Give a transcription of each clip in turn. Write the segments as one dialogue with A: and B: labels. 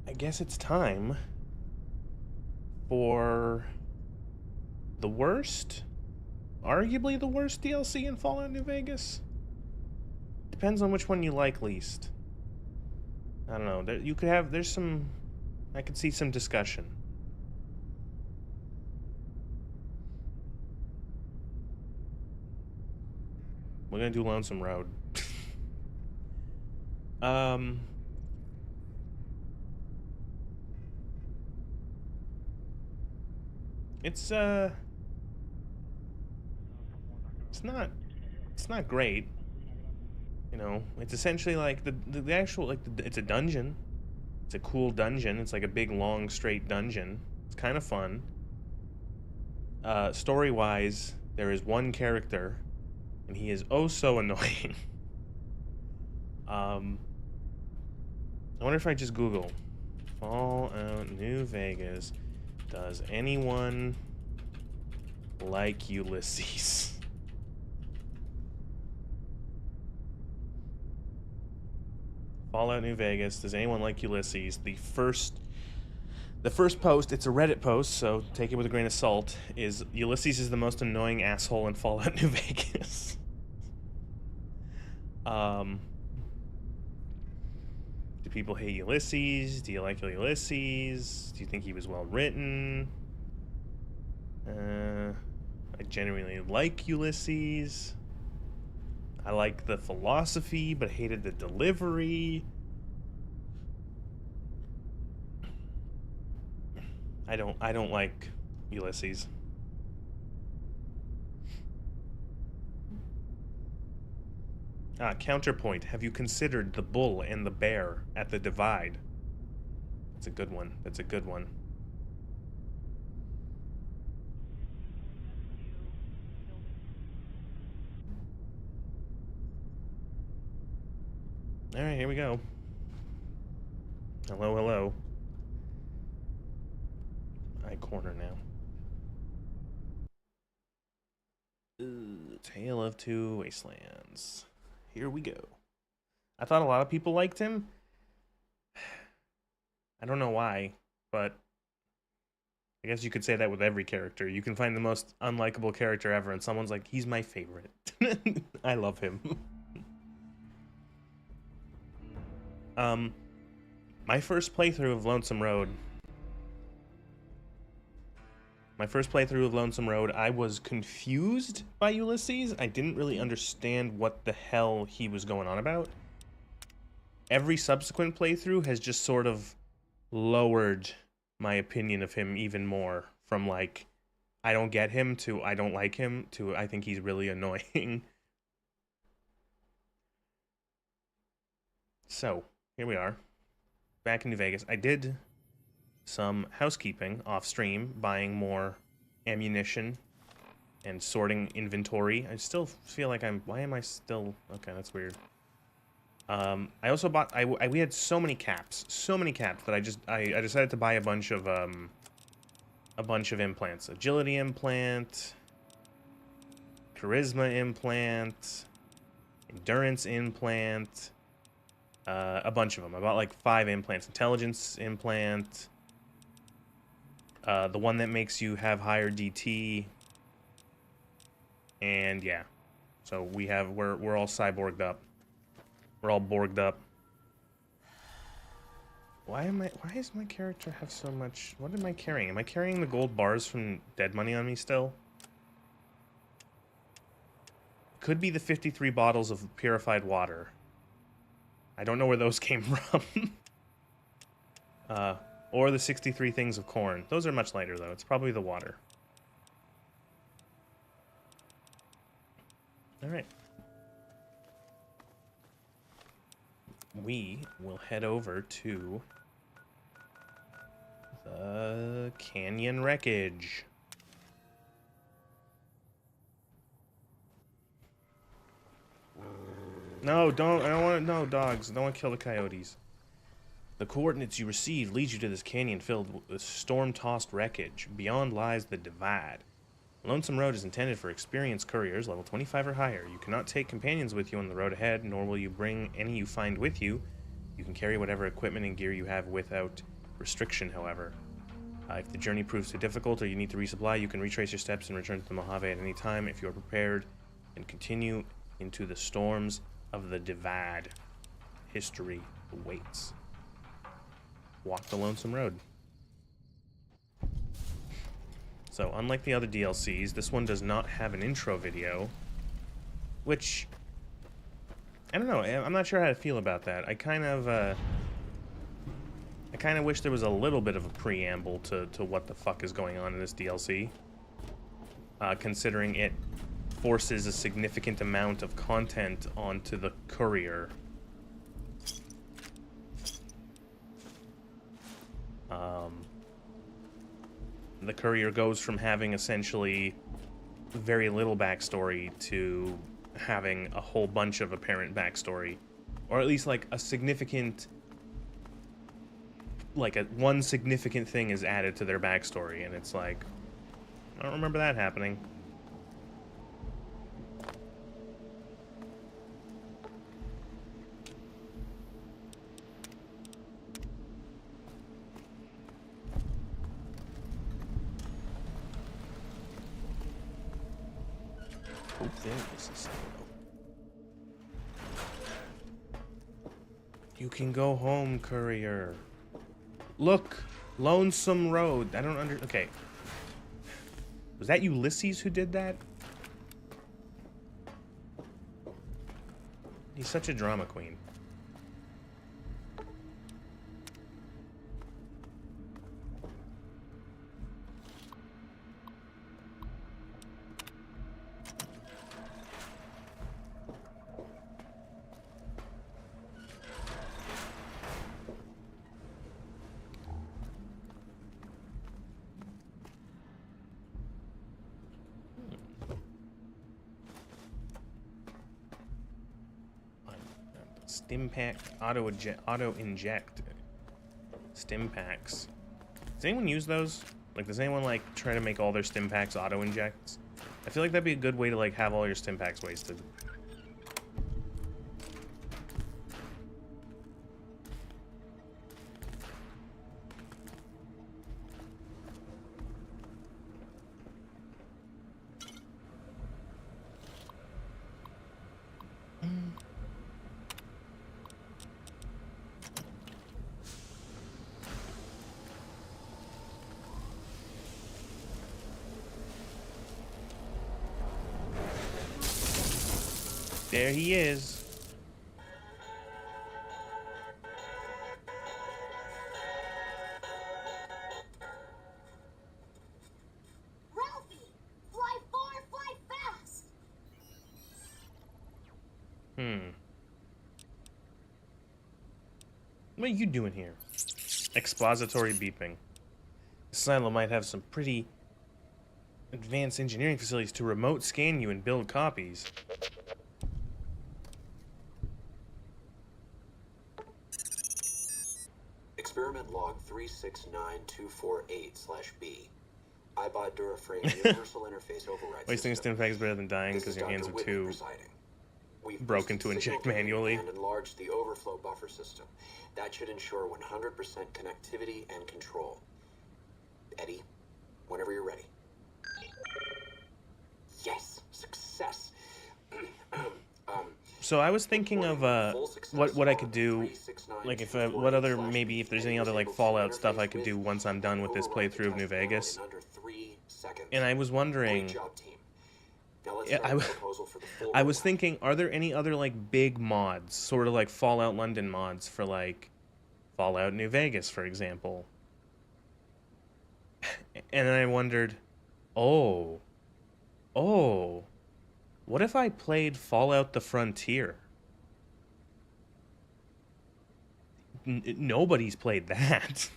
A: I guess it's time for the worst, arguably the worst DLC in Fallout New Vegas. Depends on which one you like least. I don't know. There's some. I could see some discussion. We're gonna do Lonesome Road. um. It's It's not. It's not great. You know, it's essentially like the actual it's a dungeon. It's a cool dungeon. It's like a big long straight dungeon. It's kind of fun. Story wise, there is one character, and he is oh so annoying. um, I wonder if I just Google Fallout New Vegas. Does anyone like Ulysses? Fallout New Vegas. Does anyone like Ulysses? The first post, it's a Reddit post, so take it with a grain of salt, is Ulysses is the most annoying asshole in Fallout New Vegas. Do people hate Ulysses? Do you like Ulysses? Do you think he was well written? I genuinely like Ulysses. I like the philosophy, but hated the delivery. I don't like Ulysses. Counterpoint. Have you considered the bull and the bear at the divide? That's a good one. That's a good one. Alright, here we go. Hello, hello. I corner now. Tale of Two Wastelands. Here we go. I thought a lot of people liked him. I don't know why, but I guess you could say that with every character. You can find the most unlikable character ever, and someone's like, he's my favorite. I love him. My first playthrough of Lonesome Road. I was confused by Ulysses. I didn't really understand what the hell he was going on about. Every subsequent playthrough has just sort of lowered my opinion of him even more. From like, I don't get him, to I don't like him, to I think he's really annoying. So, here we are. Back in New Vegas. I did some housekeeping off stream, buying more ammunition and sorting inventory. I still feel like why am I still, okay, that's weird. I also bought, we had so many caps that I decided to buy a bunch of implants. Agility implant, charisma implant, endurance implant, a bunch of them. I bought like 5 implants. Intelligence implant, the one that makes you have higher DT, and yeah. So we're all cyborged up. We're all borged up. Why does my character have so much? What am I carrying? Am I carrying the gold bars from Dead Money on me still? Could be the 53 bottles of purified water. I don't know where those came from. Or the 63 things of corn. Those are much lighter, though. It's probably the water. Alright. We will head over to the canyon wreckage. No, don't. I don't want to. No, dogs. I don't want to kill the coyotes. The coordinates you received lead you to this canyon filled with storm-tossed wreckage. Beyond lies the divide. Lonesome Road is intended for experienced couriers, level 25 or higher. You cannot take companions with you on the road ahead, nor will you bring any you find with you. You can carry whatever equipment and gear you have without restriction, however. If the journey proves too difficult or you need to resupply, you can retrace your steps and return to the Mojave at any time if you are prepared and continue into the storms of the Divide. History awaits. Walk the Lonesome Road. So, unlike the other DLCs, this one does not have an intro video, which, I don't know, I'm not sure how to feel about that. I kind of wish there was a little bit of a preamble to what the fuck is going on in this DLC, considering it forces a significant amount of content onto the courier. The courier goes from having essentially very little backstory to having a whole bunch of apparent backstory, or at least like a significant, one significant thing is added to their backstory, and it's like, I don't remember that happening. Oh, there is a signal. You can go home, courier. Look, Lonesome Road. I don't okay. Was that Ulysses who did that? He's such a drama queen. Stim pack auto inject stim packs. Does anyone use those? Like, does anyone like try to make all their stim packs auto injects? I feel like that'd be a good way to like have all your stim packs wasted. There he is.
B: Ralphie, fly far, fly fast.
A: What are you doing here? Expository beeping. This silo might have some pretty advanced engineering facilities to remote scan you and build copies.
C: Experiment log 369248/B. iBot Duraframe Universal Interface Override
A: Wasting a stim pack is better than dying because your hands are too broken to inject manually.
C: And enlarged the overflow buffer system. That should ensure 100% connectivity and control. Eddie, whenever you're ready. Yes, success.
A: So I was thinking of what I could do, like if what other, maybe if there's any other like Fallout stuff I could do once I'm done with this playthrough of New Vegas. And I was wondering, I was thinking, are there any other like big mods, sort of like Fallout London mods for like Fallout New Vegas, for example? And then I wondered, oh, what if I played Fallout the Frontier? Nobody's played that.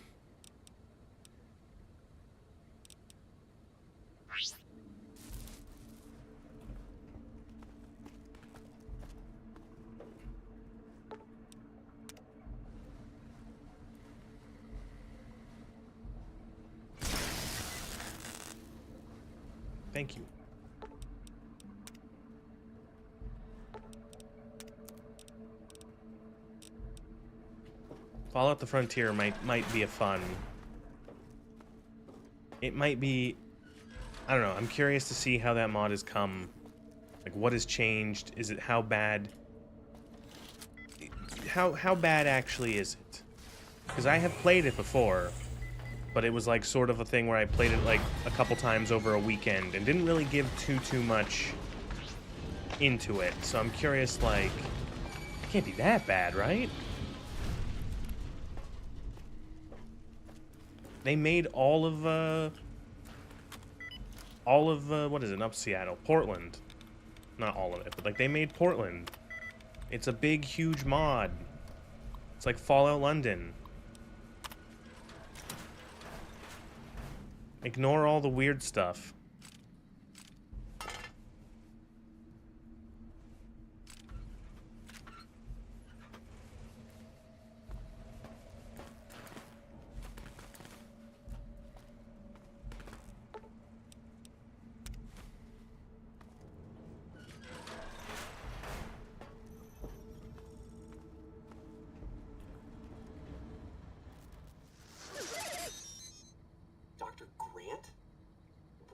A: Thank you. Fallout the Frontier might be a fun. It might be. I don't know. I'm curious to see how that mod has come. Like, what has changed? Is it how bad? How bad actually is it? Because I have played it before, but it was like sort of a thing where I played it like a couple times over a weekend and didn't really give too much into it. So I'm curious, like, it can't be that bad, right? They made all of what is it? Up Seattle, Portland. Not all of it, but like they made Portland. It's a big, huge mod. It's like Fallout London. Ignore all the weird stuff.
C: Dr. Grant?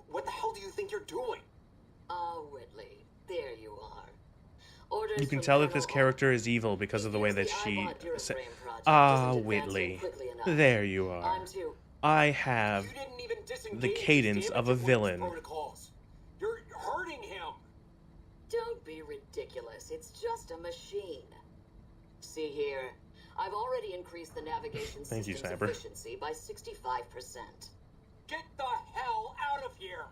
C: What the hell do you think you're doing?
D: Oh, Whitley, there you are. Orders
A: You can
D: from
A: tell that this
D: Colonel
A: character is evil because of the way that she said,
D: Ah,
A: Whitley, there you are. I have
C: You didn't even disengage
A: the cadence
C: his
A: of a
C: damage
A: villain.
C: protocols. You're hurting him.
D: Don't be ridiculous. It's just a machine. See here, I've already increased the navigation
A: Thank you,
D: system's
A: Cyber.
D: efficiency by 65%.
C: Get the hell out of here.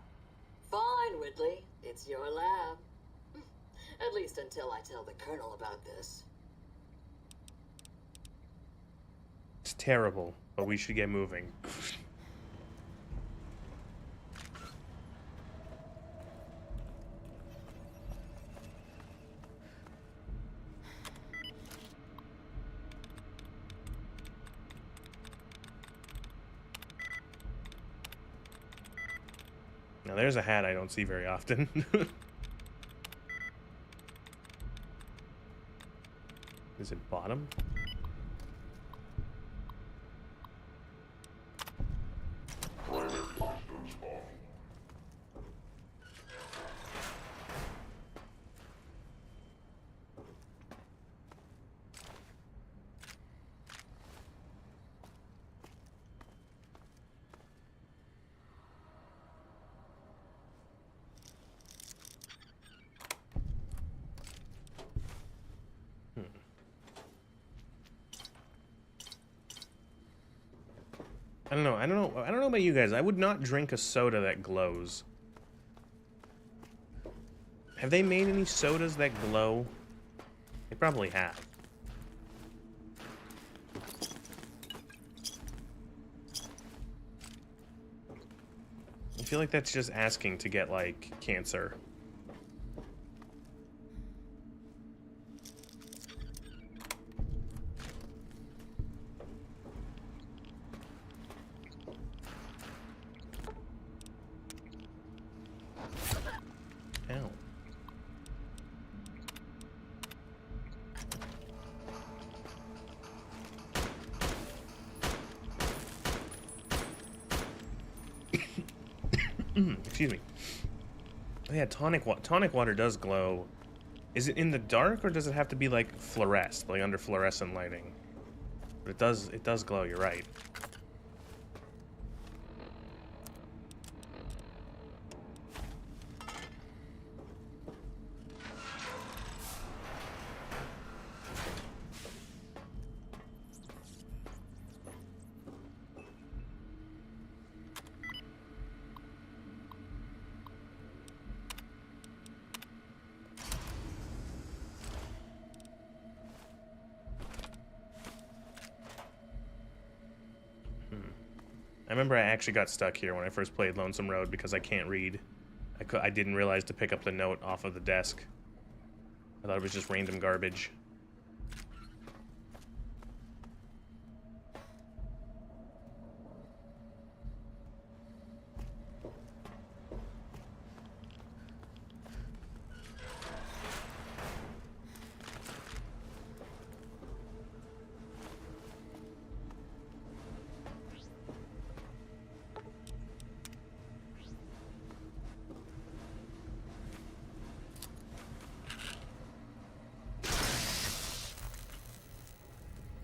D: Fine, Whitley. It's your lab. At least until I tell the Colonel about this.
A: It's terrible, but we should get moving. Now there's a hat I don't see very often. Is it bottom? I don't know about you guys. I would not drink a soda that glows. Have they made any sodas that glow? They probably have. I feel like that's just asking to get, like, cancer. Ow. Excuse me. Oh yeah, tonic water does glow. Is it in the dark or does it have to be like fluorescent, like under fluorescent lighting? But it does glow, you're right. I remember I actually got stuck here when I first played Lonesome Road because I can't read. I didn't realize to pick up the note off of the desk. I thought it was just random garbage.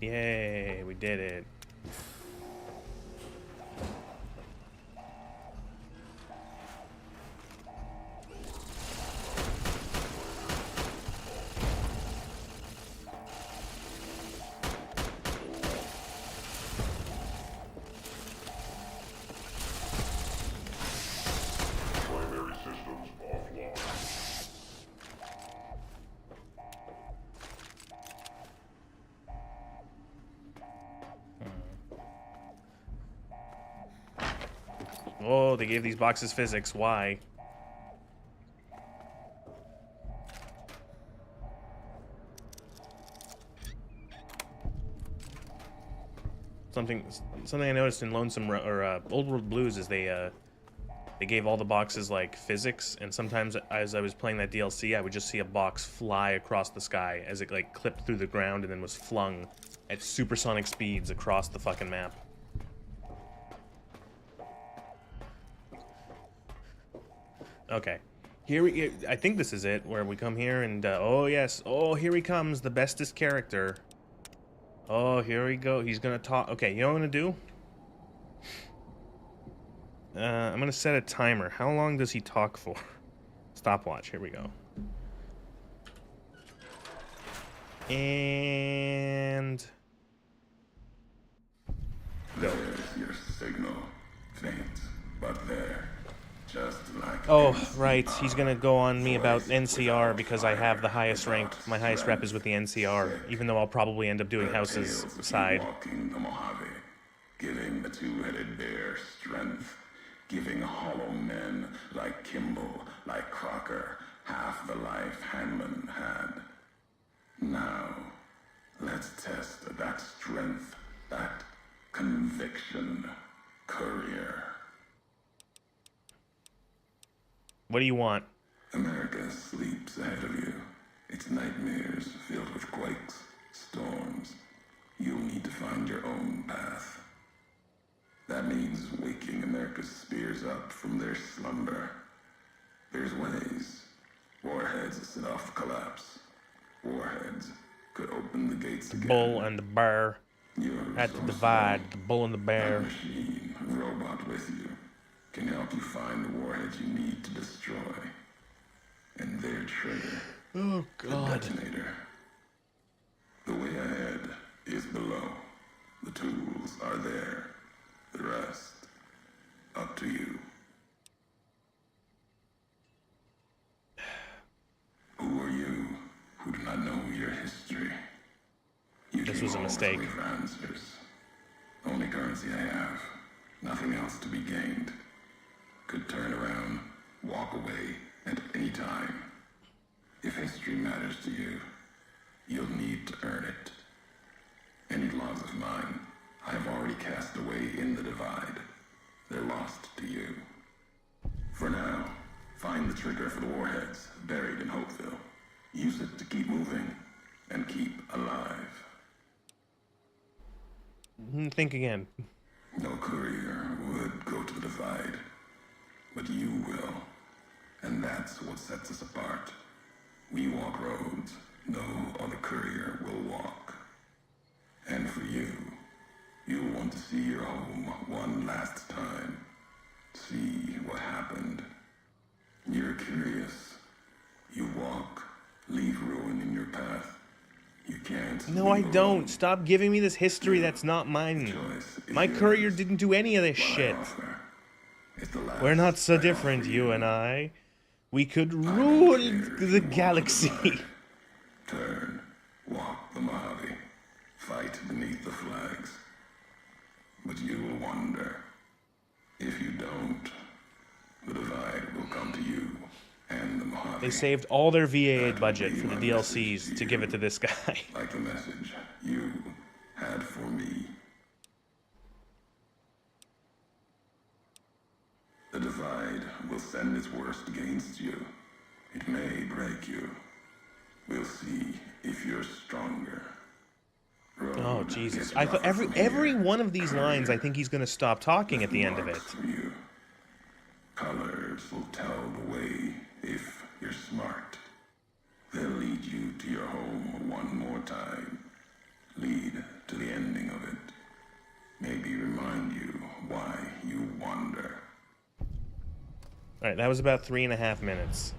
A: Yay, we did it.
E: Primary systems offline.
A: Oh, they gave these boxes physics. Why? Something I noticed in Lonesome or Old World Blues is they gave all the boxes like physics, and sometimes as I was playing that DLC, I would just see a box fly across the sky as it like clipped through the ground and then was flung at supersonic speeds across the fucking map. Okay. I think this is it, where we come here and, oh yes, oh, here he comes, the bestest character. Oh, here we go, he's gonna talk. Okay, you know what I'm gonna do? I'm gonna set a timer. How long does he talk for? Stopwatch, here we go. And...
E: There's your signal. Faint, but there. Just like
A: oh, right, he's gonna go on me about NCR because I have the highest rank. My highest rep is with the NCR, even though I'll probably end up doing House's side.
E: Walking the Mojave, giving the two-headed bear strength, giving hollow men like Kimball, like Crocker, half the life Hanman had. Now, let's test that strength, that conviction, Courier.
A: What do you want?
E: America sleeps ahead of you. Its nightmares filled with quakes, storms. You'll need to find your own path. That means waking America's spears up from their slumber. There's ways. Warheads set off collapse. Warheads could open the gates again.
A: Bull and the bear.
E: You're
A: Had
E: so
A: to divide
E: slow.
A: the bull and the bear.
E: That machine, robot with you, can help you find the warheads you need to destroy. And their trigger,
A: Oh,
E: the
A: God.
E: detonator. The way ahead is below. The tools are there. The rest, up to you. Who are you who do not know your history? You
A: This
E: came
A: was a
E: all
A: mistake.
E: this way for answers. Only currency I have. Nothing else to be gained. Could turn around, walk away at any time. If history matters to you, you'll need to earn it. Any laws of mine, I have already cast away in the divide. They're lost to you. For now, find the trigger for the warheads buried in Hopeville. Use it to keep moving and keep alive.
A: Think again.
E: No courier would go to the divide, but you will. And that's what sets us apart. We walk roads no other courier will walk. And for you, you'll want to see your home one last time. See what happened. You're curious. You walk, leave ruin in your path. You can't.
A: No, I
E: leave
A: don't.
E: alone.
A: Stop giving me this history that's not mine. My courier didn't do any of this shit. We're not so different, you and I. We could rule the galaxy.
E: Turn, walk the Mojave, fight beneath the flags. But you will wonder. If you don't, the divide will come to you and the Mojave.
A: They saved all their VA
E: That will
A: budget
E: be
A: for the
E: my
A: DLCs
E: message
A: to
E: you.
A: give it to this guy.
E: Like the message you had for me. The divide will send its worst against you. It may break you. We'll see if you're stronger.
A: Oh Jesus! I thought every one of these lines, I think he's gonna stop talking at the end of it.
E: You. Colors will tell the way if you're smart. They'll lead you to your home one more time. Lead to
A: Alright, that was about 3.5 minutes.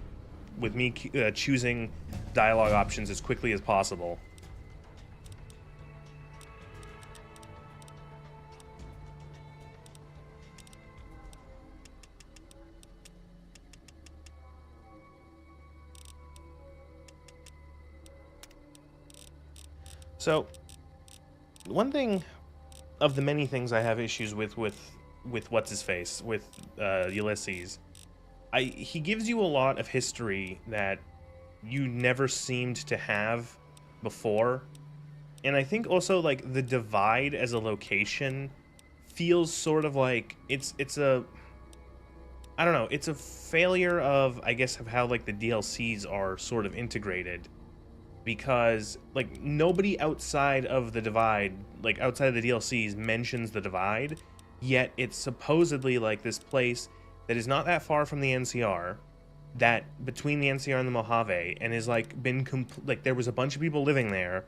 A: With me choosing dialogue options as quickly as possible. So, one thing of the many things I have issues with what's his face, with Ulysses, he gives you a lot of history that you never seemed to have before, and I think also like the Divide as a location feels sort of like it's a, I don't know, it's a failure of, I guess, of how like the DLCs are sort of integrated. Because, like, nobody outside of the Divide, like, outside of the DLCs mentions the Divide, yet it's supposedly, like, this place that is not that far from the NCR, that, between the NCR and the Mojave, and is, like, like, there was a bunch of people living there,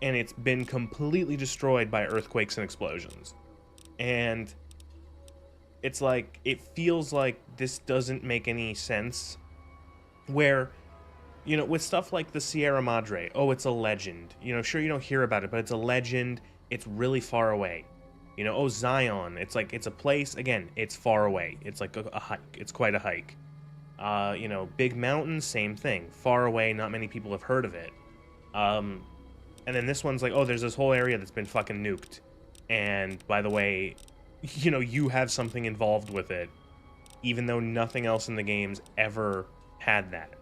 A: and it's been completely destroyed by earthquakes and explosions. And it's like, it feels like this doesn't make any sense, where... You know, with stuff like the Sierra Madre, oh, it's a legend. You know, sure, you don't hear about it, but it's a legend. It's really far away. You know, oh, Zion, it's like, it's a place, again, it's far away. It's like a hike. It's quite a hike. You know, Big Mountain, same thing. Far away, not many people have heard of it. And then this one's like, oh, there's this whole area that's been fucking nuked. And, by the way, you know, you have something involved with it, even though nothing else in the game's ever had that.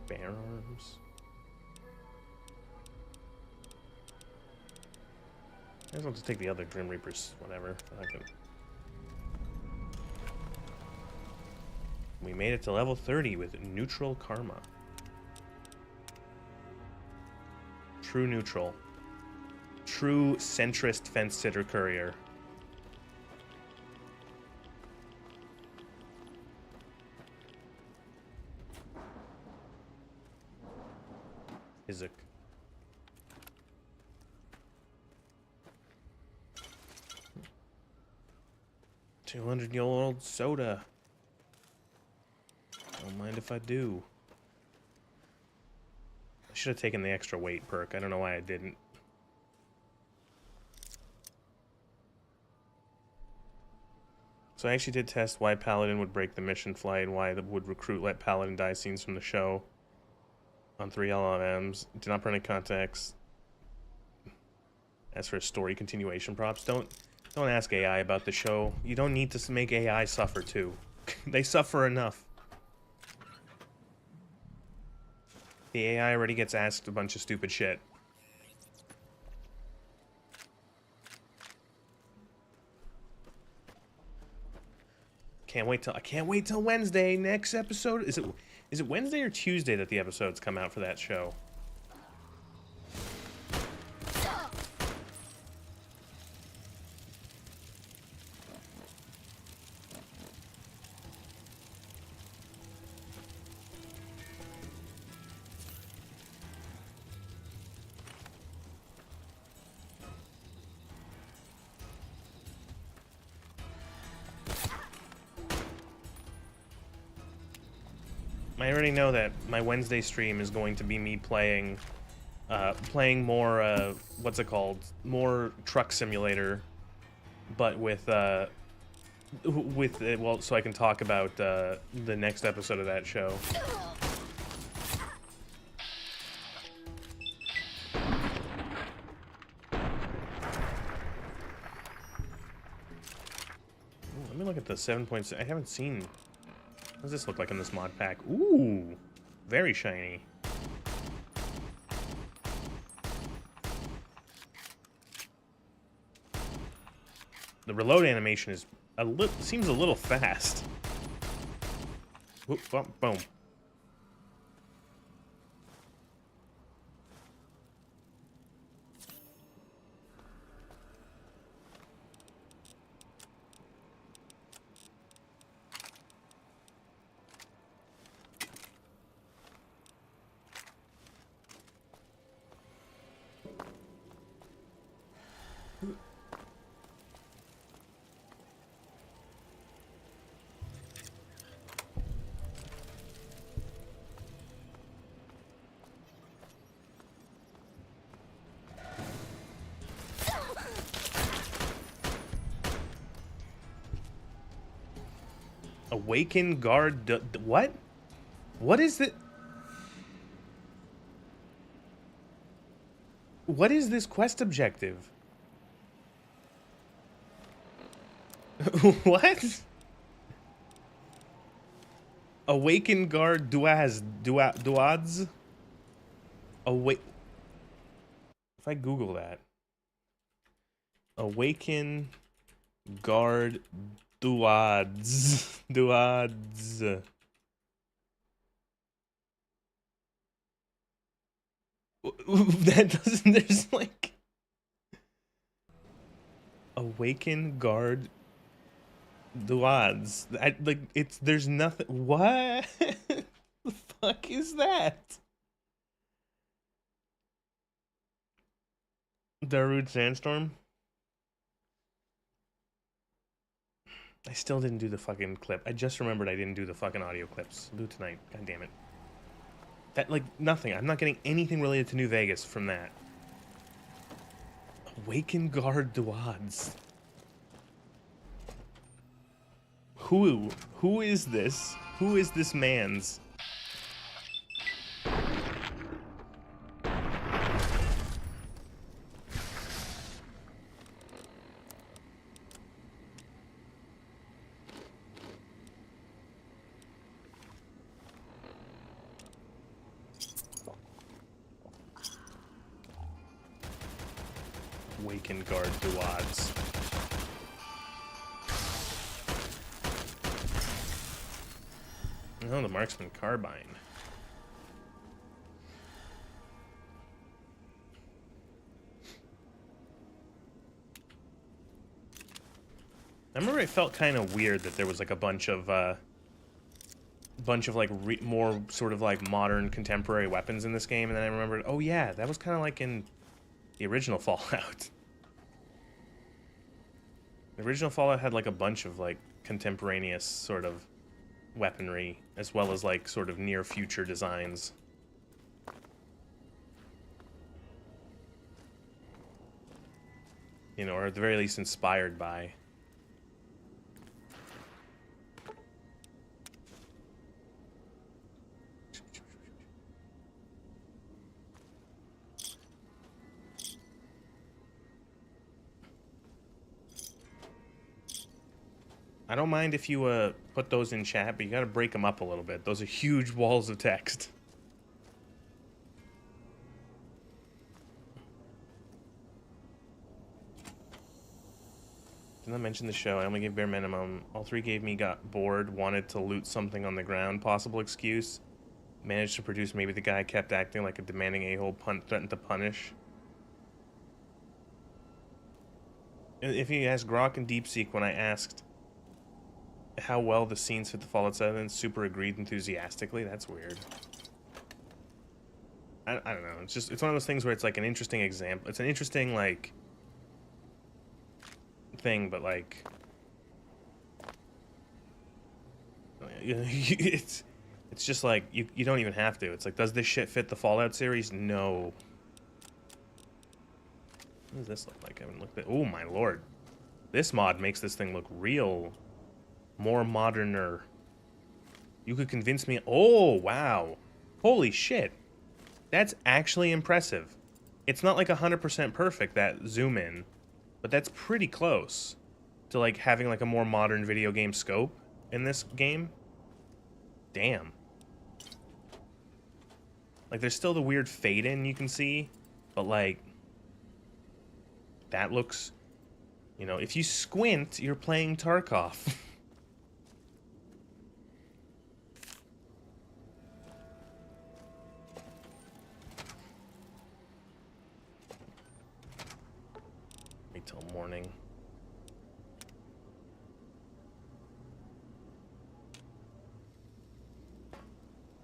A: Bear arms. I just want to take the other Grim Reapers, whatever. We made it to level 30 with neutral karma. True neutral. True centrist fence-sitter courier. Isaac. $200-year-old soda. Don't mind if I do. I should have taken the extra weight perk. I don't know why I didn't. So I actually did test why Paladin would break the mission flight and why it would recruit let Paladin die scenes from the show. On 3 LLMs, did not put any context. As for story continuation props, don't ask AI about the show. You don't need to make AI suffer too. They suffer enough. The AI already gets asked a bunch of stupid shit. I can't wait till Wednesday. Next episode, is it Wednesday or Tuesday that the episodes come out for that show? I already know that my Wednesday stream is going to be me playing more, what's it called? More Truck Simulator, but with well, so I can talk about the next episode of that show. Ooh, let me look at the 7.6. I haven't seen... What does this look like in this mod pack? Ooh, very shiny. The reload animation is seems a little fast. Whoop, boom. Awaken guard. What? What is it? What is this quest objective? What? Awaken guard duads. Awake. If I Google that, awaken guard duads. That doesn't. There's like awaken guard duads. Like it's. There's nothing. What the fuck is that? Darude Sandstorm? I still didn't do the fucking clip. I just remembered I didn't do the fucking audio clips. I'll do it tonight. God damn it. That, like, nothing. I'm not getting anything related to New Vegas from that. Awaken Guard Duads. Who is this? Who is this man's? Awaken Guard Duads. Oh, the Marksman Carbine. I remember it felt kind of weird that there was like a bunch of like more sort of like modern contemporary weapons in this game, and then I remembered, oh yeah, that was kind of like in the original Fallout. The original Fallout had like a bunch of like contemporaneous sort of weaponry, as well as like sort of near future designs. You know, or at the very least inspired by. I don't mind if you put those in chat, but you gotta break them up a little bit. Those are huge walls of text. Did not mention the show. I only gave bare minimum. All three gave me got bored, wanted to loot something on the ground. Possible excuse. Managed to produce maybe the guy kept acting like a demanding a-hole, threatened to punish. If you ask Grok and DeepSeek when I asked how well the scenes fit the Fallout 7, super agreed enthusiastically. That's weird. I don't know. It's just, it's one of those things where it's like an interesting example. It's an interesting, like, thing, but like, it's just like, you don't even have to. It's like, does this shit fit the Fallout series? No. What does this look like? I haven't looked at. Oh my lord. This mod makes this thing look real. More moderner. You could convince me. Oh, wow. Holy shit. That's actually impressive. It's not like 100% perfect, that zoom in, but that's pretty close to like having like a more modern video game scope in this game. Damn. Like there's still the weird fade in you can see, but like that looks, you know, if you squint, you're playing Tarkov. Till morning.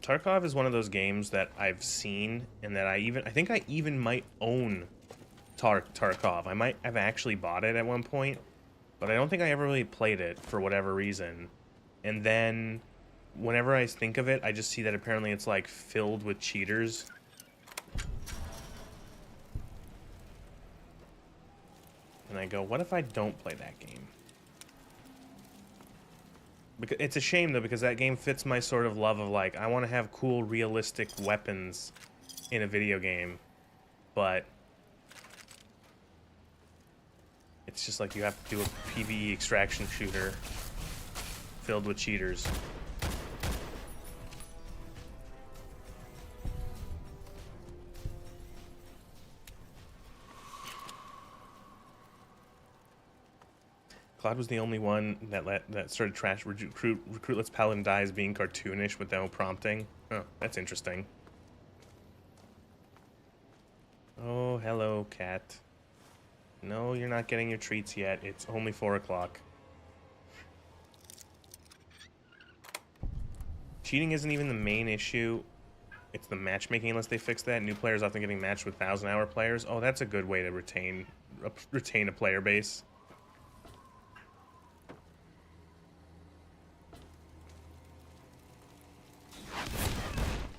A: Tarkov is one of those games that I've seen and that I think I even might own Tarkov. I might have actually bought it at one point, but I don't think I ever really played it for whatever reason. And then whenever I think of it, I just see that apparently it's like filled with cheaters. And I go, what if I don't play that game? Because it's a shame though, because that game fits my sort of love of like I want to have cool, realistic weapons in a video game, but it's just like you have to do a PvE extraction shooter filled with cheaters. Claude was the only one that started trash recruit lets Paladin dies being cartoonish with no prompting. Oh, that's interesting. Oh, hello, cat. No, you're not getting your treats yet. It's only 4 o'clock. Cheating isn't even the main issue. It's the matchmaking unless they fix that. New players often getting matched with 1,000-hour players. Oh, that's a good way to retain a player base.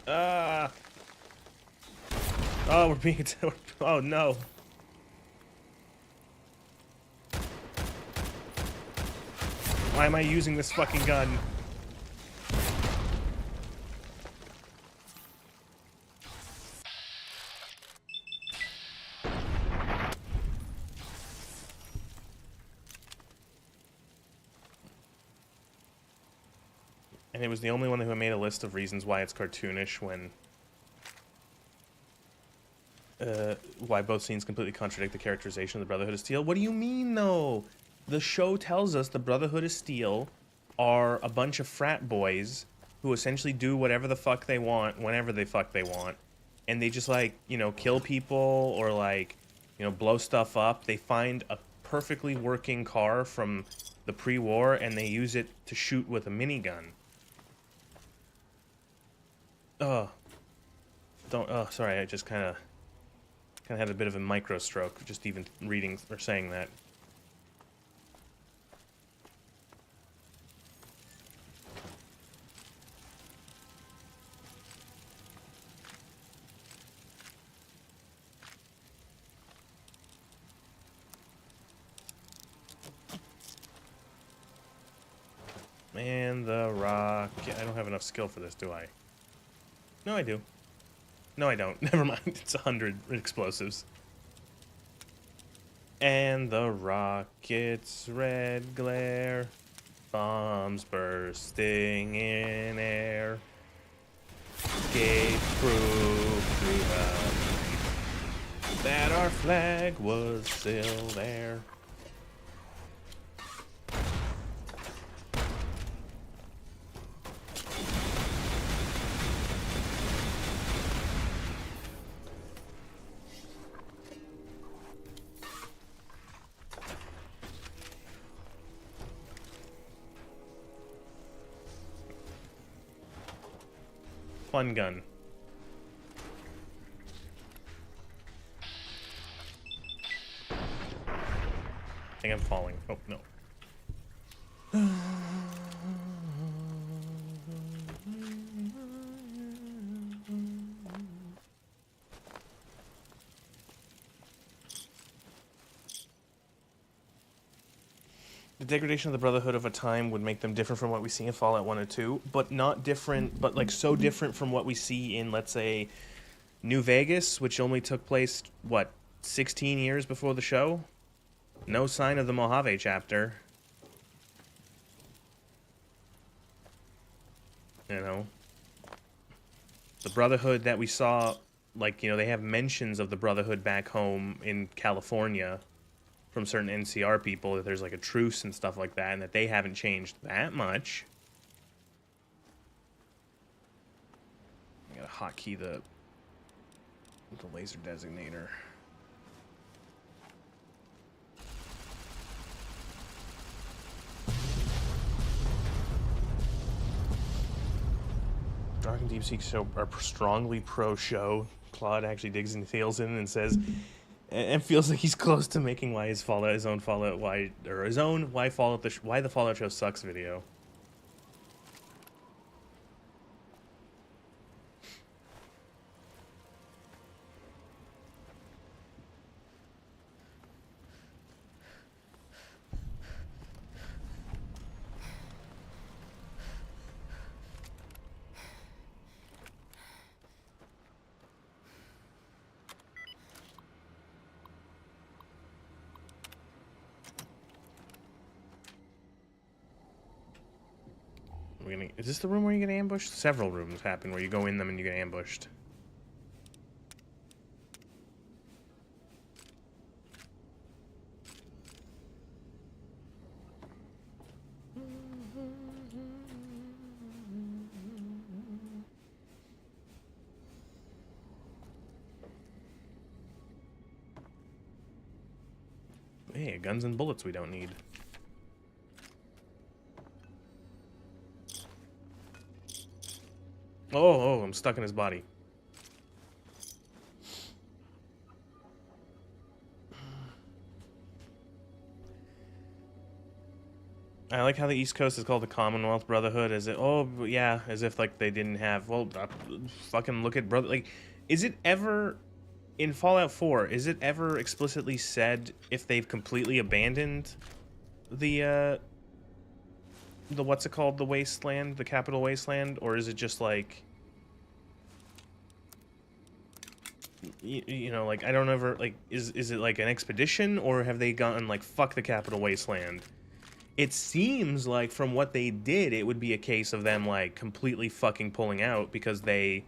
A: Ah! Oh, we're being... Oh, no. Why am I using this fucking gun? And it was the only one who made a list of reasons why it's cartoonish when... why both scenes completely contradict the characterization of the Brotherhood of Steel. What do you mean, though? The show tells us the Brotherhood of Steel are a bunch of frat boys who essentially do whatever the fuck they want, whenever the fuck they want. And they just, like, you know, kill people or, like, you know, blow stuff up. They find a perfectly working car from the pre-war and they use it to shoot with a minigun. Oh. Don't, oh, sorry, I just kind of had a bit of a micro stroke just even reading or saying that. Man, the rock. I don't have enough skill for this, do I? No, I do. No, I don't. Never mind. It's 100 explosives. And the rocket's red glare. Bombs bursting in air. Gave proof throughout that our flag was still there. Fun gun. I think I'm falling. Oh, no. The degradation of the Brotherhood of a time would make them different from what we see in Fallout 1 or 2, but not different, but like so different from what we see in, let's say, New Vegas, which only took place, what, 16 years before the show? No sign of the Mojave chapter. You know? The Brotherhood that we saw, like, you know, they have mentions of the Brotherhood back home in California from certain NCR people, that there's like a truce and stuff like that, and that they haven't changed that much. I gotta hotkey the laser designator. Dark and Deep Sea show are strongly pro-show. Claude actually digs and feels in and says, and feels like he's close to making why his own Fallout why the Fallout show sucks video. Is this the room where you get ambushed? Several rooms happen where you go in them and you get ambushed. Hey, guns and bullets we don't need. Oh, I'm stuck in his body. I like how the East Coast is called the Commonwealth Brotherhood. As it, oh yeah, as if like they didn't have. Well, fucking look at brother. Like, is it ever in Fallout 4? Is it ever explicitly said if they've completely abandoned the what's it called, the wasteland, the capital wasteland, or is it just like, you know, like I don't ever like is it like an expedition, or have they gotten like fuck the capital wasteland? It seems like from what they did, it would be a case of them like completely fucking pulling out because they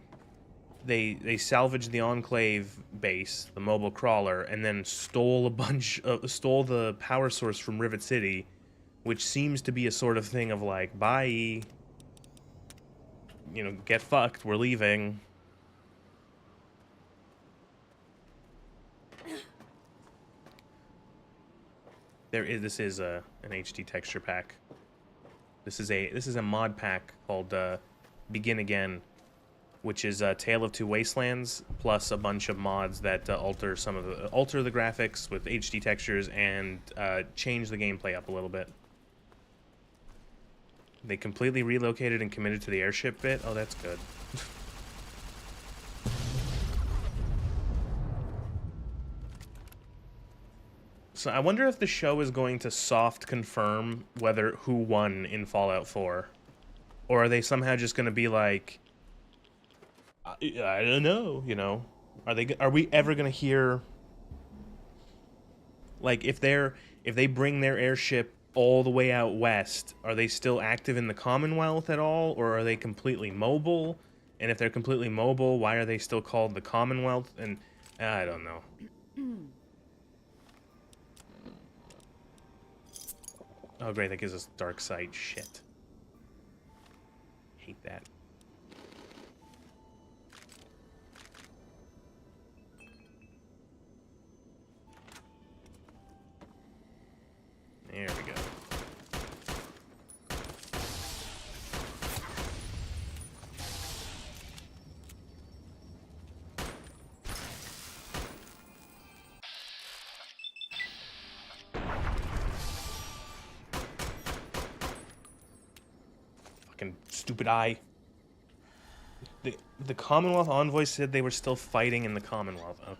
A: salvaged the Enclave base, the mobile crawler, and then stole the power source from Rivet City, which seems to be a sort of thing of like, bye, you know, get fucked, we're leaving. This is an HD texture pack. This is a mod pack called Begin Again, which is a Tale of Two Wastelands plus a bunch of mods that alter the graphics with HD textures and change the gameplay up a little bit. They completely relocated and committed to the airship bit. Oh, that's good. So I wonder if the show is going to soft confirm who won in Fallout 4. Or are they somehow just going to be like, I don't know, you know? Are we ever going to hear, like, if they bring their airship all the way out west, are they still active in the Commonwealth at all, or are they completely mobile? And if they're completely mobile, why are they still called the Commonwealth? And I don't know. Oh great, that gives us dark sight. Shit. Hate that. There we go. Fucking stupid eye. The Commonwealth envoy said they were still fighting in the Commonwealth. Okay.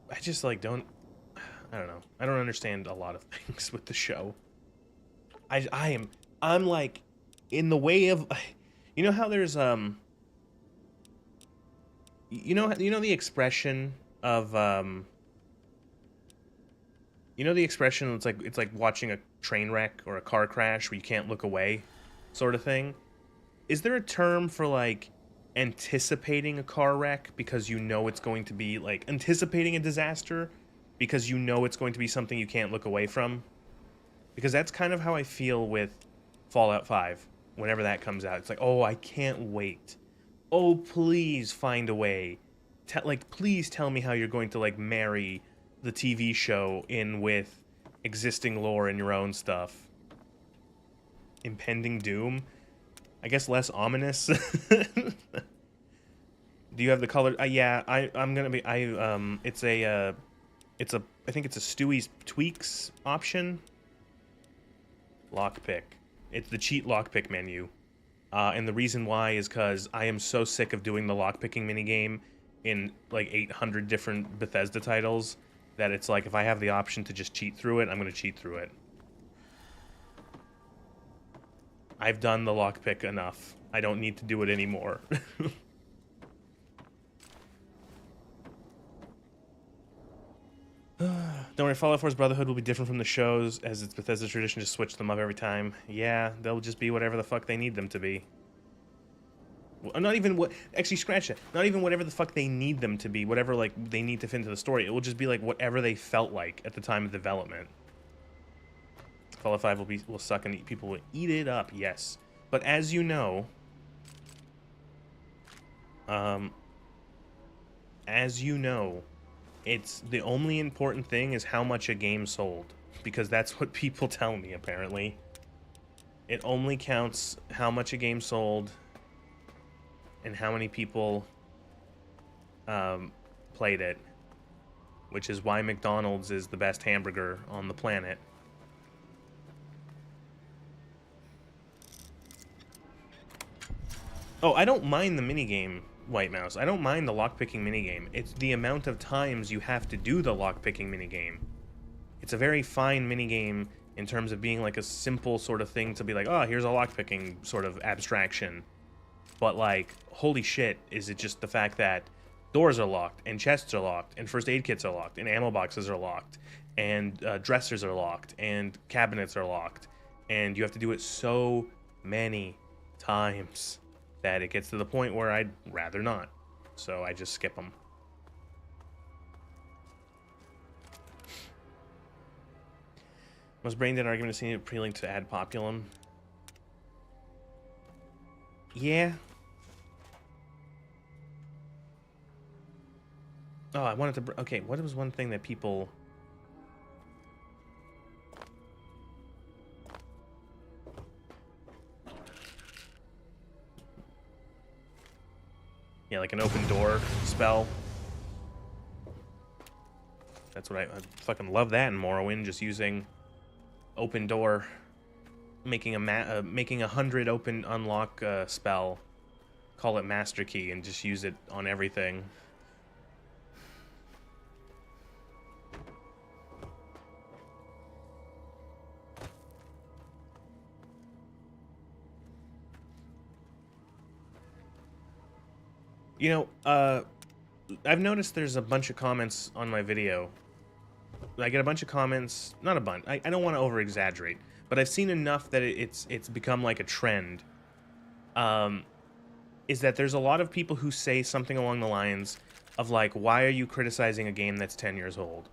A: I just like I don't know. I don't understand a lot of things with the show. I'm like in the way of, you know how there's you know the expression of you know the expression, it's like watching a train wreck or a car crash where you can't look away sort of thing. Is there a term for like anticipating a car wreck because you know it's going to be like anticipating a disaster because you know it's going to be something you can't look away from? Because that's kind of how I feel with Fallout 5 whenever that comes out. It's like, oh, I can't wait. Oh, please find a way. Please tell me how you're going to like marry the TV show in with existing lore and your own stuff. Impending doom? I guess less ominous. Do you have the color? Yeah, I'm gonna be. I think it's a Stewie's Tweaks option. Lockpick. It's the cheat lockpick menu, and the reason why is because I am so sick of doing the lockpicking minigame in like 800 different Bethesda titles that it's like if I have the option to just cheat through it, I'm going to cheat through it. I've done the lockpick enough. I don't need to do it anymore. Don't worry, Fallout 4's Brotherhood will be different from the shows, as it's Bethesda's tradition to switch them up every time. Yeah, they'll just be whatever the fuck they need them to be. Well, not even what... Actually, scratch it. Not even whatever the fuck they need them to be, whatever, like, they need to fit into the story. It will just be, like, whatever they felt like at the time of development. Fallout 5 will suck and people will eat it up, yes. But as you know... It's the only important thing is how much a game sold, because that's what people tell me, apparently. It only counts how much a game sold and how many people played it, which is why McDonald's is the best hamburger on the planet. Oh, I don't mind the minigame, White Mouse. I don't mind the lockpicking minigame. It's the amount of times you have to do the lockpicking minigame. It's a very fine minigame in terms of being like a simple sort of thing to be like, oh, here's a lockpicking sort of abstraction. But like, holy shit, is it just the fact that doors are locked, and chests are locked, and first aid kits are locked, and ammo boxes are locked, and dressers are locked, and cabinets are locked, and you have to do it so many times that it gets to the point where I'd rather not. So I just skip them. Most brain dead argument is seen appealing to ad populum. Yeah. Oh, I wanted to... Okay, what was one thing that people... Yeah, like an open door spell. That's what I fucking love that in Morrowind, just using open door, making a making 100 open unlock spell, call it Master Key, and just use it on everything. You know, I've noticed there's a bunch of comments on my video. I get a bunch of comments, not a bunch, I don't want to over-exaggerate, but I've seen enough that it's become like a trend. Is that there's a lot of people who say something along the lines of like, why are you criticizing a game that's 10 years old?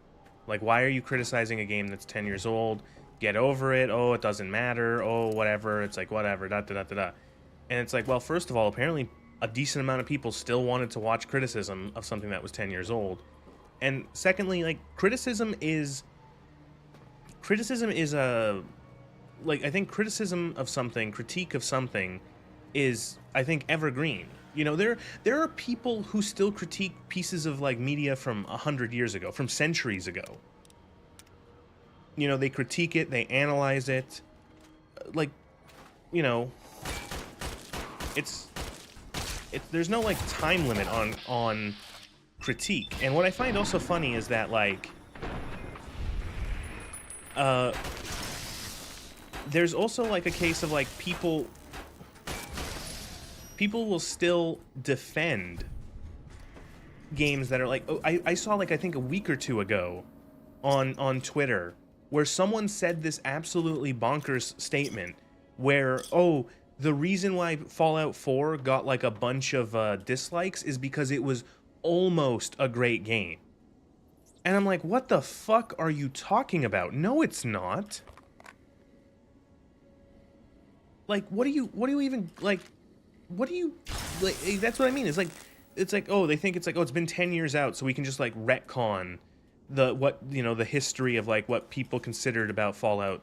A: Like, why are you criticizing a game that's 10 years old? Get over it, oh, it doesn't matter, oh, whatever, it's like, whatever, da-da-da-da-da. And it's like, well, first of all, apparently a decent amount of people still wanted to watch criticism of something that was 10 years old. And secondly, like, criticism is a, like, I think criticism of something, critique of something is, I think, evergreen. You know, there are people who still critique pieces of, like, media from 100 years ago, from centuries ago. You know, they critique it, they analyze it, like, you know, there's no, like, time limit on critique. And what I find also funny is that, like, there's also, like, a case of, like, people will still defend games that are, like, oh, I saw, like, I think a week or two ago on Twitter where someone said this absolutely bonkers statement where, oh, the reason why Fallout 4 got, like, a bunch of dislikes is because it was almost a great game. And I'm like, what the fuck are you talking about? No, it's not. Like, what do you even, like, what do you, like, that's what I mean. It's like, oh, they think it's like, oh, it's been 10 years out, so we can just, like, retcon the history of, like, what people considered about Fallout,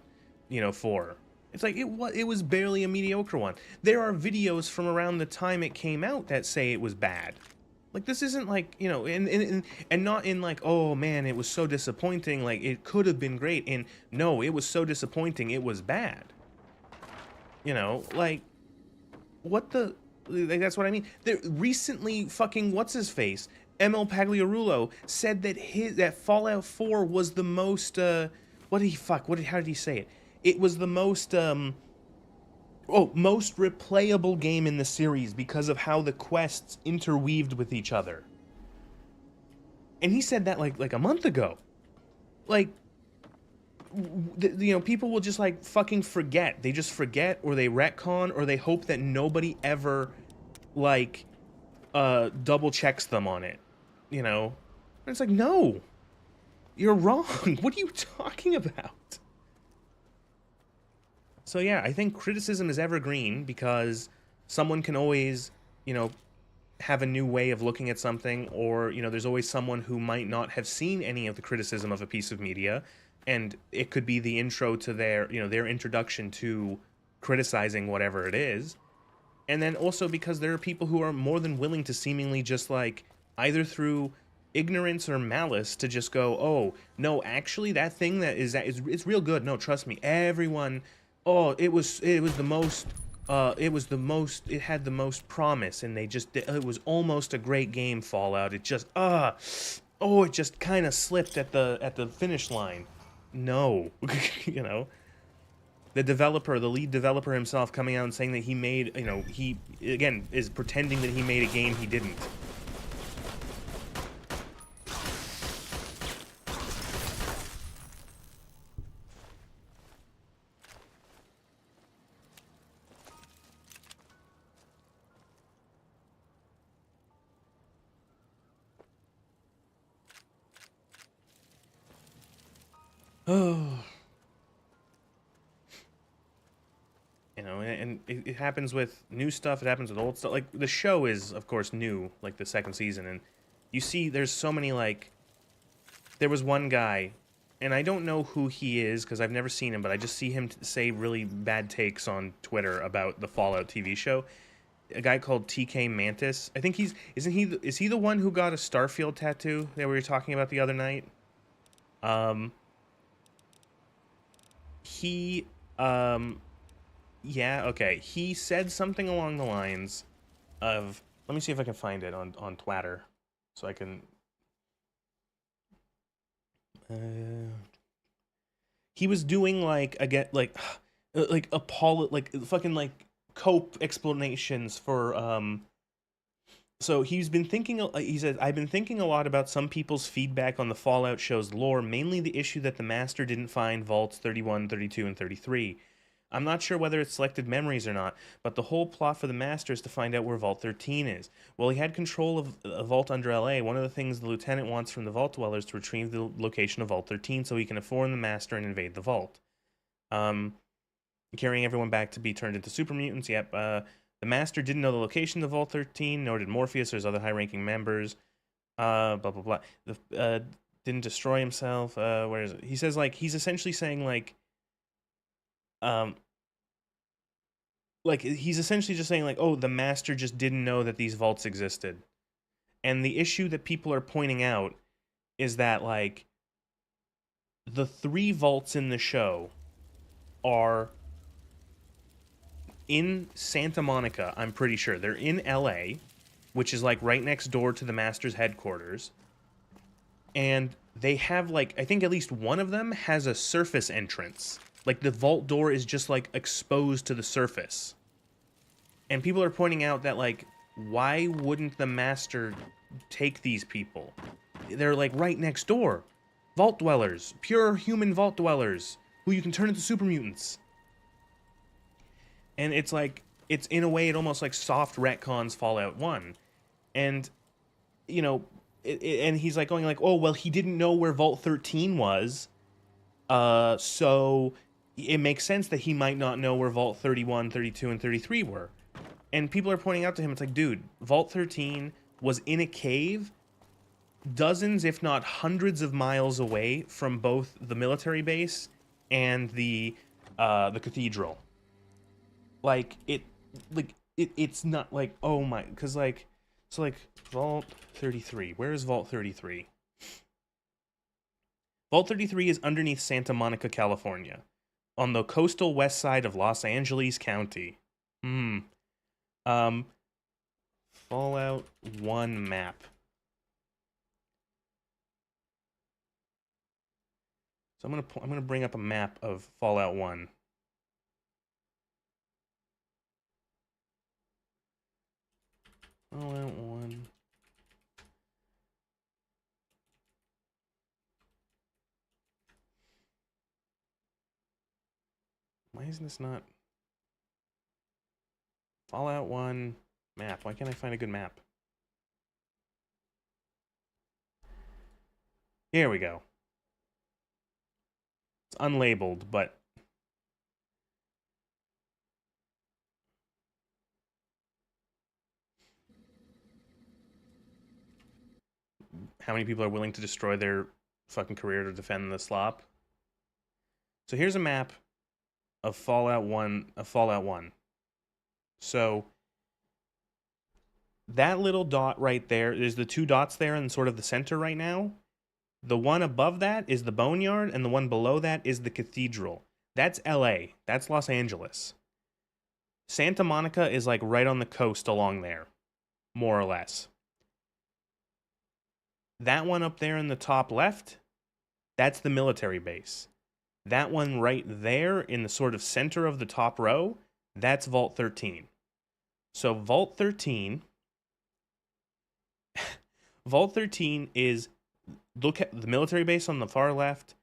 A: 4. It's like, it was barely a mediocre one. There are videos from around the time it came out that say it was bad. Like, this isn't like, and not in like, oh man, it was so disappointing, like, it could have been great, and no, it was so disappointing, it was bad. Like, what the, like, that's what I mean. There, recently, fucking, what's-his-face ML Pagliarulo said that that Fallout 4 was the most how did he say it? It was the most most replayable game in the series because of how the quests interweaved with each other. And he said that like a month ago. Like, people will just like fucking forget. They just forget, or they retcon, or they hope that nobody ever like double checks them on it. And it's like, no, you're wrong. What are you talking about? So yeah, I think criticism is evergreen because someone can always, have a new way of looking at something, or, there's always someone who might not have seen any of the criticism of a piece of media, and it could be the intro to their, their introduction to criticizing whatever it is. And then also because there are people who are more than willing to seemingly just like, either through ignorance or malice, to just go, oh, no, actually that thing it's real good. No, trust me, everyone, oh, it had the most promise, and it was almost a great game, Fallout. It just, it just kind of slipped at the finish line. No, the lead developer himself coming out and saying that he made, he, again, is pretending that he made a game he didn't. Oh. And it happens with new stuff, it happens with old stuff. Like, the show is, of course, new, like the second season, and you see there's so many, like, there was one guy, and I don't know who he is, because I've never seen him, but I just see him say really bad takes on Twitter about the Fallout TV show. A guy called TK Mantis. I think is he the one who got a Starfield tattoo that we were talking about the other night? Yeah, okay. He said something along the lines of, let me see if I can find it on Twitter, so I can. He was doing like fucking like cope explanations for So he's been thinking. He said, "I've been thinking a lot about some people's feedback on the Fallout show's lore, mainly the issue that the Master didn't find Vaults 31, 32, and 33. I'm not sure whether it's selected memories or not, but the whole plot for the Master is to find out where Vault 13 is. Well, he had control of a vault under LA. One of the things the Lieutenant wants from the Vault Dwellers to retrieve the location of Vault 13 so he can inform the Master and invade the Vault. Carrying everyone back to be turned into super mutants. Yep. The Master didn't know the location of Vault 13, nor did Morpheus or his other high-ranking members. Blah, blah, blah. Didn't destroy himself. Where is it? He says, like, he's essentially saying, he's essentially just saying, like, oh, the Master just didn't know that these vaults existed. And the issue that people are pointing out is that, like, the 3 vaults in the show are in Santa Monica, I'm pretty sure. They're in LA, which is, like, right next door to the Master's headquarters. And they have, like, I think at least one of them has a surface entrance. Like, the vault door is just, like, exposed to the surface. And people are pointing out that, like, why wouldn't the Master take these people? They're, like, right next door. Vault Dwellers. Pure human Vault Dwellers. Who you can turn into super mutants. And it's, like, it's, in a way, it almost, like, soft retcons Fallout 1. And, and he's, like, going, like, oh, well, he didn't know where Vault 13 was. So it makes sense that he might not know where Vault 31, 32, and 33 were. And people are pointing out to him, it's like, dude, Vault 13 was in a cave dozens, if not hundreds of miles away from both the military base and the cathedral. It's not like, oh my, because, like, so, like, Vault 33, where is Vault 33? Vault 33 is underneath Santa Monica, California, on the coastal west side of Los Angeles County. Fallout 1 map. So I'm gonna bring up a map of Fallout 1. Fallout 1. Why isn't this not Fallout 1 map? Why can't I find a good map? Here we go. It's unlabeled, but how many people are willing to destroy their fucking career to defend the slop? So here's a map of Fallout 1. So that little dot right there is the two dots there in sort of the center right now. The one above that is the Boneyard, and the one below that is the Cathedral. That's LA. That's Los Angeles. Santa Monica is like right on the coast along there, more or less. That one up there in the top left, that's the military base. That one right there in the sort of center of the top row, that's Vault 13. So Vault 13 is, look at the military base on the far left,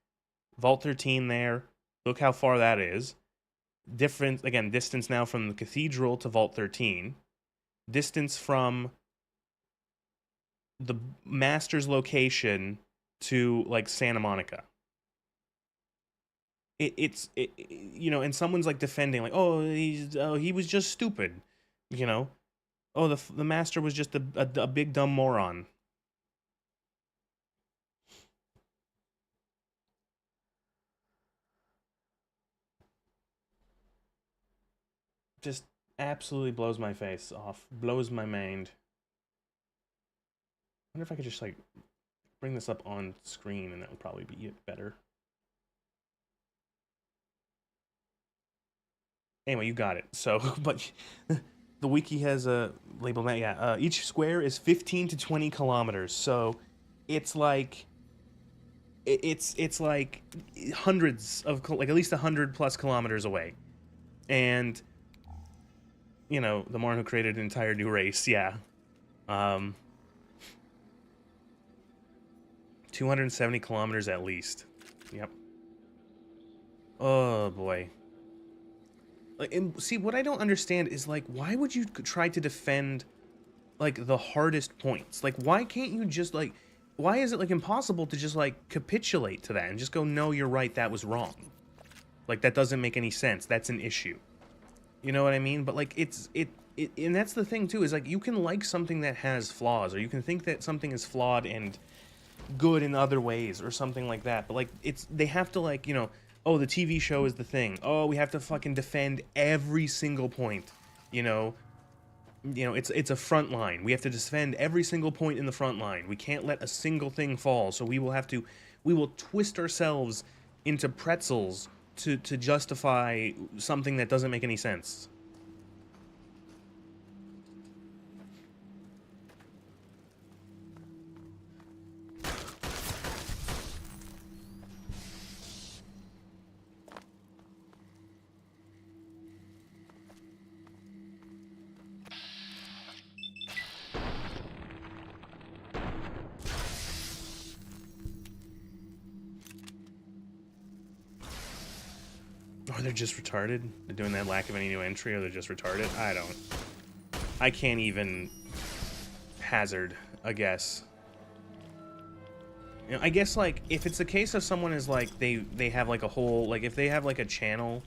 A: Vault 13 there. Look how far that is. Different, again, distance now from the Cathedral to Vault 13. Distance from the Master's location to, like, Santa Monica. It's you know, and someone's, like, defending, like, he was just stupid, you know? Oh, the Master was just a big dumb moron. Just absolutely blows my face off. Blows my mind. I wonder if I could just, like, bring this up on screen, and that would probably be better. Anyway, you got it. So, but the wiki has a label that, yeah. Each square is 15 to 20 kilometers. So, it's like, it's like hundreds of, like, at least 100 plus kilometers away. And, you know, the Moron who created an entire new race, yeah. 270 kilometers at least. Yep. Oh, boy. Like, and see, what I don't understand is, like, why would you try to defend, like, the hardest points? Like, why can't you just, like, why is it, like, impossible to just, like, capitulate to that and just go, no, you're right, that was wrong? Like, that doesn't make any sense. That's an issue. You know what I mean? But, like, and that's the thing, too, is, like, you can like something that has flaws, or you can think that something is flawed and good in other ways, or something like that. But, like, they have to, like, you know, oh, the TV show is the thing. Oh, we have to fucking defend every single point. You know, it's a front line. We have to defend every single point in the front line. We can't let a single thing fall. So we will twist ourselves into pretzels to justify something that doesn't make any sense. Or they're just retarded. They're doing that lack of any new entry, or they're just retarded. I can't even hazard a guess. You know, I guess, like, if it's a case of someone is, like, they have, like, a whole, like, if they have, like, a channel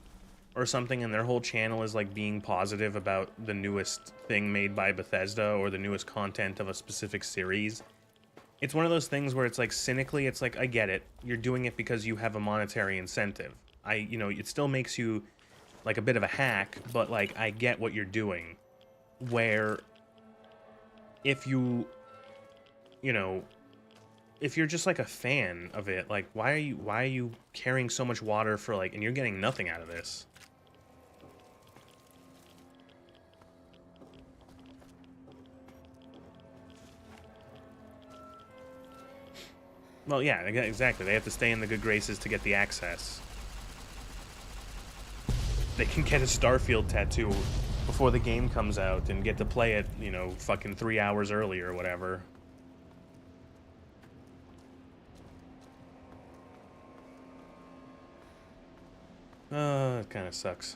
A: or something, and their whole channel is, like, being positive about the newest thing made by Bethesda, or the newest content of a specific series, it's one of those things where it's, like, cynically, it's like, I get it. You're doing it because you have a monetary incentive. You know, it still makes you, like, a bit of a hack, but, like, I get what you're doing. Where, if you know, if you're just, like, a fan of it, like, why are you carrying so much water for, like, and you're getting nothing out of this? Well, yeah, exactly. They have to stay in the good graces to get the access. They can get a Starfield tattoo before the game comes out and get to play it, you know, fucking 3 hours early or whatever. It kind of sucks.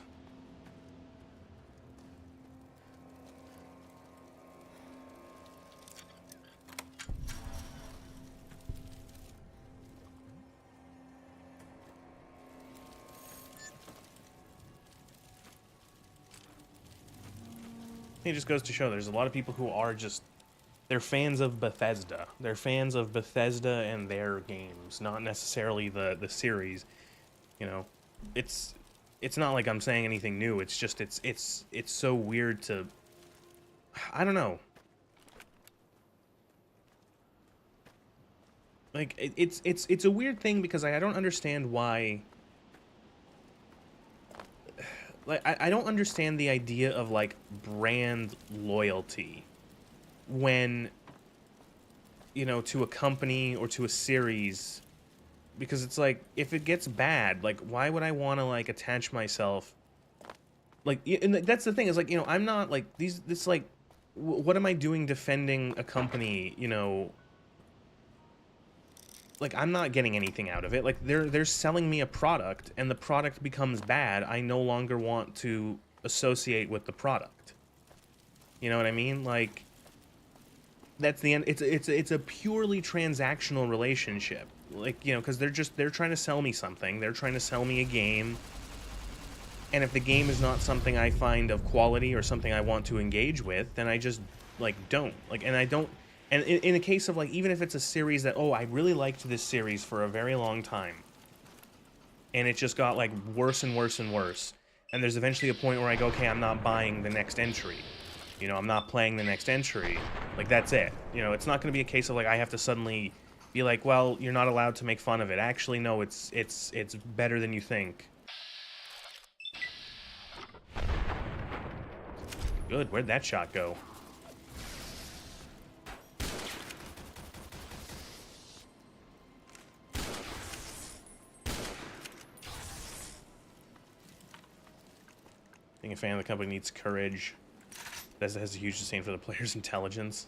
A: It just goes to show there's a lot of people who are just, they're fans of Bethesda. They're fans of Bethesda and their games, not necessarily the series. You know, it's not like I'm saying anything new. It's just it's so weird to, I don't know. Like it's a weird thing because I don't understand why. Like I don't understand the idea of like brand loyalty when, you know, to a company or to a series, because it's like if it gets bad, like why would I want to like attach myself? Like, and that's the thing is like, you know, I'm not like this like what am I doing defending a company, you know? Like I'm not getting anything out of it. Like they're selling me a product and the product becomes bad, I no longer want to associate with the product. You know what I mean? Like that's the end. It's a purely transactional relationship. Like, you know, cuz they're trying to sell me something. They're trying to sell me a game. And if the game is not something I find of quality or something I want to engage with, then I just like don't. Like and I don't. And in a case of like, even if it's a series that, oh, I really liked this series for a very long time, and it just got like worse and worse and worse, and there's eventually a point where I go, okay, I'm not buying the next entry. You know, I'm not playing the next entry. Like, that's it. You know, it's not going to be a case of like, I have to suddenly be like, well, you're not allowed to make fun of it. Actually, no, it's better than you think. Good, where'd that shot go? Being a fan of the company needs courage. That has a huge disdain for the player's intelligence.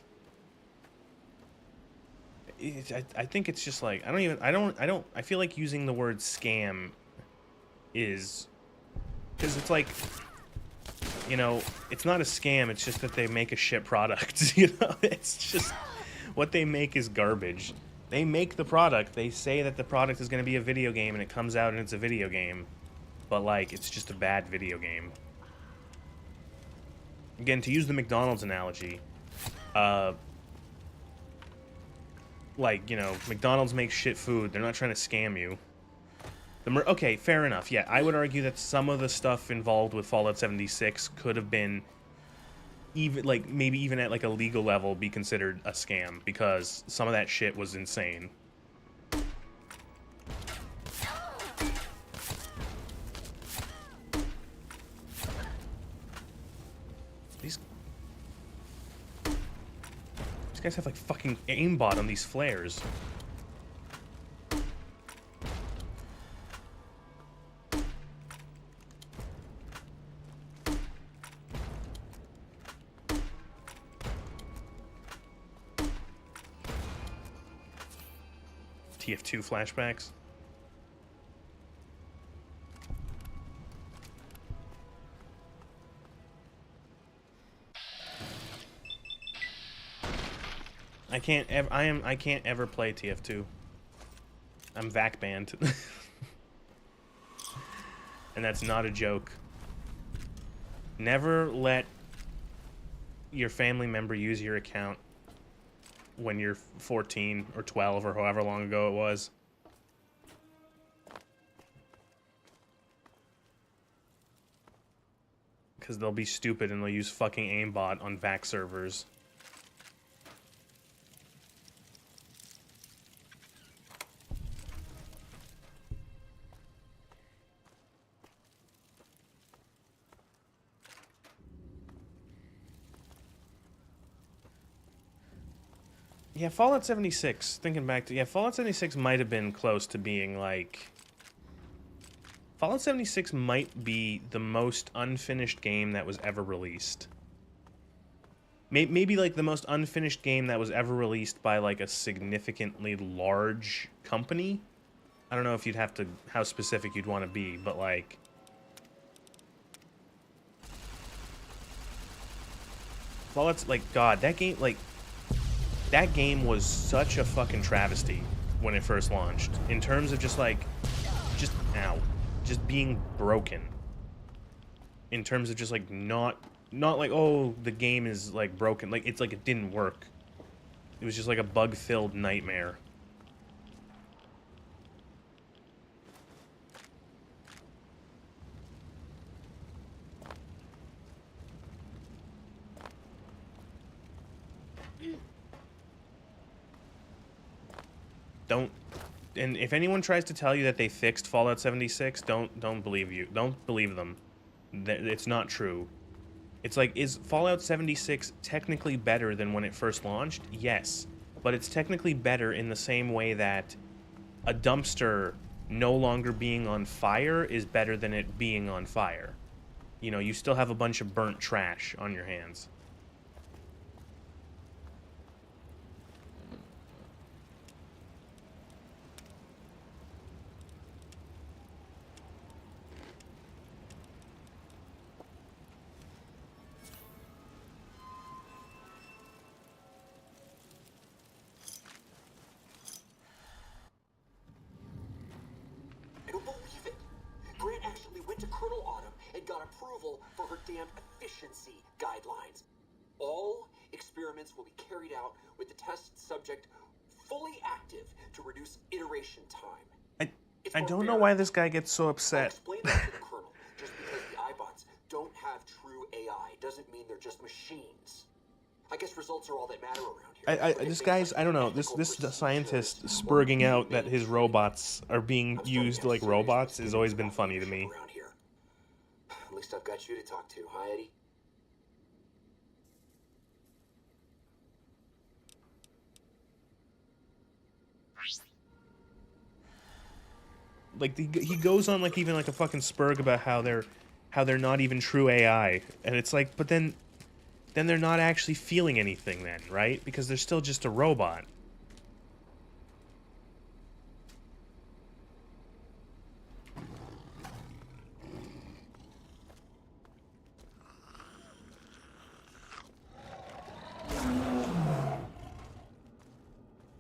A: I think it's just like, I feel like using the word scam is, because it's like, you know, it's not a scam, it's just that they make a shit product, you know? It's just, what they make is garbage. They make the product, they say that the product is going to be a video game, and it comes out and it's a video game. But, like, it's just a bad video game. Again, to use the McDonald's analogy, like, you know, McDonald's makes shit food. They're not trying to scam you. Okay, fair enough. Yeah, I would argue that some of the stuff involved with Fallout 76 could have been, even, like, maybe even at, like, a legal level, be considered a scam, because some of that shit was insane. These guys have, like, fucking aimbot on these flares. TF2 flashbacks. I can't ever play TF2. I'm VAC banned. And that's not a joke. Never let your family member use your account when you're 14 or 12 or however long ago it was. Because they'll be stupid and they'll use fucking aimbot on VAC servers. Yeah, Fallout 76, thinking back to... Yeah, Fallout 76 might have been close to being, like... Fallout 76 might be the most unfinished game that was ever released. Maybe, like, the most unfinished game that was ever released by, like, a significantly large company. I don't know if you'd have to... how specific you'd want to be, but, like... Fallout's, like, God, that game, like... That game was such a fucking travesty when it first launched. In terms of just, like... Just, ow. Just being broken. In terms of just, like, not like, oh, the game is, like, broken. Like, it's like it didn't work. It was just like a bug-filled nightmare. Don't... And if anyone tries to tell you that they fixed Fallout 76, don't believe you. Don't believe them. It's not true. It's like, is Fallout 76 technically better than when it first launched? Yes. But it's technically better in the same way that a dumpster no longer being on fire is better than it being on fire. You know, you still have a bunch of burnt trash on your hands.
C: I don't believe it. Grant actually went to Colonel Autumn and got approval for her damn efficiency guidelines. All experiments will be carried out with the test subject fully active to reduce iteration time.
A: I don't know why this guy gets so
C: I'll
A: upset.
C: explain that to the Colonel. Just because the iBots don't have true AI doesn't mean they're just machines. I guess results are all that matter around here.
A: This guy's, I don't know, this scientist spurging out that his robots are being used like robots has always been funny to me.
C: Around here. At least I've got you to talk to, huh, Eddie?
A: Like, he goes on, like, even, like, a fucking spurg about how they're not even true AI. And it's like, but then they're not actually feeling anything then, right? Because they're still just a robot.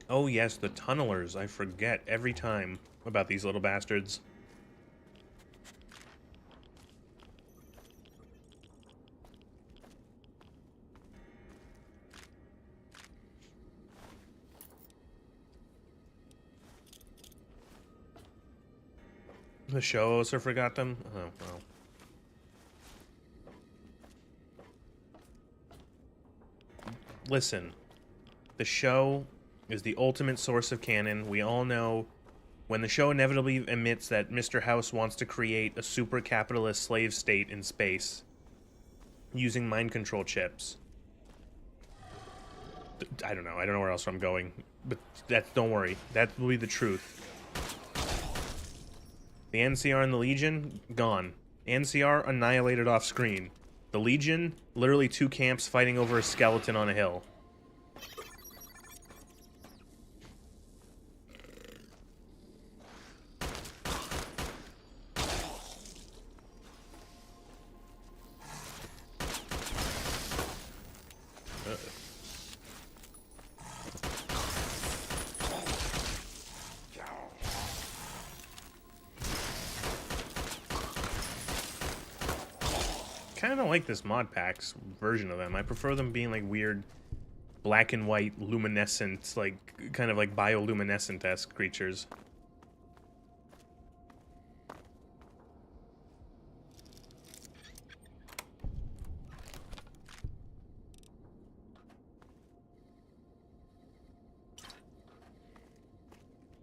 A: Oh yes, the tunnelers. I forget every time about these little bastards. The show also forgot them? Oh, well. Listen, the show is the ultimate source of canon. We all know when the show inevitably admits that Mr. House wants to create a super capitalist slave state in space using mind control chips. I don't know where else I'm going, but don't worry, that will be the truth. The NCR and the Legion, gone. NCR annihilated off screen. The Legion, literally 2 camps fighting over a skeleton on a hill. Kind of don't like this mod pack's version of them. I prefer them being like weird black and white luminescent, like kind of like bioluminescent-esque creatures.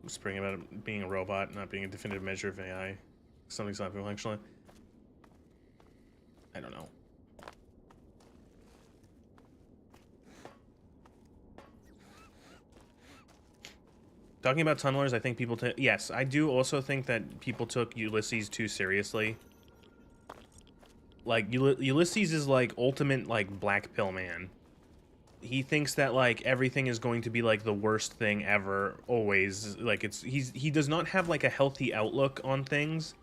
A: Spring about it being a robot, not being a definitive measure of AI. Something's not functional. I don't know. Talking about tunnelers, I think people... Yes, I do also think that people took Ulysses too seriously. Like, Ulysses is, like, ultimate, like, black pill man. He thinks that, like, everything is going to be, like, the worst thing ever, always. Like, he does not have, like, a healthy outlook on things.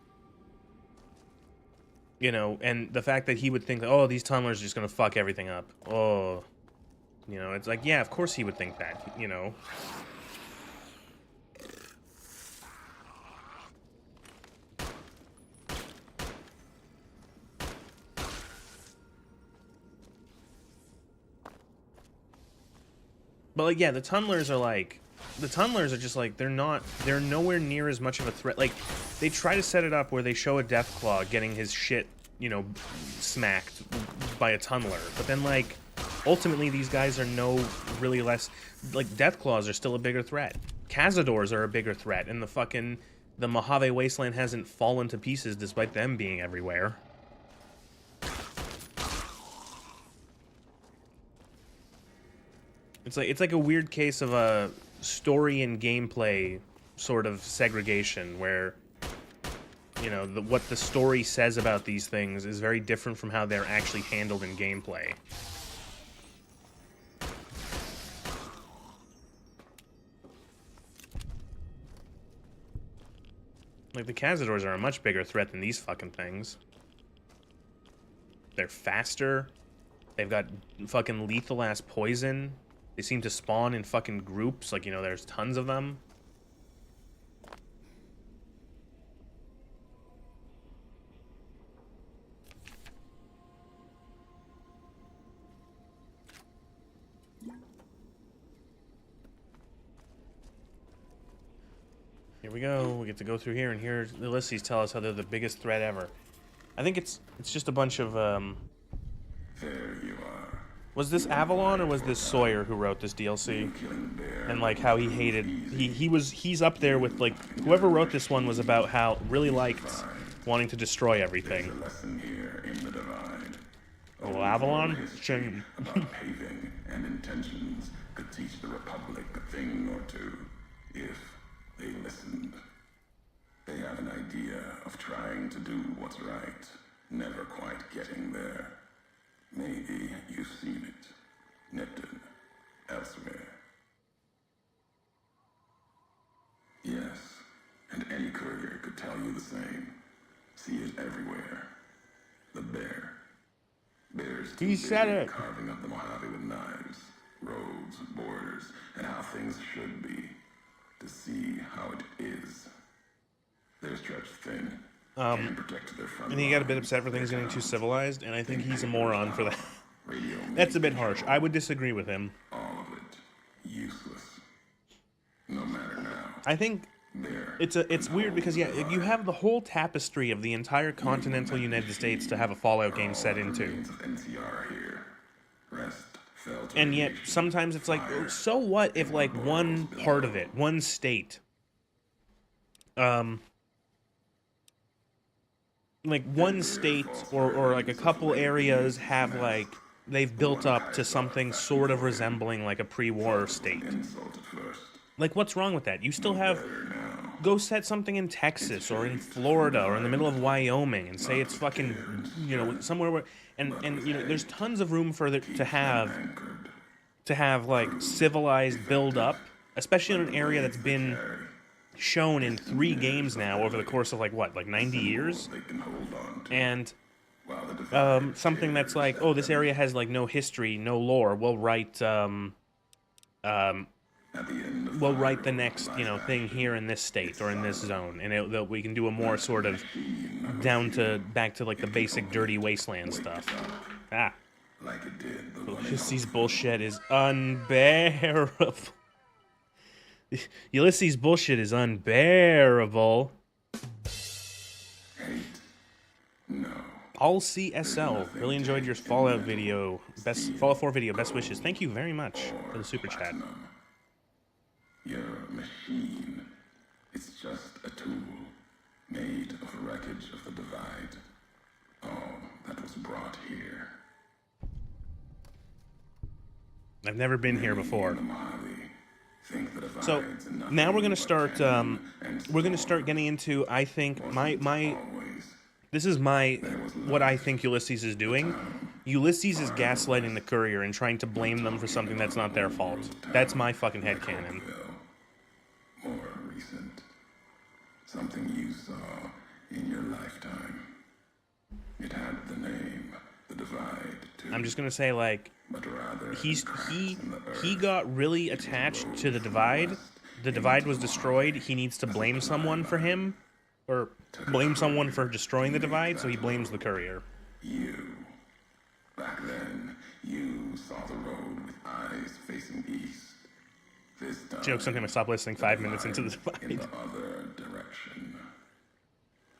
A: You know, and the fact that he would think that, oh, these tunnelers are just gonna fuck everything up. Oh. You know, it's like, yeah, of course he would think that, you know. But, like, yeah, the tunnelers are just, like, they're nowhere near as much of a threat. Like, they try to set it up where they show a Deathclaw getting his shit, you know, smacked by a tunneler. But then, like, ultimately these guys are really less... Like, Deathclaws are still a bigger threat. Cazadors are a bigger threat, and the Mojave Wasteland hasn't fallen to pieces despite them being everywhere. It's like a weird case of a story and gameplay sort of segregation where, you know, what the story says about these things is very different from how they're actually handled in gameplay. Like, the Cazadors are a much bigger threat than these fucking things. They're faster. They've got fucking lethal-ass poison. They seem to spawn in fucking groups, like, you know, there's tons of them. Here we go, we get to go through here, and here Ulysses tell us how they're the biggest threat ever. I think it's just a bunch of,
E: There you are.
A: Was this Avalon or was this Sawyer who wrote this DLC? And like how he hated he's up there with like whoever wrote this one was about how really liked wanting to destroy everything.
E: There's a lesson here in the divide.
A: Oh, Avalon?
E: History about paving and intentions could teach the Republic a thing or two if they listened. They have an idea of trying to do what's right, never quite getting there. Maybe you've seen it, Neptune, elsewhere. Yes, and any courier could tell you the same. See it everywhere. The bear. Bears
A: He said it.
E: carving up the Mojave with knives, roads, borders, and how things should be. To see how it is. They're stretched thin.
A: And he got a bit upset for things getting too civilized, and I think he's a moron for that. That's a bit harsh. I would disagree with him.
E: All of it useless. No matter now.
A: I think it's weird because, yeah, you have the whole tapestry of the entire continental United States to have a Fallout game set into. And yet, sometimes it's like, so what if, like, one part of it, one state, like, one state or like, a couple areas have, like, they've built up to something sort of resembling, like, a pre-war state. Like, what's wrong with that? You still have... Go set something in Texas or in Florida or in the middle of Wyoming and say it's fucking, you know, somewhere where... And you know, there's tons of room for it to have, like, civilized build-up, especially in an area that's been shown in 3 games now over the course of, like, what, like 90 years? And something that's like, oh, this area has, like, no history, no lore. We'll write the next, you know, thing here in this state or in this zone, and we can do a more sort of back to like the basic dirty wasteland stuff. Ah, Ulysses' bullshit is unbearable. Ulysses' bullshit is unbearable. All CSL, really enjoyed your Fallout video, Fallout 4 video, best wishes. Thank you very much for the super chat.
E: Your machine. It's just a tool made of wreckage of the divide. All that was brought here.
A: I've never been here before.
E: In the Mojave Think the
A: So
E: divide's nothing
A: now we're gonna
E: but
A: start.
E: canyon and
A: We're gonna
E: storm.
A: start getting into. I think my
E: Wasn't always.
A: this is my
E: There was
A: what I
E: life,
A: think Ulysses is doing.
E: town,
A: Ulysses is
E: far
A: gaslighting the
E: west.
A: courier and trying to blame them for
E: Talking
A: something that's
E: about
A: not their
E: old
A: fault.
E: world
A: That's
E: town
A: my fucking
E: like
A: headcanon.
E: Hopeville. More recent. Something you saw in your lifetime. It had the name, the divide, too.
A: I'm just gonna say, like,
E: But rather
A: he
E: cracks in the earth.
A: he got really
E: It was
A: attached
E: road
A: to the
E: from
A: divide.
E: west
A: The divide
E: into
A: was
E: the
A: destroyed.
E: Mojave
A: He needs to
E: as a
A: blame someone for
E: climb.
A: him, or
E: Took a
A: blame someone
E: courier
A: for destroying the
E: to make
A: divide. So he
E: that
A: blames the
E: road.
A: courier.
E: You. Back then, you saw the road with eyes facing east. This time,
A: Joke's on him. I stopped listening 5 minutes into the
E: in the
A: divide.
E: other direction.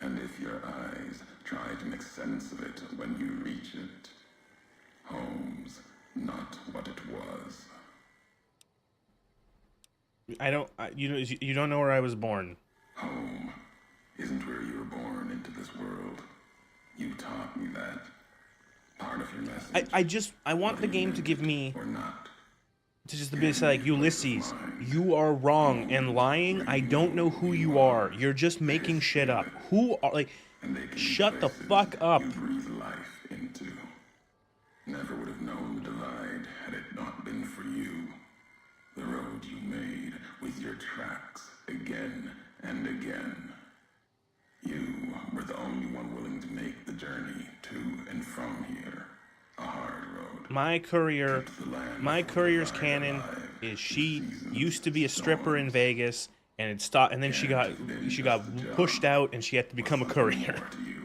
E: And if your eyes try to make sense of it when you reach it, home's not what it was.
A: You don't know where I was born.
E: Home isn't where you were born into this world. You taught me that. Part of your message.
A: I want the game to give me
E: or not.
A: to just be say like, Ulysses, you are wrong and lying. I don't know who you are. You're just making shit up. Who are like?
E: And they can be
A: Shut the
E: places
A: fuck up.
E: You breathe life into. Never would have known the divide had it not been for you. The road you made with your tracks again and again. You were the only one willing to make the journey to and from here. A hard road.
A: My courier's
E: Kept the land for the divide
A: canon
E: alive
A: is
E: through
A: she
E: seasons
A: used to be a
E: of
A: stripper in
E: storms.
A: Vegas and it stopped, and then she got
E: Then
A: she
E: just
A: got
E: the job
A: pushed out and she had to
E: was
A: become a
E: something
A: courier.
E: more to you.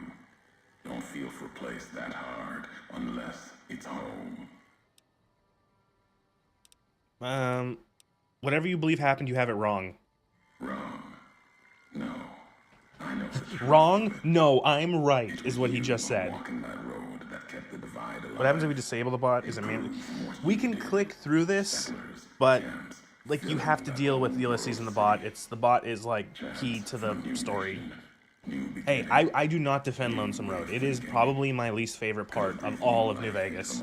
E: Don't feel for a place that hard unless it's home.
A: Whatever you believe happened, you have it wrong.
E: Wrong. No. I know the truth.
A: Wrong? No, I'm right,
E: It
A: is
E: was
A: what he
E: you
A: just said.
E: walking that road that kept the divide alive.
A: What happens if we disable the bot? Is it man? We can click through this,
E: Settlers,
A: but
E: gems,
A: like you
E: filling
A: have to
E: that
A: deal with
E: old
A: Ulysses and the
E: world
A: bot. It's the bot is like key to the
E: new
A: story.
E: mission, new
A: Hey,
E: beginning.
A: I do not defend Lonesome Road. It is probably my least favorite part of all of New Vegas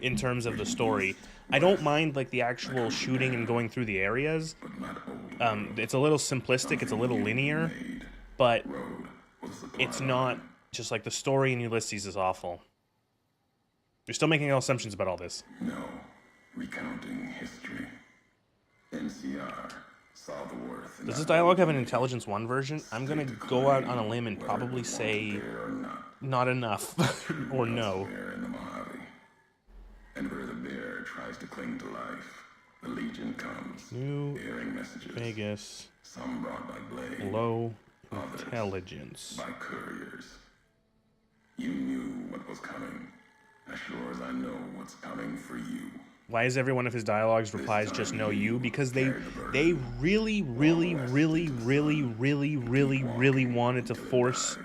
A: in terms of the story. I don't mind like the actual shooting and going through the areas.
E: But not old
A: It's a little simplistic. It's a little linear,
E: made.
A: but
E: Road was the
A: it's
E: plot
A: not
E: line.
A: just like the story in Ulysses is awful. You're still making all assumptions about all this.
E: No. Recounting history. NCR saw the worth in
A: Does
E: that
A: this dialogue have an
E: road.
A: Intelligence 1 version? I'm gonna go out on a limb and
E: Whether
A: probably
E: it wanted
A: say
E: there or not.
A: not enough or no.
E: Elsewhere in the Mojave. And where the bear tries to cling to life, the Legion comes,
A: New
E: bearing messages.
A: Vegas,
E: Some brought by blade,
A: low
E: others
A: intelligence.
E: by couriers. You knew what was coming, as sure as I know what's coming for you.
A: Why is every one of his dialogues replies just know you? Because they really wanted to force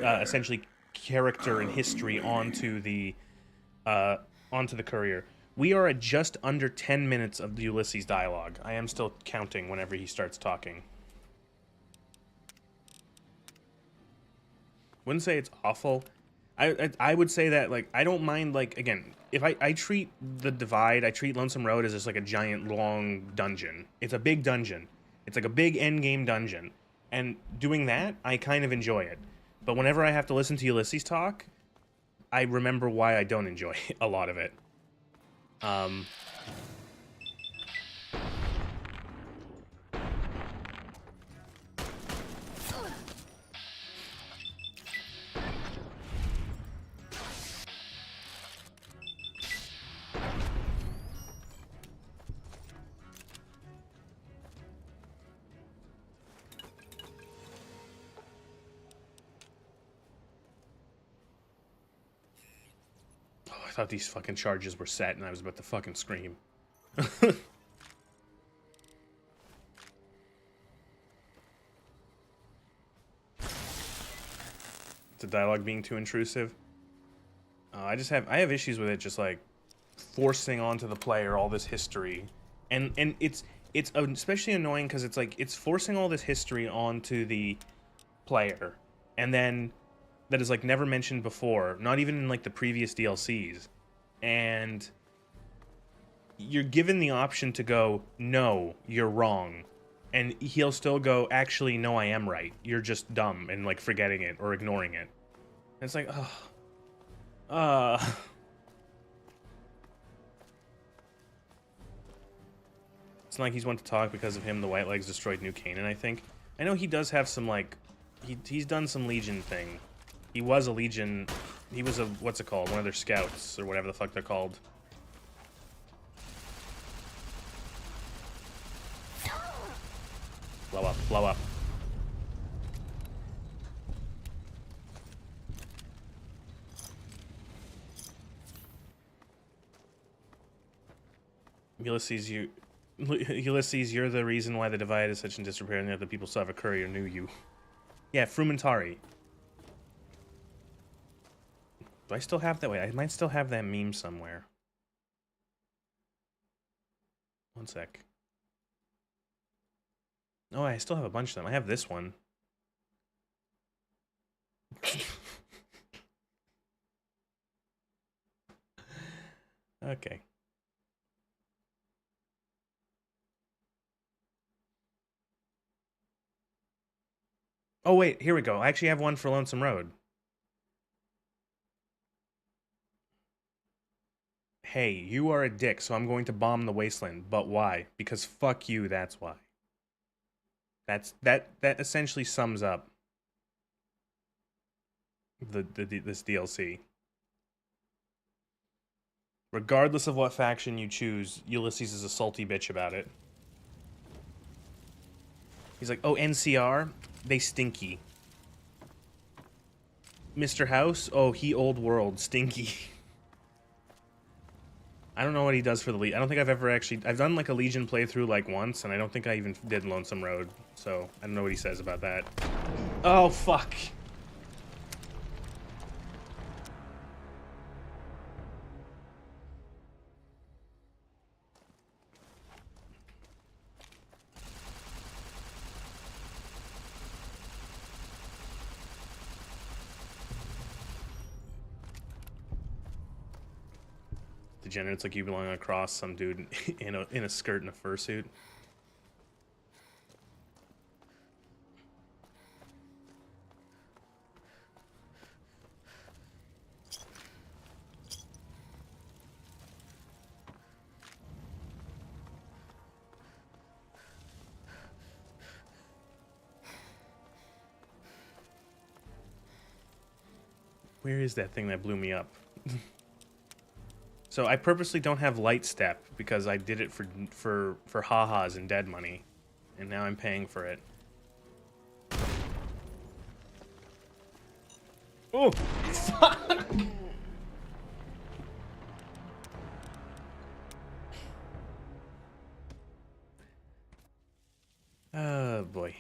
A: essentially character and history onto the courier. We are at just under 10 minutes of the Ulysses dialogue. I am still counting whenever he starts talking. Wouldn't say it's awful. I would say that, like, I don't mind, like, again, if I treat the divide, I treat Lonesome Road as just like a giant long dungeon. It's a big dungeon. It's like a big endgame dungeon. And doing that, I kind of enjoy it. But whenever I have to listen to Ulysses talk, I remember why I don't enjoy a lot of it. I thought these fucking charges were set and I was about to fucking scream. Is the dialogue being too intrusive? I have issues with it just like forcing onto the player all this history. And it's especially annoying because it's like it's forcing all this history onto the player. And then that is like never mentioned before, not even in like the previous DLCs. And you're given the option to go, no, you're wrong. And he'll still go, actually, no, I am right. You're just dumb and, like, forgetting it or ignoring it. And it's like, It's not like he's one to talk because of him. The White Legs destroyed New Canaan, I think. I know he does have some, like, he's done some Legion thing. He was a Legion. He was a, what's it called? One of their scouts or whatever the fuck they're called. Blow up, blow up. Ulysses, you're the reason why the Divide is such in disrepair, and the other people still have a courier knew you. Yeah, Frumentari. Do I still have that? Wait, I might still have that meme somewhere. One sec. Oh, I still have a bunch of them. I have this one. Okay. Oh, wait, here we go. I actually have one for Lonesome Road. Hey, you are a dick, so I'm going to bomb the wasteland. But why? Because fuck you, that's why. That essentially sums up this DLC. Regardless of what faction you choose, Ulysses is a salty bitch about it. He's like, oh, NCR? They stinky. Mr. House? Oh, he old world. Stinky. I don't know what he does for the Legion. I don't think I've ever actually... I've done, like, a Legion playthrough, like, once, and I don't think I even did Lonesome Road. So, I don't know what he says about that. Oh, fuck. Degenerates like you belong across some dude in a skirt and a fursuit. Where is that thing that blew me up? So I purposely don't have light step because I did it for ha-has and dead money, and now I'm paying for it. Oh, fuck! Oh boy.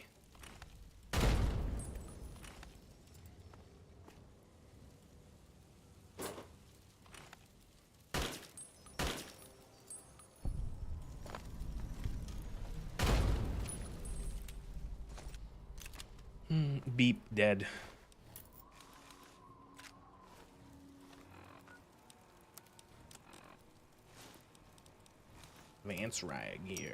A: Beep, dead. Vance Rag here.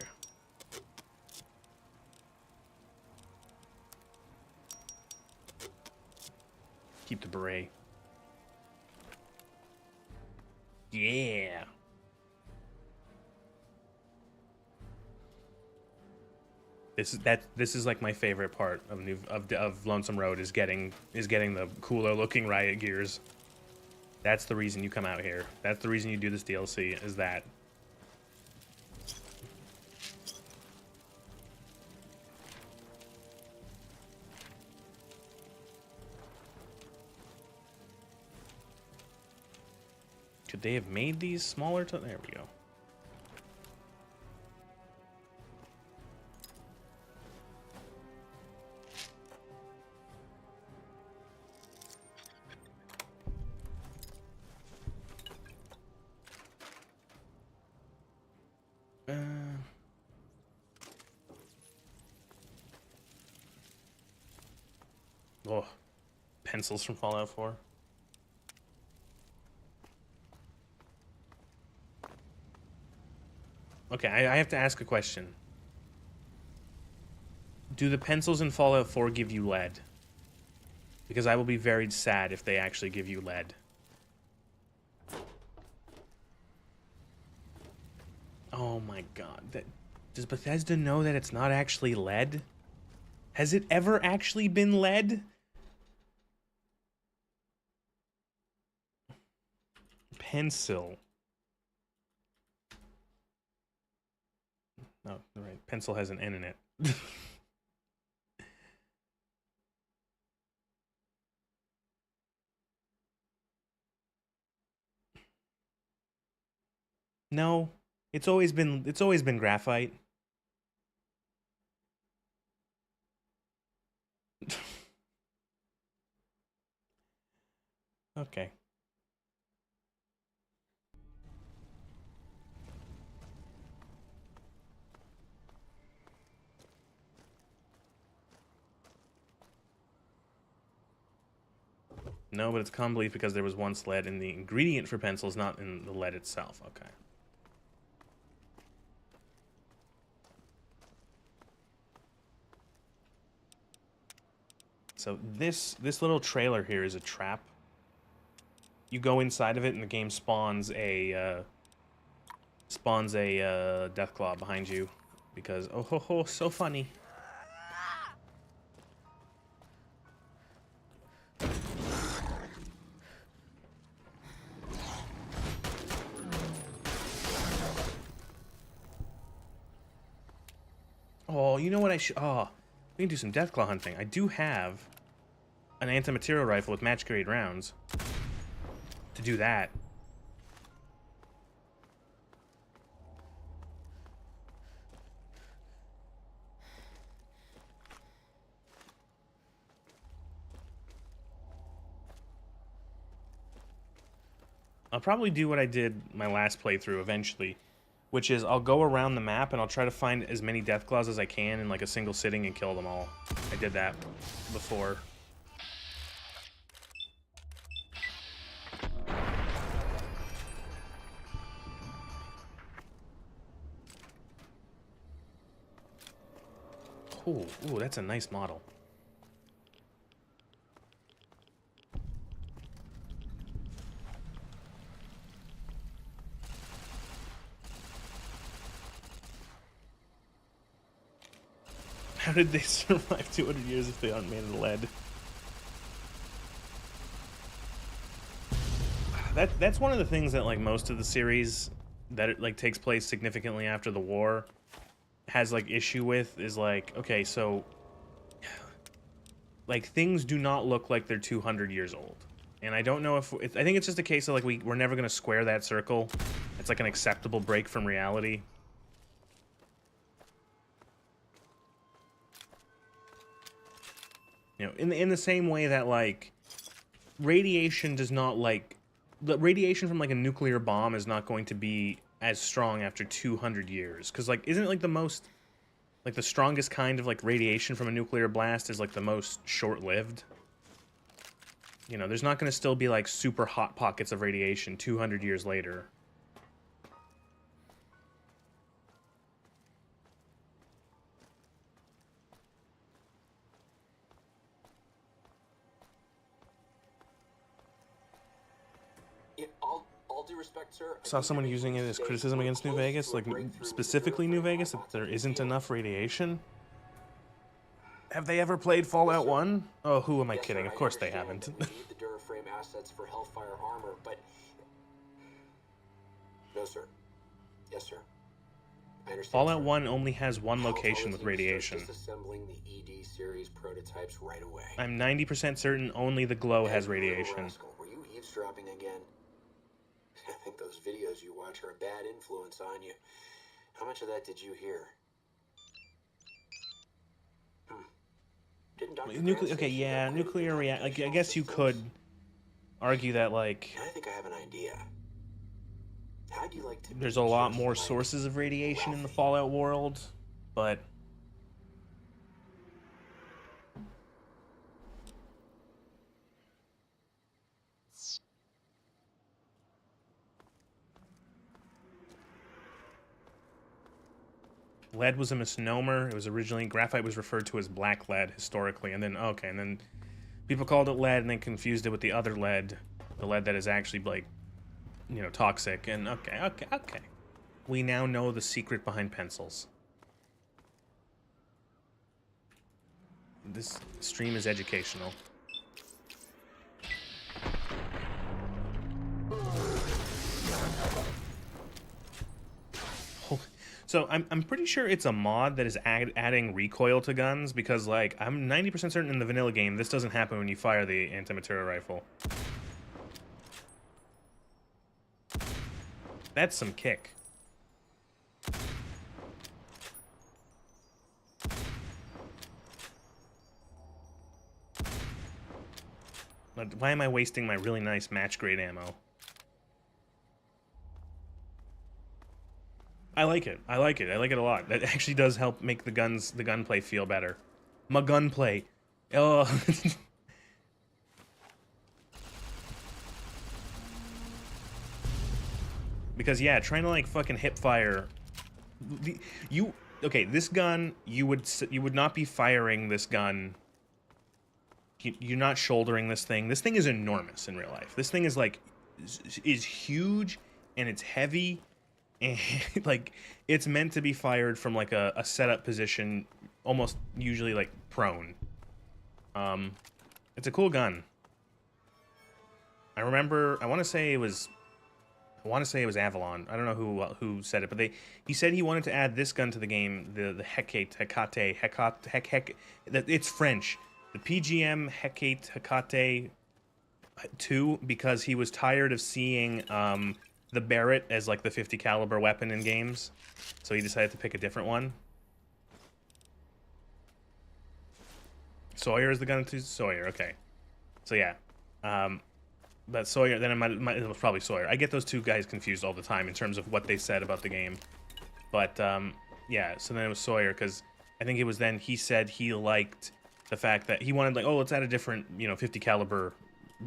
A: Keep the beret. Yeah. This is like my favorite part of Lonesome Road is getting the cooler looking riot gears. That's the reason you come out here. That's the reason you do this DLC, is that. Could they have made these smaller to... There we go. Oh, pencils from Fallout 4. Okay, I have to ask a question. Do the pencils in Fallout 4 give you lead? Because I will be very sad if they actually give you lead. Oh my god. Does Bethesda know that it's not actually lead? Has it ever actually been lead? Pencil. Oh, right. Pencil has an N in it. No. It's always been graphite. Okay. No, but it's common belief because there was once lead in the ingredient for pencils, not in the lead itself. Okay. So this little trailer here is a trap. You go inside of it, and the game spawns a Deathclaw behind you, because oh ho ho, so funny. Oh, you know what I should... Oh, we can do some Deathclaw hunting. I do have an anti-material rifle with match-grade rounds to do that. I'll probably do what I did my last playthrough eventually, which is I'll go around the map and I'll try to find as many Deathclaws as I can in like a single sitting and kill them all. I did that before. Ooh, that's a nice model. How did they survive 200 years if they aren't made of lead? That's one of the things that like most of the series that it like takes place significantly after the war has like issue with is like, okay, so like things do not look like they're 200 years old. And I don't know if I think it's just a case of like we're never going to square that circle. It's like an acceptable break from reality. You know, in the same way that like radiation does not like the radiation from like a nuclear bomb is not going to be as strong after 200 years, because like isn't it like the most like the strongest kind of like radiation from a nuclear blast is like the most short-lived? You know, there's not going to still be like super hot pockets of radiation 200 years later.
C: All due respect, sir.
A: Saw someone using it as criticism against New Vegas, like specifically New Vegas, that there isn't enough radiation. Have they ever played Fallout 1? Oh, who am I kidding? Of course they haven't.
C: We need the Duraframe assets for Hellfire armor, but no, sir. Yes, sir. I understand.
A: Fallout 1 only has one location with radiation.
C: Disassembling the ED series prototypes right away.
A: I'm 90% certain only the glow has radiation.
C: Were you eavesdropping again? I think those videos you watch are a bad influence on you. How much of that did you hear?
A: Okay, yeah, nuclear react. Like, I guess you could argue that, like,
C: I think I have an idea. How'd you like to
A: there's a lot more sources of radiation in the Fallout world, but lead was a misnomer. It was originally, graphite was referred to as black lead historically, and then, okay, and then people called it lead and then confused it with the other lead, the lead that is actually, like, you know, toxic, and okay. We now know the secret behind pencils. This stream is educational. So I'm pretty sure it's a mod that is adding recoil to guns, because, like, I'm 90% certain in the vanilla game this doesn't happen when you fire the anti-material rifle. That's some kick. Why am I wasting my really nice match grade ammo? I like it. I like it. I like it a lot. That actually does help make the gunplay feel better. My gunplay. Oh. Because yeah, trying to like fucking hip fire. Okay, this gun, you would not be firing this gun. You're not shouldering this thing. This thing is enormous in real life. This thing is like is huge, and it's heavy, and like it's meant to be fired from like a setup position, almost usually like prone. It's a cool gun. I remember, I want to say it was Avalon. I don't know who said it, but he said he wanted to add this gun to the game, the Hecate. It's French. The PGM Hecate 2, because he was tired of seeing the Barrett as like the 50 caliber weapon in games, so he decided to pick a different one. Sawyer is the gun to Sawyer. Okay, so yeah, but Sawyer. Then it was probably Sawyer. I get those two guys confused all the time in terms of what they said about the game, but yeah. So then it was Sawyer, because I think it was then he said he liked the fact that he wanted, like, oh, let's add a different, 50 caliber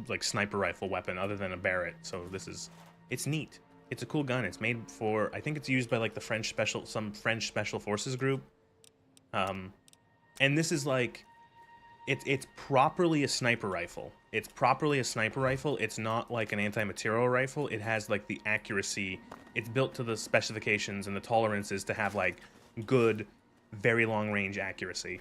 A: like sniper rifle weapon other than a Barrett. So it's neat. It's a cool gun. It's made for, I think it's used by like some French special forces group. And this is like, it's properly a sniper rifle. It's properly a sniper rifle. It's not like an anti-material rifle. It has like the accuracy. It's built to the specifications and the tolerances to have like good, very long range accuracy.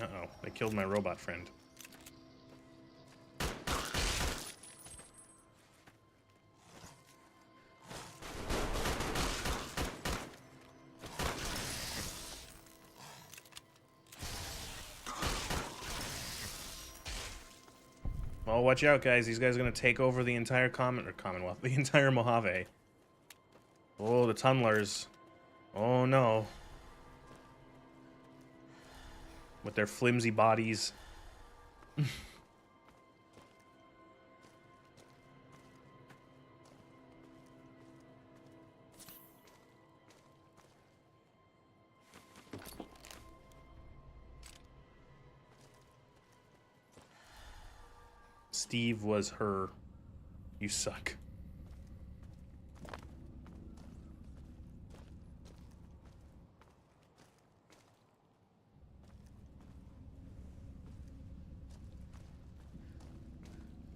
A: Uh-oh, they killed my robot friend. Well, watch out, guys. These guys are going to take over the entire Commonwealth, the entire Mojave. Oh, the tunnelers. Oh, no. With their flimsy bodies. Steve was her. You suck.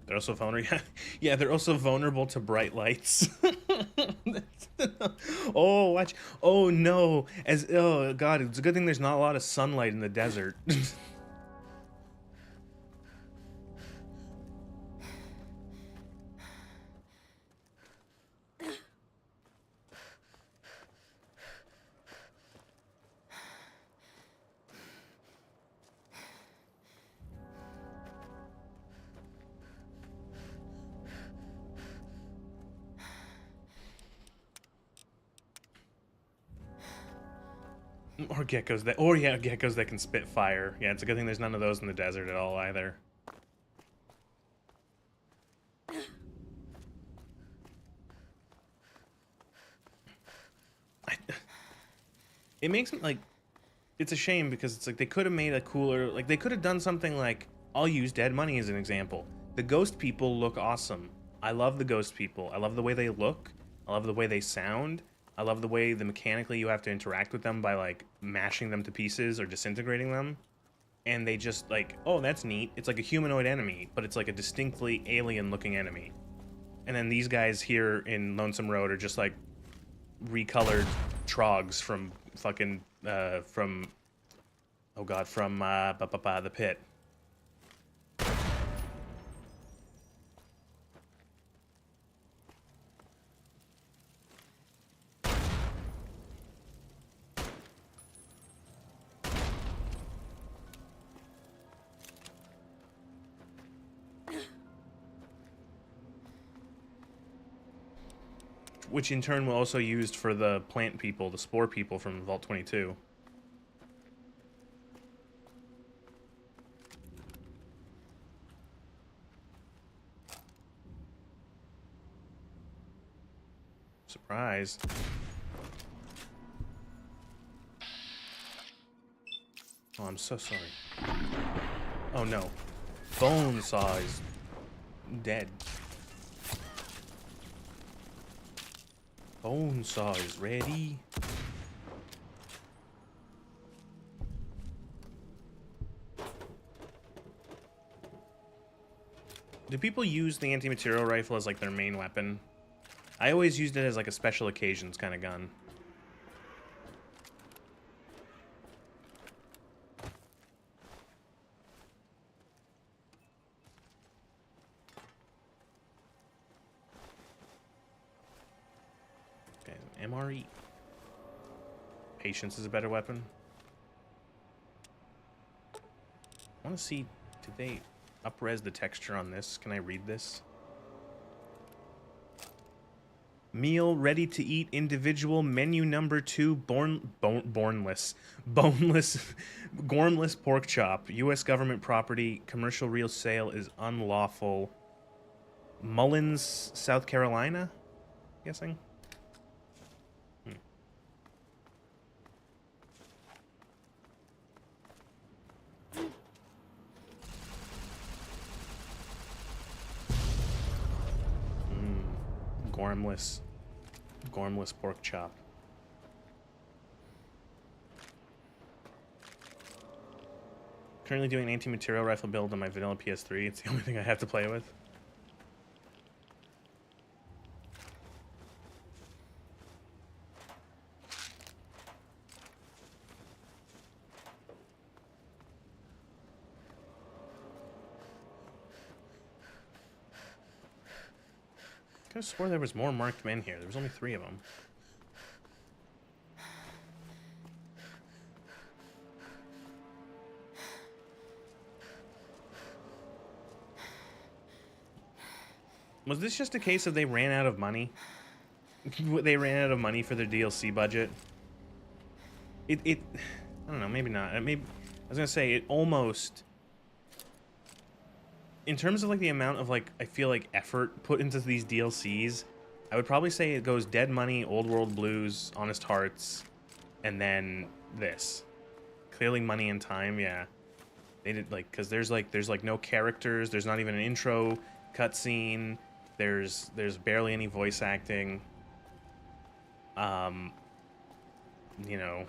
A: They're also vulnerable. Yeah, they're also vulnerable to bright lights. Oh, watch. Oh no. Oh god, it's a good thing there's not a lot of sunlight in the desert. Or geckos that, or yeah, geckos that can spit fire. Yeah, it's a good thing there's none of those in the desert at all either. it makes me like, it's a shame because it's like they could have made a cooler, like they could have done something like, I'll use Dead Money as an example. The ghost people look awesome. I love the ghost people. I love the way they look. I love the way they sound. I love the way mechanically you have to interact with them by like mashing them to pieces or disintegrating them. And they just like, oh, that's neat. It's like a humanoid enemy, but it's like a distinctly alien looking enemy. And then these guys here in Lonesome Road are just like recolored trogs from fucking, from, oh god, from the pit. Which in turn will also used for the plant people, the spore people from Vault 22. Surprise. Oh, I'm so sorry. Oh no. Bone saw is dead. Bone saw is ready. Do people use the anti-material rifle as like their main weapon? I always used it as like a special occasions kind of gun. Okay, MRE. Patience is a better weapon. I want to see, did they up-res the texture on this? Can I read this? Meal ready to eat individual menu number 2 boneless gormless pork chop. U.S. government property. Commercial real sale is unlawful. Mullins, South Carolina? Guessing. Gormless pork chop. Currently doing an anti-material rifle build on my vanilla PS3. It's the only thing I have to play with. I could have swore there was more marked men here. There was only 3 of them. Was this just a case of they ran out of money? They ran out of money for their DLC budget? I don't know, maybe not. Maybe, I was gonna say, it almost... In terms of like the amount of like, I feel like effort put into these DLCs, I would probably say it goes Dead Money, Old World Blues, Honest Hearts, and then this. Clearly Money and Time, yeah. They did like, cause there's like no characters, there's not even an intro cutscene, there's barely any voice acting. You know.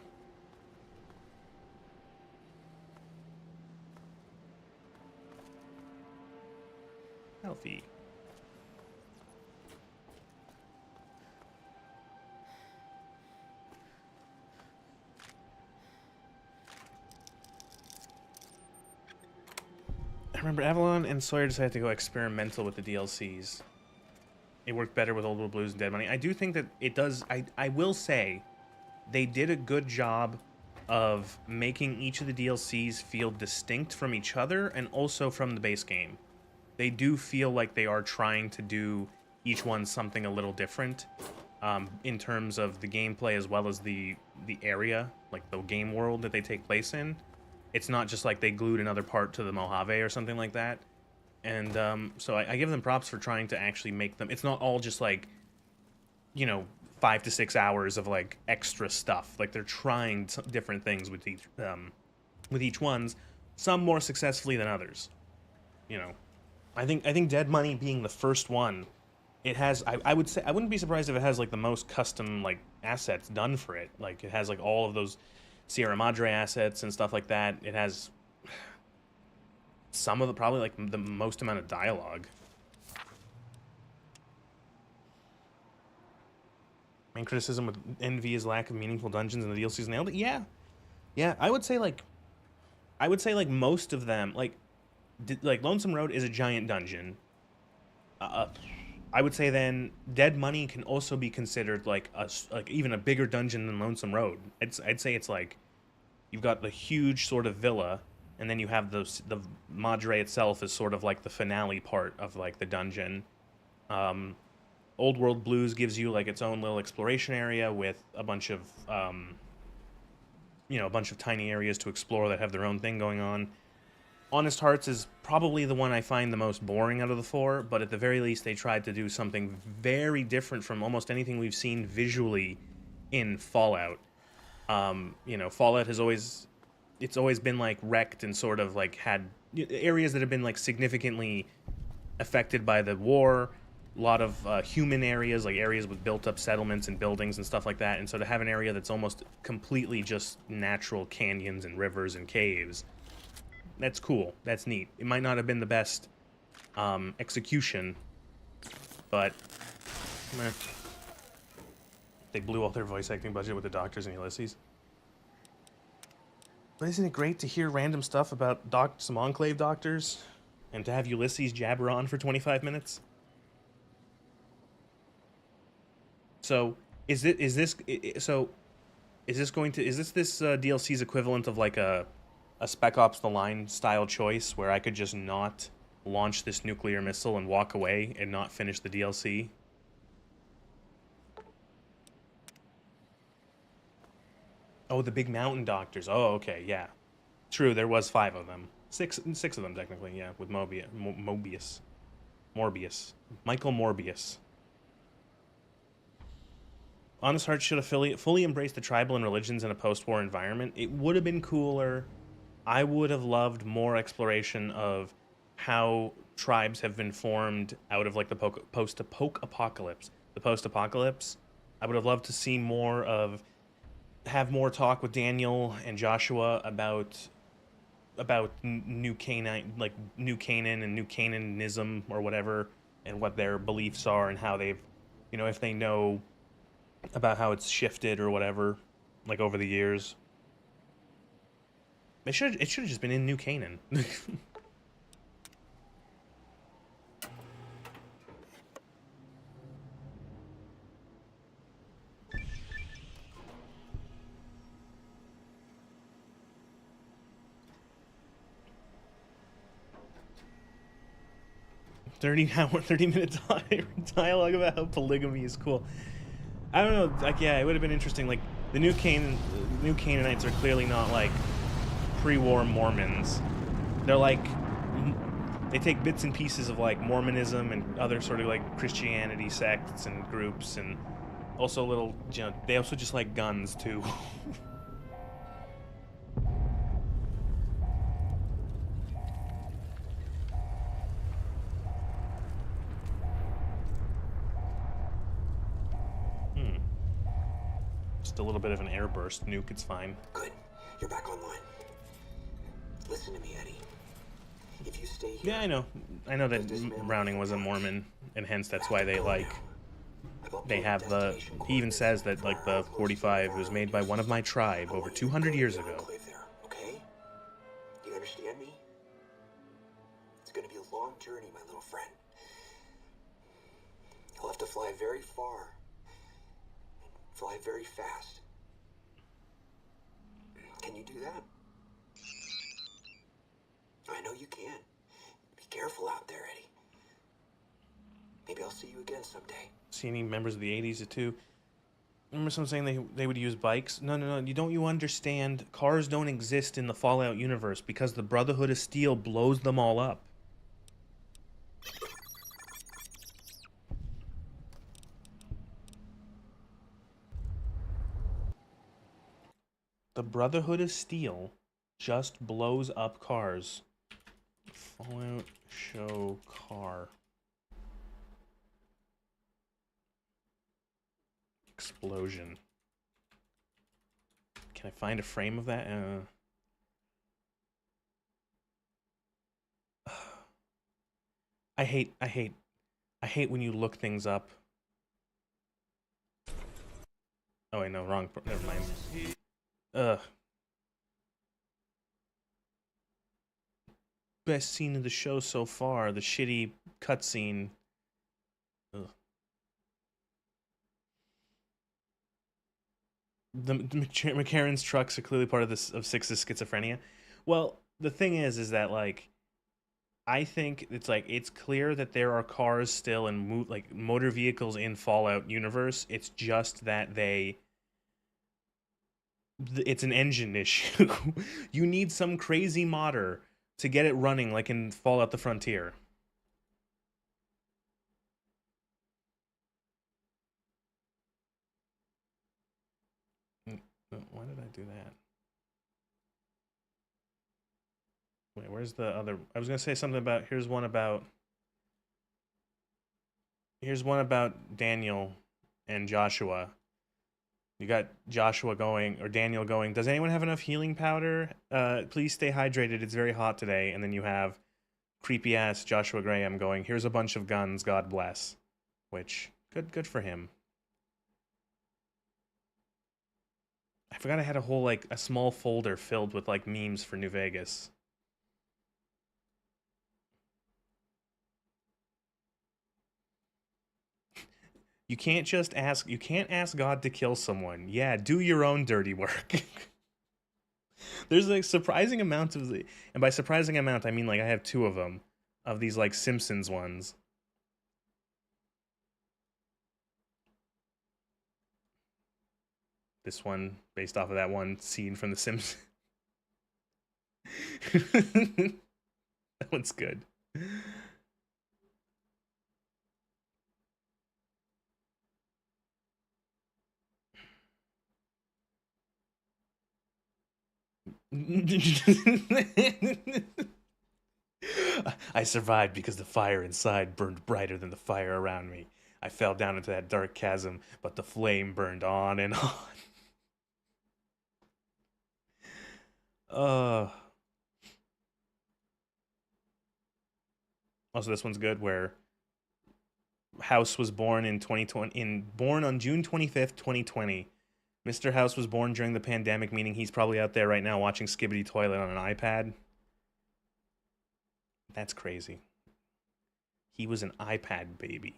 A: Healthy. I remember Avalon and Sawyer decided to go experimental with the DLCs. It worked better with Old World Blues and Dead Money. I do think that it does. I will say they did a good job of making each of the DLCs feel distinct from each other and also from the base game. They do feel like they are trying to do each one something a little different in terms of the gameplay as well as the area, like the game world that they take place in. It's not just like they glued another part to the Mojave or something like that. And so I give them props for trying to actually make them... It's not all just like, you know, 5 to 6 hours of like extra stuff. Like they're trying different things with each ones, some more successfully than others. You know, I think Dead Money being the first one, it has, I would say, I wouldn't be surprised if it has like the most custom like assets done for it. Like it has like all of those Sierra Madre assets and stuff like that. It has some of the, probably like the most amount of dialogue. Main criticism with Envy is lack of meaningful dungeons, and the DLC's nailed it. Yeah, I would say like most of them, like Lonesome Road is a giant dungeon. I would say then Dead Money can also be considered like even a bigger dungeon than Lonesome Road. I'd say it's like you've got the huge sort of villa, and then you have the Madre itself is sort of like the finale part of like the dungeon. Old World Blues gives you like its own little exploration area with a bunch of a bunch of tiny areas to explore that have their own thing going on. Honest Hearts is probably the one I find the most boring out of the four, but at the very least they tried to do something very different from almost anything we've seen visually in Fallout. Fallout has always been like wrecked and sort of like had areas that have been like significantly affected by the war. A lot of human areas, like areas with built-up settlements and buildings and stuff like that. And so to have an area that's almost completely just natural canyons and rivers and caves, that's cool. That's neat. It might not have been the best execution, but they blew all their voice acting budget with the doctors and Ulysses. But isn't it great to hear random stuff about some Enclave doctors and to have Ulysses jabber on for 25 minutes? So is this DLC's equivalent of like a Spec Ops: The Line style choice where I could just not launch this nuclear missile and walk away and not finish the DLC? Oh, the big mountain doctors. Oh, okay, yeah. True, there was 5 of them. Six of them technically, yeah, with Morbius. Michael Morbius. Honest Hearts should have fully embraced the tribal and religions in a post-war environment. It would have been cooler. I would have loved more exploration of how tribes have been formed out of like the post-apocalypse. The post-apocalypse. I would have loved to see have more talk with Daniel and Joshua about New Canaan, like New Canaan and New Cananism or whatever, and what their beliefs are and how they've, if they know about how it's shifted or whatever, like over the years. It should have just been in New Canaan. 30-minute dialogue about how polygamy is cool. I don't know, like, yeah, it would have been interesting. Like, the New Canaanites are clearly not, like, pre-war Mormons. They're, like, they take bits and pieces of, like, Mormonism and other sort of, like, Christianity sects and groups, and also little, they also just like guns, too. Just a little bit of an airburst nuke, it's fine.
C: Good. You're back online. Listen to me, Eddie. If you stay here...
A: Yeah, I know. I know that Browning was a Mormon, and hence that's why they, like... They have the... He even says that, like, the 45 was made by one of my tribe over 200 years ago.
C: Okay? You understand me? It's gonna be a long journey, my little friend. You'll have to fly very far. Fly very fast. Can you do that? I know you can. Be careful out there, Eddie. Maybe I'll see you again someday.
A: See any members of the 80s too? Remember someone saying they would use bikes? No. You understand? Cars don't exist in the Fallout universe because the Brotherhood of Steel blows them all up. The Brotherhood of Steel just blows up cars. Fallout show car. Explosion. Can I find a frame of that? I hate when you look things up. Oh wait, no, wrong. Never mind. Best scene of the show so far, the shitty cutscene. Ugh. The McCarran's trucks are clearly part of this of Six's schizophrenia. Well, the thing is that like, I think it's like it's clear that there are cars still and like motor vehicles in Fallout universe. It's just that it's an engine issue. You need some crazy modder to get it running, like in Fallout: The Frontier. Why did I do that? Wait, where's the other? I was gonna say something about. Here's one about Daniel and Joshua. You got Joshua going, or Daniel going, does anyone have enough healing powder? Please stay hydrated, it's very hot today. And then you have creepy ass Joshua Graham going, here's a bunch of guns, God bless. Which, good for him. I forgot I had a whole, like, a small folder filled with, like, memes for New Vegas. You can't ask God to kill someone. Yeah, do your own dirty work. There's a surprising amount of and by surprising amount, I mean, like, I have 2 of them, of these, like, Simpsons ones. This one, based off of that one scene from The Simpsons. That one's good. I survived because the fire inside burned brighter than the fire around me. I fell down into that dark chasm, but the flame burned on and on. Also, this one's good, where House was born in 2020, born on June 25th, 2020. Mr. House was born during the pandemic, meaning he's probably out there right now watching Skibbity Toilet on an iPad. That's crazy. He was an iPad baby.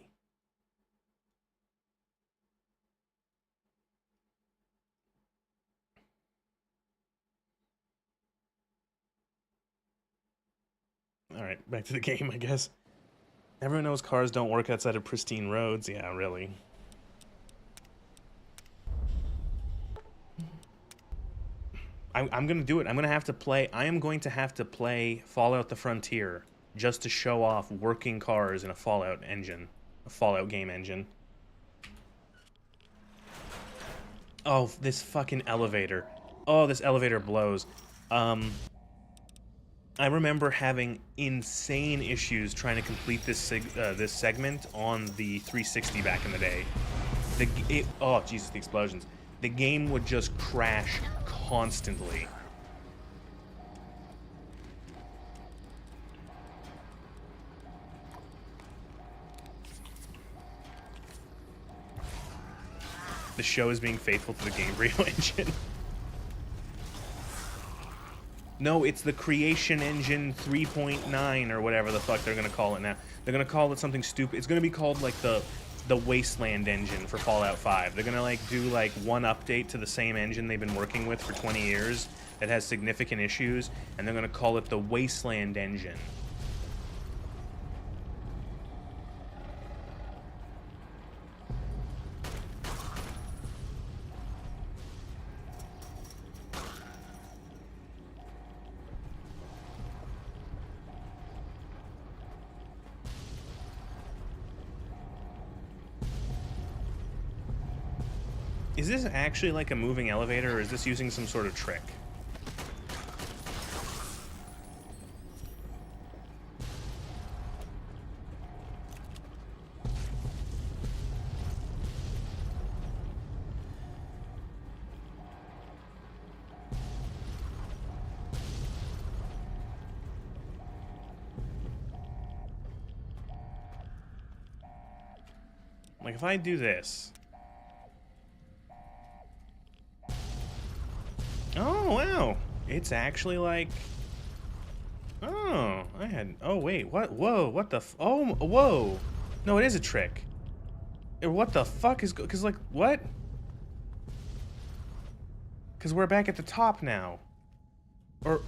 A: Alright, back to the game, I guess. Everyone knows cars don't work outside of pristine roads. Yeah, really. I'm gonna do it. I am going to have to play Fallout: The Frontier just to show off working cars in a Fallout engine. A Fallout game engine. Oh, this fucking elevator. Oh, this elevator blows. I remember having insane issues trying to complete this this segment on the 360 back in the day. Oh, Jesus, the explosions. The game would just crash constantly. The show is being faithful to the Gamebryo engine. No, it's the Creation Engine 3.9 or whatever the fuck they're gonna call it now. They're gonna call it something stupid. It's gonna be called like the Wasteland engine for Fallout 5. They're gonna like do like one update to the same engine they've been working with for 20 years that has significant issues, and they're gonna call it the Wasteland engine. Is this actually like a moving elevator, or is this using some sort of trick? Like, if I do this... Oh, wow. It's actually like... Oh, I had... Oh, wait, what? Whoa, what the... Oh, whoa. No, it is a trick. What the fuck is... Because, like, what? Because we're back at the top now. Or...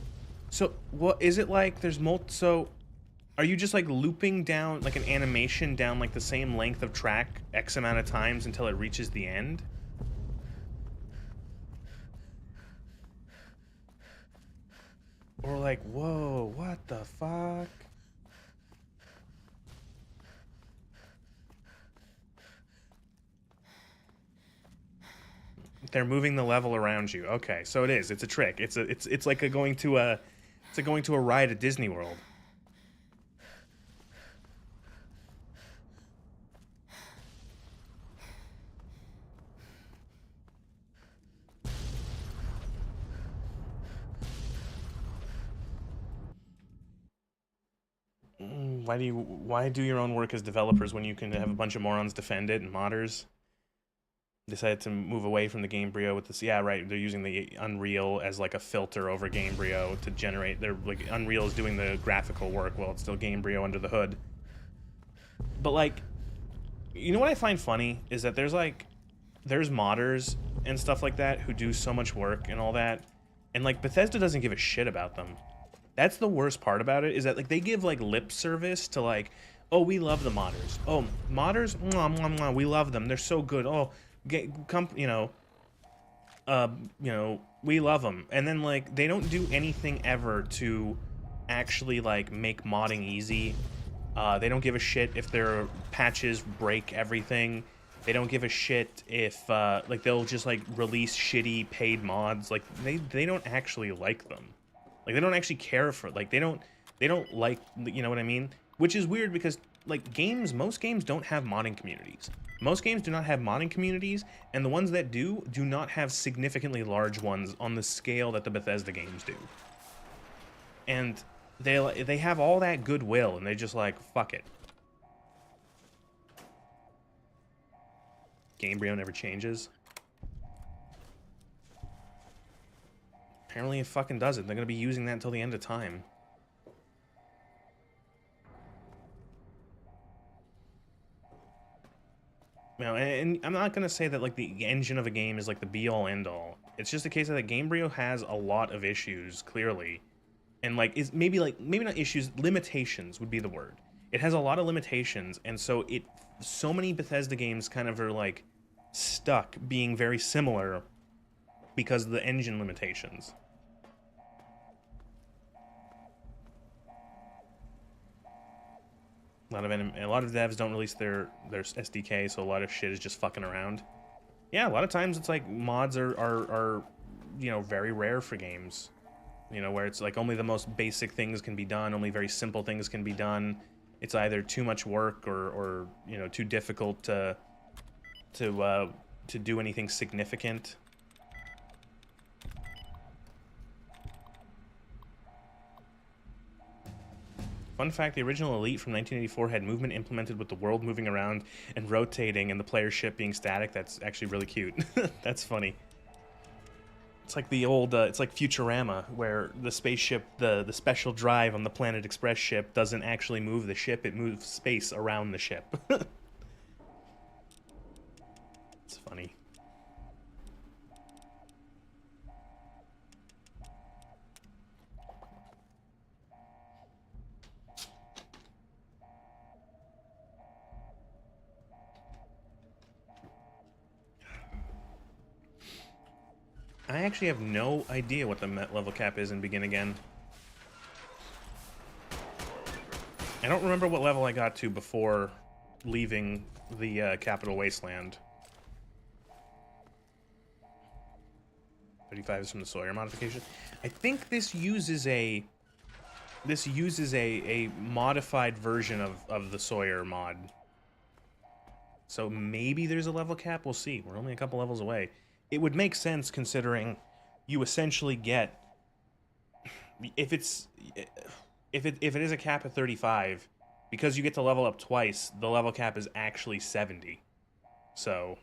A: So, what... Is it like there's So... Are you just, like, looping down, like, an animation down, like, the same length of track X amount of times until it reaches the end? Or, like, whoa, what the fuck? They're moving the level around you. Okay, so it is. It's a trick. It's like going to a ride at Disney World. Why do your own work as developers when you can have a bunch of morons defend it and modders? Decided to move away from the Gamebryo with this. Yeah, right. They're using the Unreal as like a filter over Gamebryo to generate. They're like Unreal is doing the graphical work while it's still Gamebryo under the hood. But like, you know what I find funny is that there's modders and stuff like that who do so much work and all that, and like Bethesda doesn't give a shit about them. That's the worst part about it, is that like they give like lip service to like, oh, we love the modders. Oh, modders, mwah, mwah, mwah, we love them. They're so good. Oh, we love them. And then like they don't do anything ever to actually like make modding easy. They don't give a shit if their patches break everything. They don't give a shit if like they'll just like release shitty paid mods. Like they don't actually like them. Like they don't actually care for, like they don't like, you know what I mean? Which is weird because like most games don't have modding communities. Most games do not have modding communities, and the ones that do not have significantly large ones on the scale that the Bethesda games do. And they have all that goodwill, and they're just like, fuck it. Gamebryo never changes. Apparently it fucking doesn't. They're gonna be using that until the end of time. You know, and I'm not gonna say that like the engine of a game is like the be-all end-all. It's just a case that Gamebryo has a lot of issues, clearly. And like is maybe not issues, limitations would be the word. It has a lot of limitations, and so many Bethesda games kind of are like stuck being very similar because of the engine limitations. A lot of devs don't release their SDK, so a lot of shit is just fucking around. Yeah, a lot of times it's like mods are you know, very rare for games. You know, where it's like only the most basic things can be done, only very simple things can be done. It's either too much work or you know, too difficult to do anything significant. Fun fact, the original Elite from 1984 had movement implemented with the world moving around and rotating and the player's ship being static. That's actually really cute. That's funny. It's like the old, it's like Futurama, where the spaceship, the special drive on the Planet Express ship doesn't actually move the ship, it moves space around the ship. It's funny. I actually have no idea what the level cap is in Begin Again. I don't remember what level I got to before leaving the Capital Wasteland. 35 is from the Sawyer modification. I think this uses a modified version of the Sawyer mod. So maybe there's a level cap. We'll see. We're only a couple levels away. It would make sense considering you essentially get, if it is a cap at 35, because you get to level up twice, the level cap is actually 70. So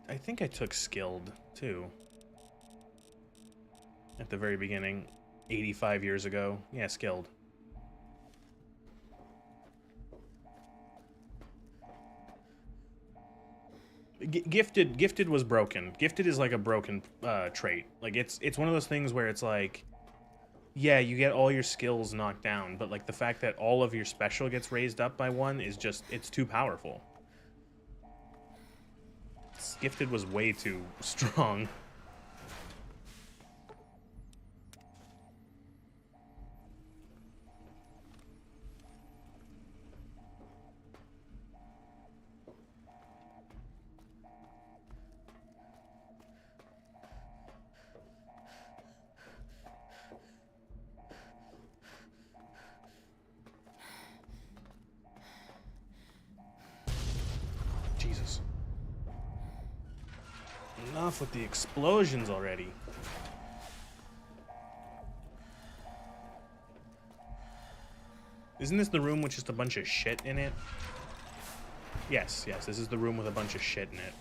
A: I think I took skilled too. At the very beginning, 85 years ago. Yeah, skilled. Gifted was broken. Gifted is like a broken trait. Like it's one of those things where it's like, yeah, you get all your skills knocked down, but like the fact that all of your special gets raised up by one is just, it's too powerful. Gifted was way too strong. Jesus. Enough with the explosions already. Isn't this the room with just a bunch of shit in it? Yes, this is the room with a bunch of shit in it.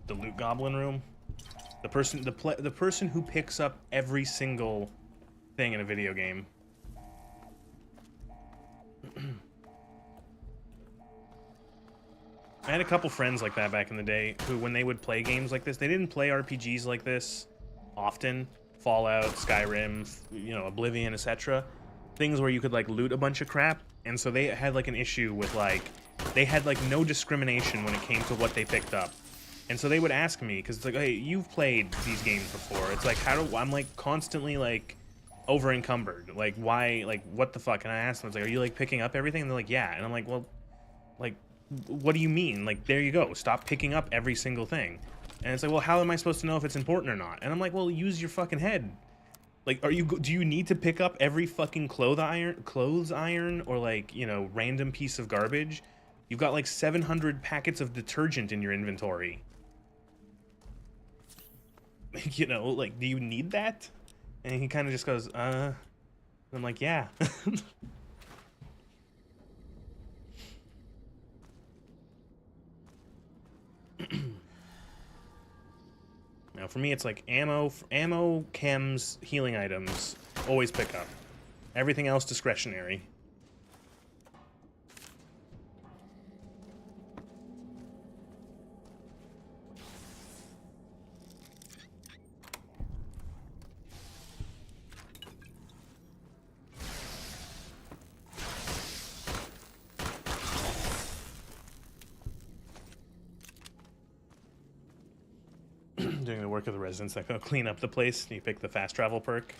A: The loot goblin room. The person who picks up every single thing in a video game. I had a couple friends like that back in the day who, when they would play games like this, they didn't play RPGs like this often. Fallout, Skyrim, you know, Oblivion, etc. Things where you could like loot a bunch of crap, and so they had like an issue with like, they had like no discrimination when it came to what they picked up. And so they would ask me, because it's like, hey, you've played these games before. It's like, I'm like constantly like over encumbered. Like, why, like, what the fuck? And I asked them, it's like, are you like picking up everything? And they're like, yeah. And I'm like, well, like, what do you mean? Like, there you go. Stop picking up every single thing. And it's like, well, how am I supposed to know if it's important or not? And I'm like, well, use your fucking head. Like, do you need to pick up every fucking clothes iron or like, you know, random piece of garbage? You've got like 700 packets of detergent in your inventory. You know, like, do you need that? And he kind of just goes, I'm like, yeah. Now, for me, it's like ammo, chems, healing items, always pick up. Everything else discretionary. Doing the work of the residents that go clean up the place. You pick the fast travel perk.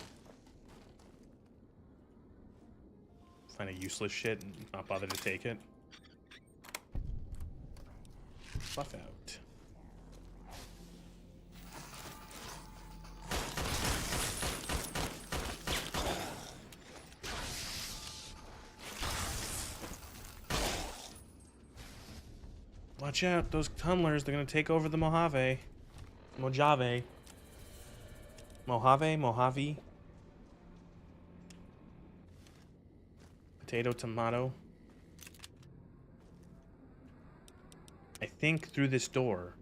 A: Find a useless shit and not bother to take it. Buff out. What? Watch out, those tunnelers, they're gonna take over the Mojave. Mojave. Mojave? Potato, tomato. I think through this door,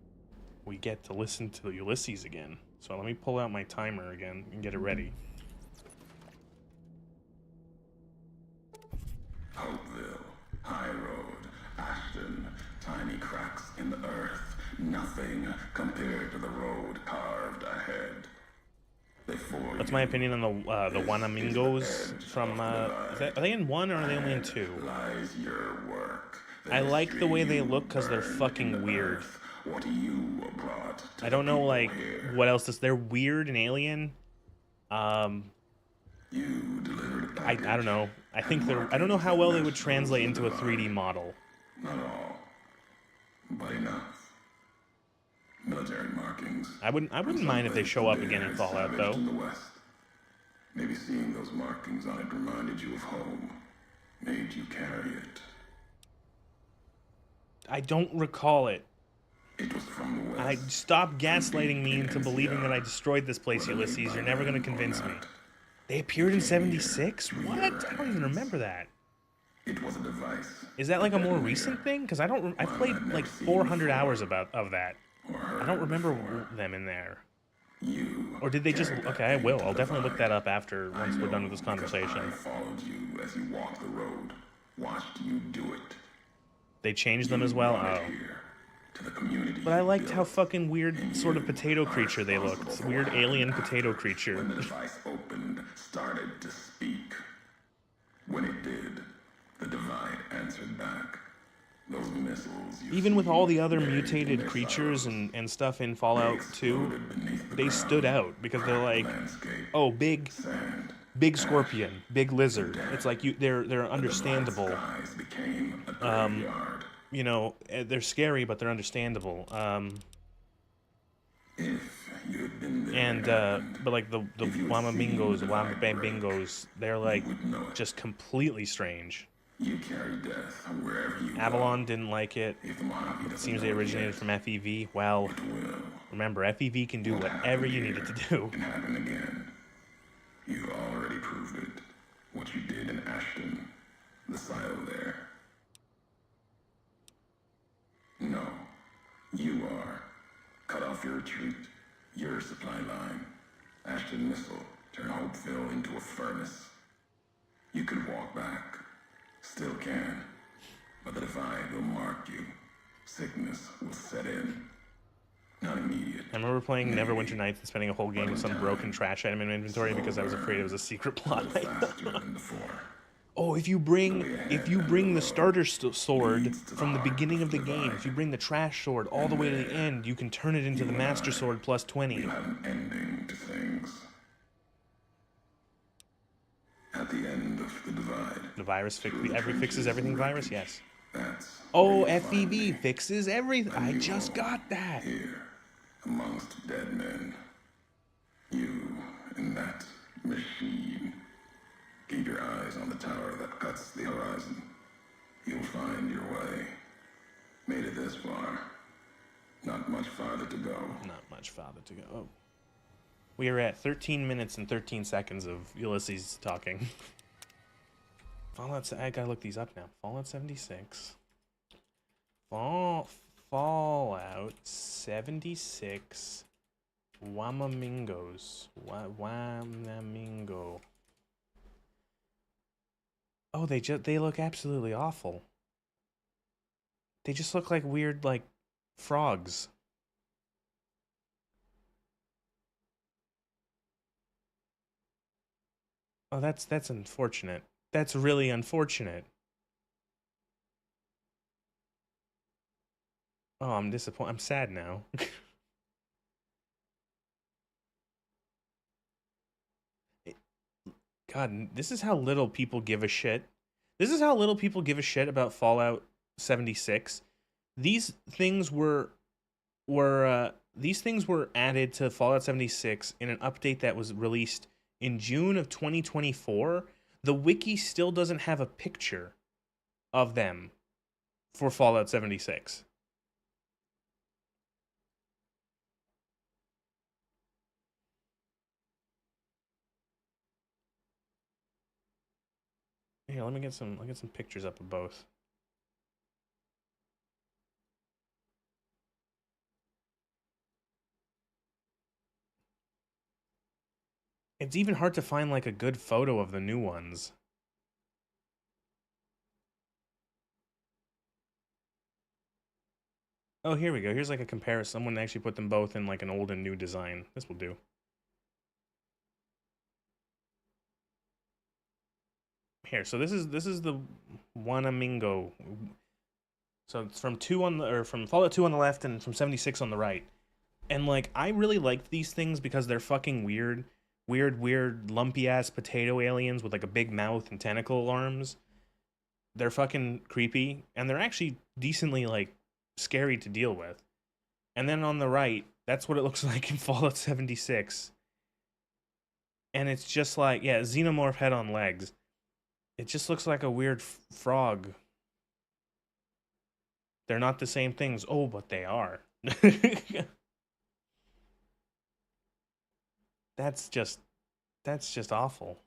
A: we get to listen to Ulysses again. So let me pull out my timer again and get it ready.
E: Hopeville, High Road, Ashton, tiny cracks in the earth, nothing compared to the road carved ahead. Before
A: What's my opinion on the Wanamingos from, are they in 1 or are they only in 2?
E: lies your work.
A: I like the way they look because they're fucking weird.
E: What you brought to
A: I don't know,
E: the
A: like,
E: people here.
A: what else is, they're weird and alien.
E: You delivered a
A: I
E: package.
A: don't know. I think I don't know how well they would translate into a 3D model.
E: Not all, but enough. Military markings.
A: I wouldn't mind if they show up again in Fallout, though.
E: In the West. Maybe seeing those markings on it reminded you of home, made you carry it.
A: I don't recall it.
E: It was from the West.
A: Stop gaslighting me into believing that I destroyed this place, Ulysses. You're never gonna convince me. They appeared in 76? What? I don't even remember that.
E: It was a device.
A: Is that like a more recent thing? Because I played like 400 hours of that. I don't remember them in there.
E: You.
A: Or did they just... Okay, I will. I'll definitely look that up after, once we're done with this
E: I
A: conversation.
E: followed you as you walked the road, watched you do it.
A: They changed them as well?
E: Brought it
A: Oh.
E: here, to the community
A: But I
E: you
A: liked
E: built.
A: how fucking weird sort of potato creature they looked. Weird alien potato creature.
E: When the device opened, started to speak. When it did, the divide answered back. Those missiles you
A: Even with all the other
E: buried in
A: mutated
E: their
A: creatures
E: silos,
A: and stuff in Fallout 2,
E: exploded beneath the
A: they stood
E: ground.
A: out because they're like,
E: Landscape,
A: oh, big
E: sand,
A: scorpion, big lizard. It's like they're understandable.
E: skies became a graveyard.
A: You know, they're scary, but they're understandable.
E: If you had been there
A: And but like the Wamabingos, they're like
E: would know it.
A: just completely strange.
E: You carry death wherever you
A: Avalon didn't like it.
E: go. If the Mojave
A: It
E: doesn't
A: seems they
E: know it
A: originated
E: yet,
A: from FEV. Well,
E: it will.
A: remember, FEV can do whatever you need it to do.
E: Can happen again. You already proved it. What you did in Ashton, the silo there. No, you are. Cut off your retreat, your supply line. Ashton missile, turn Hopeville into a furnace. You could walk back, still can, but the divide will mark you. Sickness will set in. Not immediate.
A: I remember playing Neverwinter Nights and spending a whole game with some broken trash item in my inventory because I was afraid it was a secret plot.
E: Faster than before.
A: Oh, if you bring the starter sword from the beginning of the game, if you bring the trash sword all the way to the end, you can turn it into the master sword plus 20.
E: You have an ending to things. At the end of the divide.
A: The virus fixes everything virus? Yes.
E: That's
A: Oh,
E: where you find me.
A: FEV fixes everything. I just got that.
E: Here, amongst dead men. You and that machine. Keep your eyes on the tower that cuts the horizon. You'll find your way. Made it this far. Not much farther to go.
A: Not much farther to go. Oh. We are at 13 minutes and 13 seconds of Ulysses talking. I gotta look these up now. Fallout 76. Fallout 76. Wamamingos. Wamamingo. Oh, they look absolutely awful. They just look like weird, like, frogs. Oh, that's unfortunate. That's really unfortunate. Oh, I'm disappointed. I'm sad now. God, this is how little people give a shit. This is how little people give a shit about Fallout 76. These things were added to Fallout 76 in an update that was released in June of 2024. The wiki still doesn't have a picture of them for Fallout 76. Here, let me get some. I'll get some pictures up of both. It's even hard to find like a good photo of the new ones. Oh, here we go. Here's like a comparison. Someone actually put them both in like an old and new design. This will do. Here, so this is the Wanamingo. So it's from from Fallout 2 on the left and from 76 on the right. And like I really like these things because they're fucking weird. Weird, lumpy ass potato aliens with like a big mouth and tentacle arms. They're fucking creepy, and they're actually decently like scary to deal with. And then on the right, that's what it looks like in Fallout 76. And it's just like, yeah, xenomorph head on legs. It just looks like a weird frog. They're not the same things. Oh, but they are. That's just awful.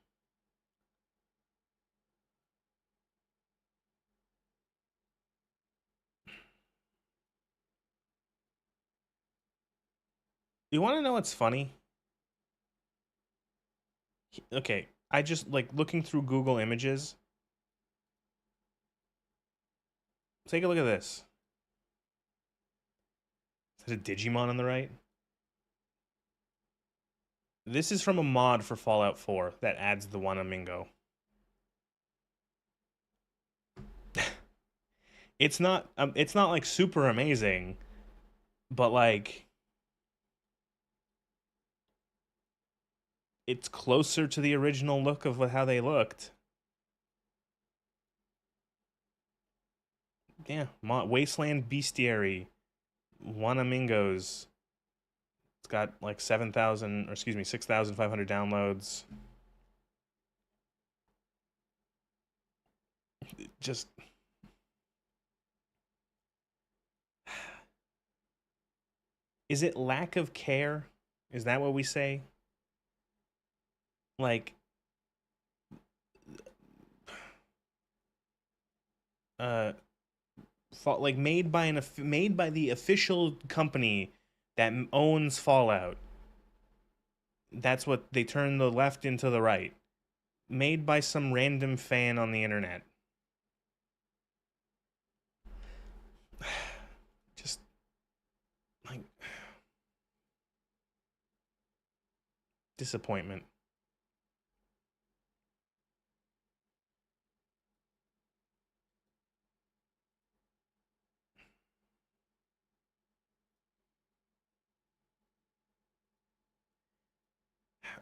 A: You want to know what's funny? Okay, I just like looking through Google Images. Take a look at this. Is that a Digimon on the right? This is from a mod for Fallout 4 that adds the Wanamingo. It's not like super amazing, but like it's closer to the original look of how they looked. Yeah, Wasteland Bestiary, Wanamingos. It's got like 7,000, or excuse me, 6,500 downloads. Just is it lack of care? Is that what we say? Like like made by the official company that owns Fallout. That's what they turn the left into the right. Made by some random fan on the internet. Just like disappointment.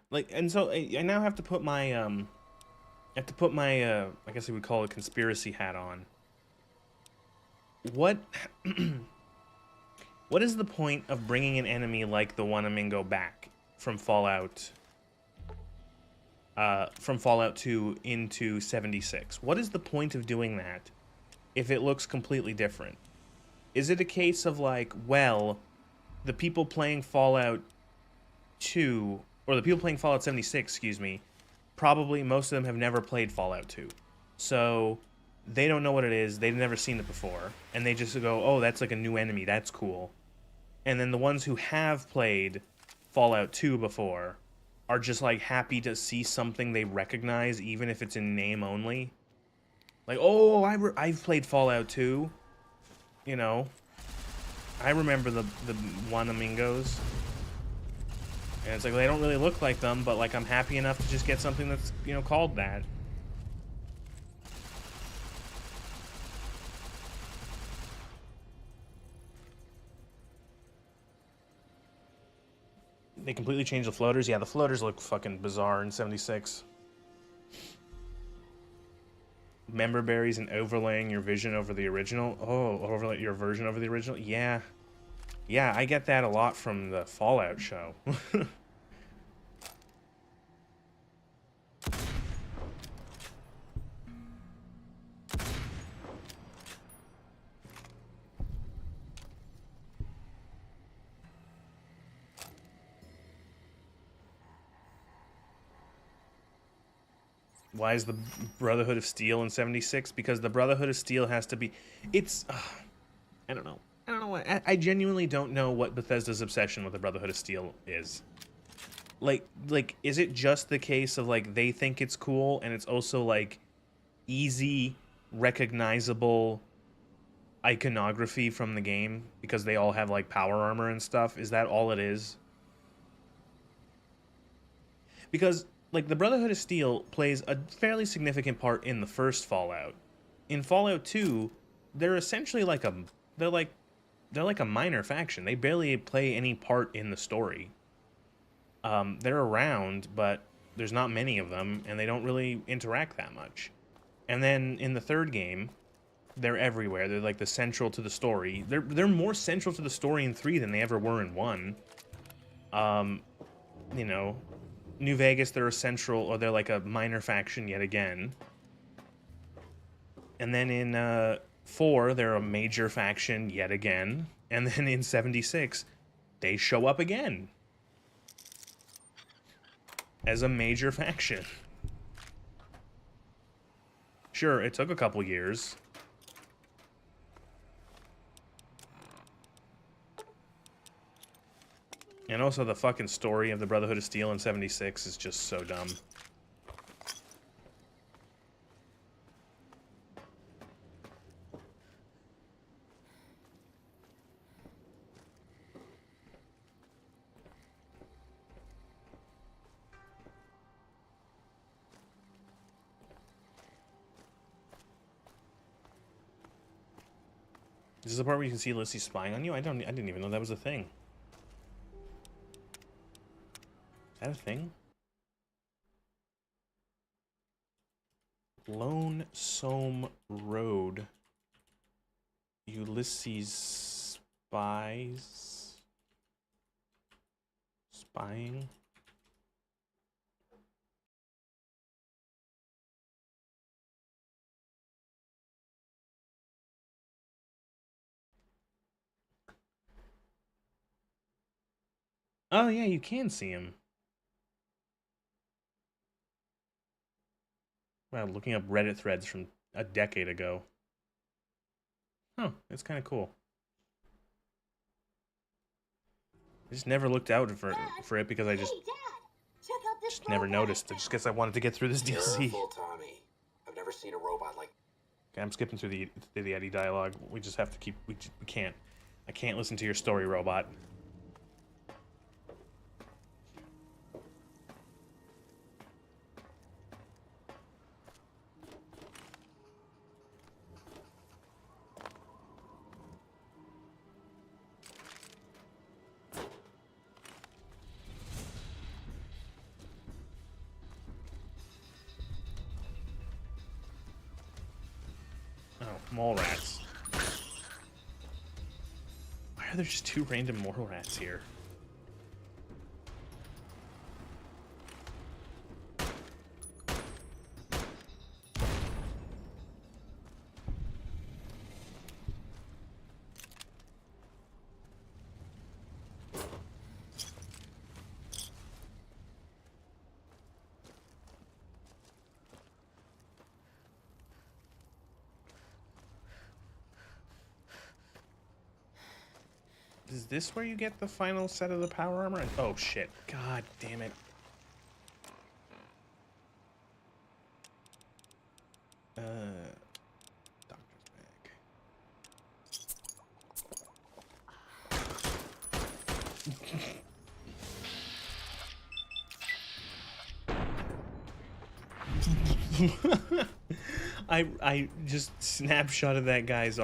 A: Like, and so I now have to put my I guess we would call it conspiracy hat on. What what is the point of bringing an enemy like the Wanamingo back from Fallout 2 into 76? What is the point of doing that if it looks completely different? Is it a case of like, well, the people playing Fallout 2 or the people playing Fallout 76, excuse me, probably most of them have never played Fallout 2. So they don't know what it is. They've never seen it before. And they just go, oh, that's like a new enemy. That's cool. And then the ones who have played Fallout 2 before are just like happy to see something they recognize, even if it's in name only. Like, oh, I've played Fallout 2. You know, I remember the Wanamingos. And it's like, they don't really look like them, but like I'm happy enough to just get something that's, you know, called that. They completely changed the floaters. Yeah, the floaters look fucking bizarre in 76. Member berries and overlaying your vision over the original. Oh, overlay your version over the original. Yeah. Yeah, I get that a lot from the Fallout show. Why is the Brotherhood of Steel in 76? Because the Brotherhood of Steel has to be... It's... I don't know. I don't know what... I genuinely don't know what Bethesda's obsession with the Brotherhood of Steel is. Like, is it just the case of, like, they think it's cool, and it's also, like, easy, recognizable iconography from the game? Because they all have, like, power armor and stuff? Is that all it is? Because... like, the Brotherhood of Steel plays a fairly significant part in the first Fallout. In Fallout 2, they're essentially like a... They're like a minor faction. They barely play any part in the story. They're around, but there's not many of them, and they don't really interact that much. And then in the third game, they're everywhere. They're like the central to the story. They're more central to the story in 3 than they ever were in 1. You know... New Vegas, they're a central, or they're like a minor faction yet again. And then in 4, they're a major faction yet again. And then in 76, they show up again. As a major faction. Sure, it took a couple years. And also the fucking story of the Brotherhood of Steel in 76 is just so dumb. This is the part where you can see Lissy spying on you? I didn't even know that was a thing. Is that a thing? Lonesome Road. Ulysses spies. Spying. Oh yeah, you can see him. Wow, looking up Reddit threads from a decade ago. Oh, it's kind of cool. I just never looked out for it because I just
B: Hey, Dad, check out this
A: never
B: robot
A: noticed. I
B: found.
A: just guess I wanted to get through this DLC.
C: Careful, Tommy. I've never seen a robot like...
A: Okay, I'm skipping through the Eddie dialogue. We just have to keep. We can't. I can't listen to your story, robot. Oh, mole rats. Why are there just 2 random mole rats here? Is this where you get the final set of the power armor? Oh shit. God damn it. Doctor's bag. I just snapshotted that guy's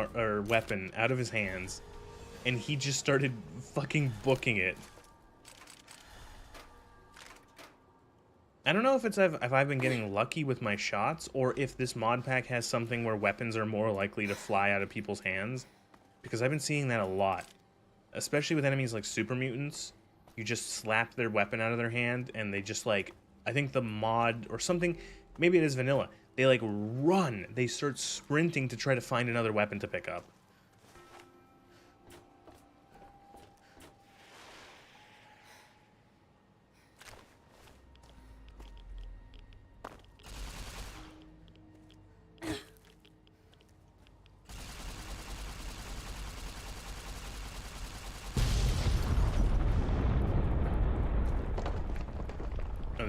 A: weapon out of his hands, and he just started fucking booking it. I don't know if I've been getting lucky with my shots, or if this mod pack has something where weapons are more likely to fly out of people's hands, because I've been seeing that a lot, especially with enemies like super mutants. You just slap their weapon out of their hand, and they just like, I think the mod or something, maybe it is vanilla. They like run. They start sprinting to try to find another weapon to pick up.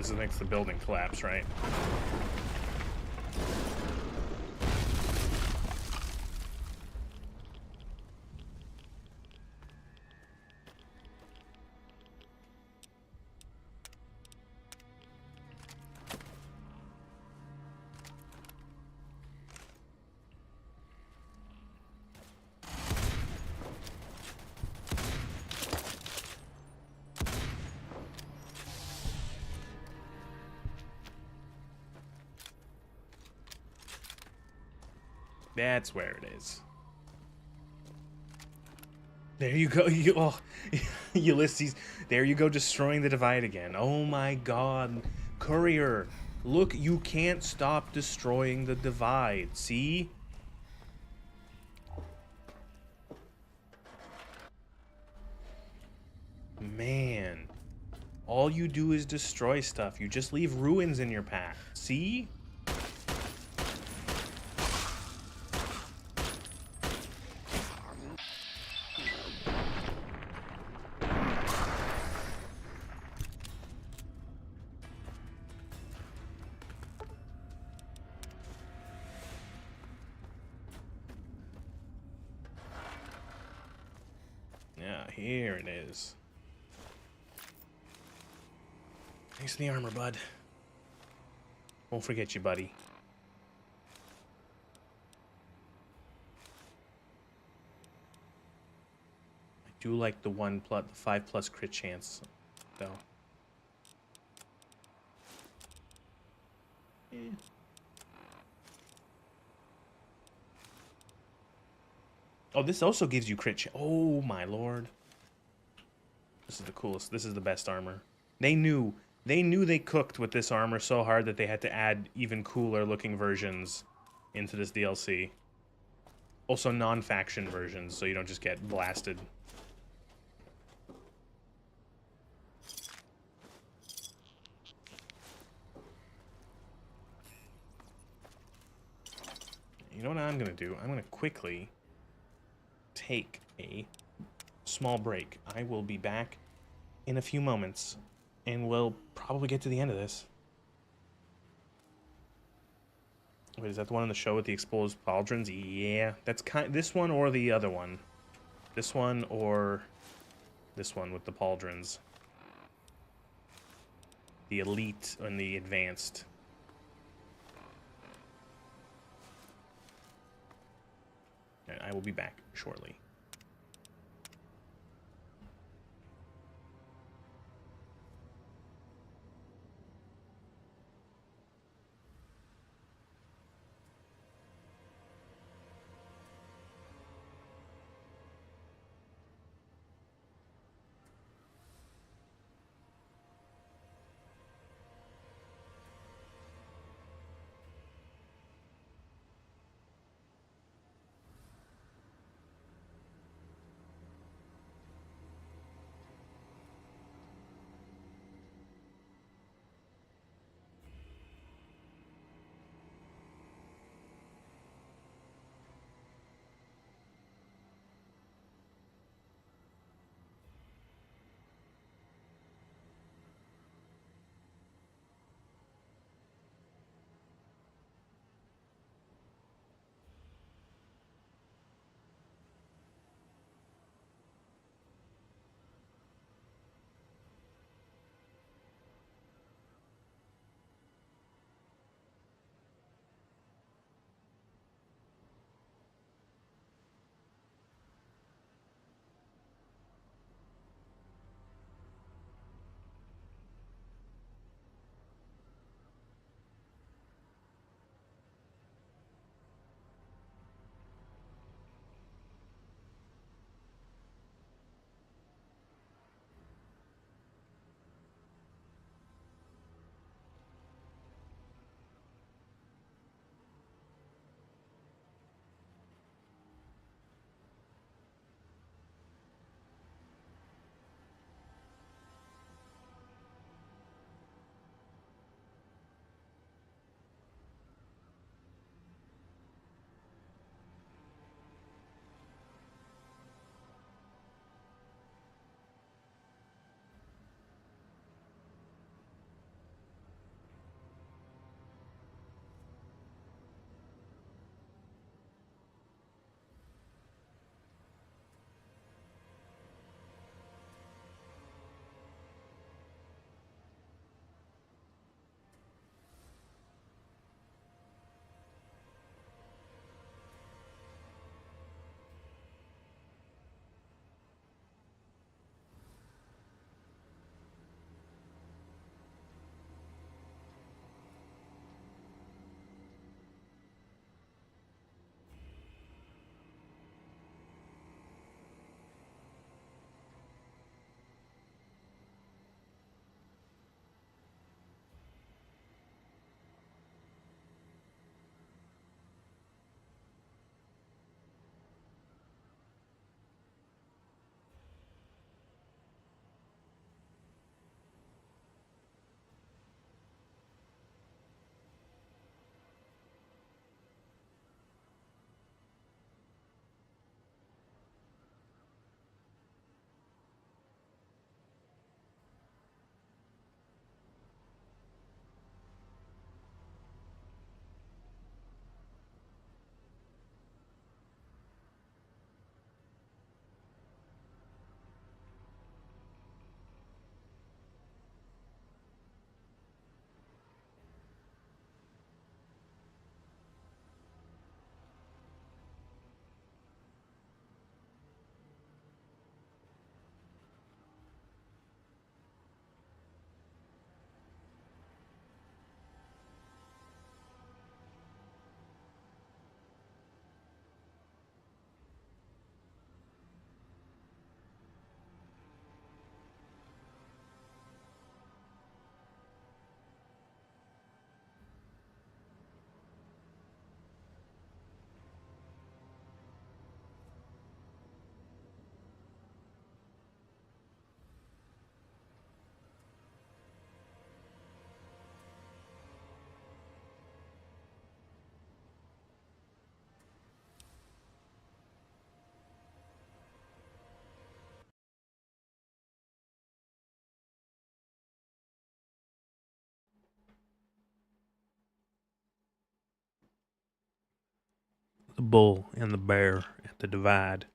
A: this makes the building collapse, right? That's where it is. There you go. Ulysses. There you go, destroying the divide again. Oh my god. Courier. Look, you can't stop destroying the divide. See? Man. All you do is destroy stuff. You just leave ruins in your path. See? Yeah, here it is. Thanks for the armor, bud. Won't forget you, buddy. I do like the 5+ crit chance, though. Eh. Oh, this also gives you crit chance. Oh my lord. This is the coolest. This is the best armor. They knew they cooked with this armor so hard that they had to add even cooler looking versions into this DLC. Also non-faction versions, so you don't just get blasted. You know what I'm gonna do? I'm gonna quickly take a small break. I will be back in a few moments, and we'll probably get to the end of this. Wait, is that the one on the show with the exposed pauldrons? Yeah, that's this one or the other one. This one or this one with the pauldrons. The elite and the advanced. And I will be back shortly. bull and the bear at the divide.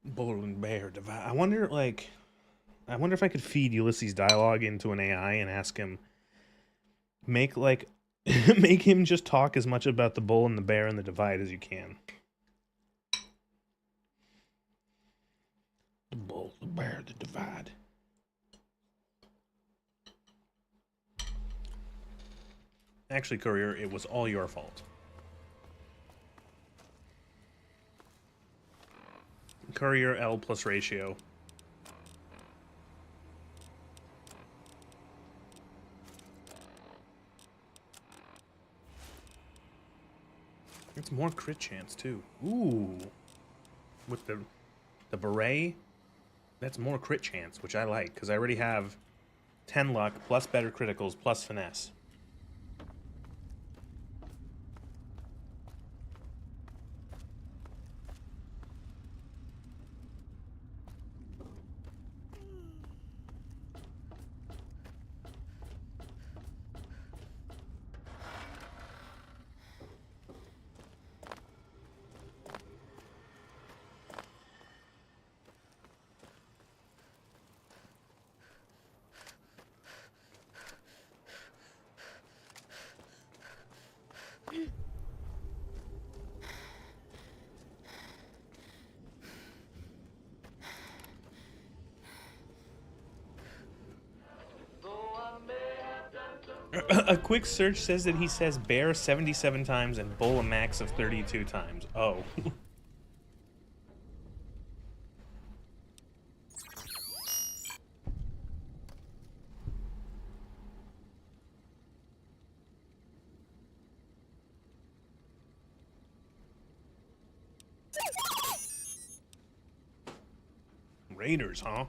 A: Bull and bear divide. I wonder if I could feed Ulysses dialogue into an AI and ask him, make him just talk as much about the bull and the bear and the divide as you can. The bull, the bear, the divide. Actually, Courier, it was all your fault. Courier L plus ratio. It's more crit chance too. Ooh. With the beret, that's more crit chance, which I like, because I already have 10 luck, plus better criticals, plus finesse. A quick search says that he says bear 77 times and bull a max of 32 times. Oh. Raiders, huh?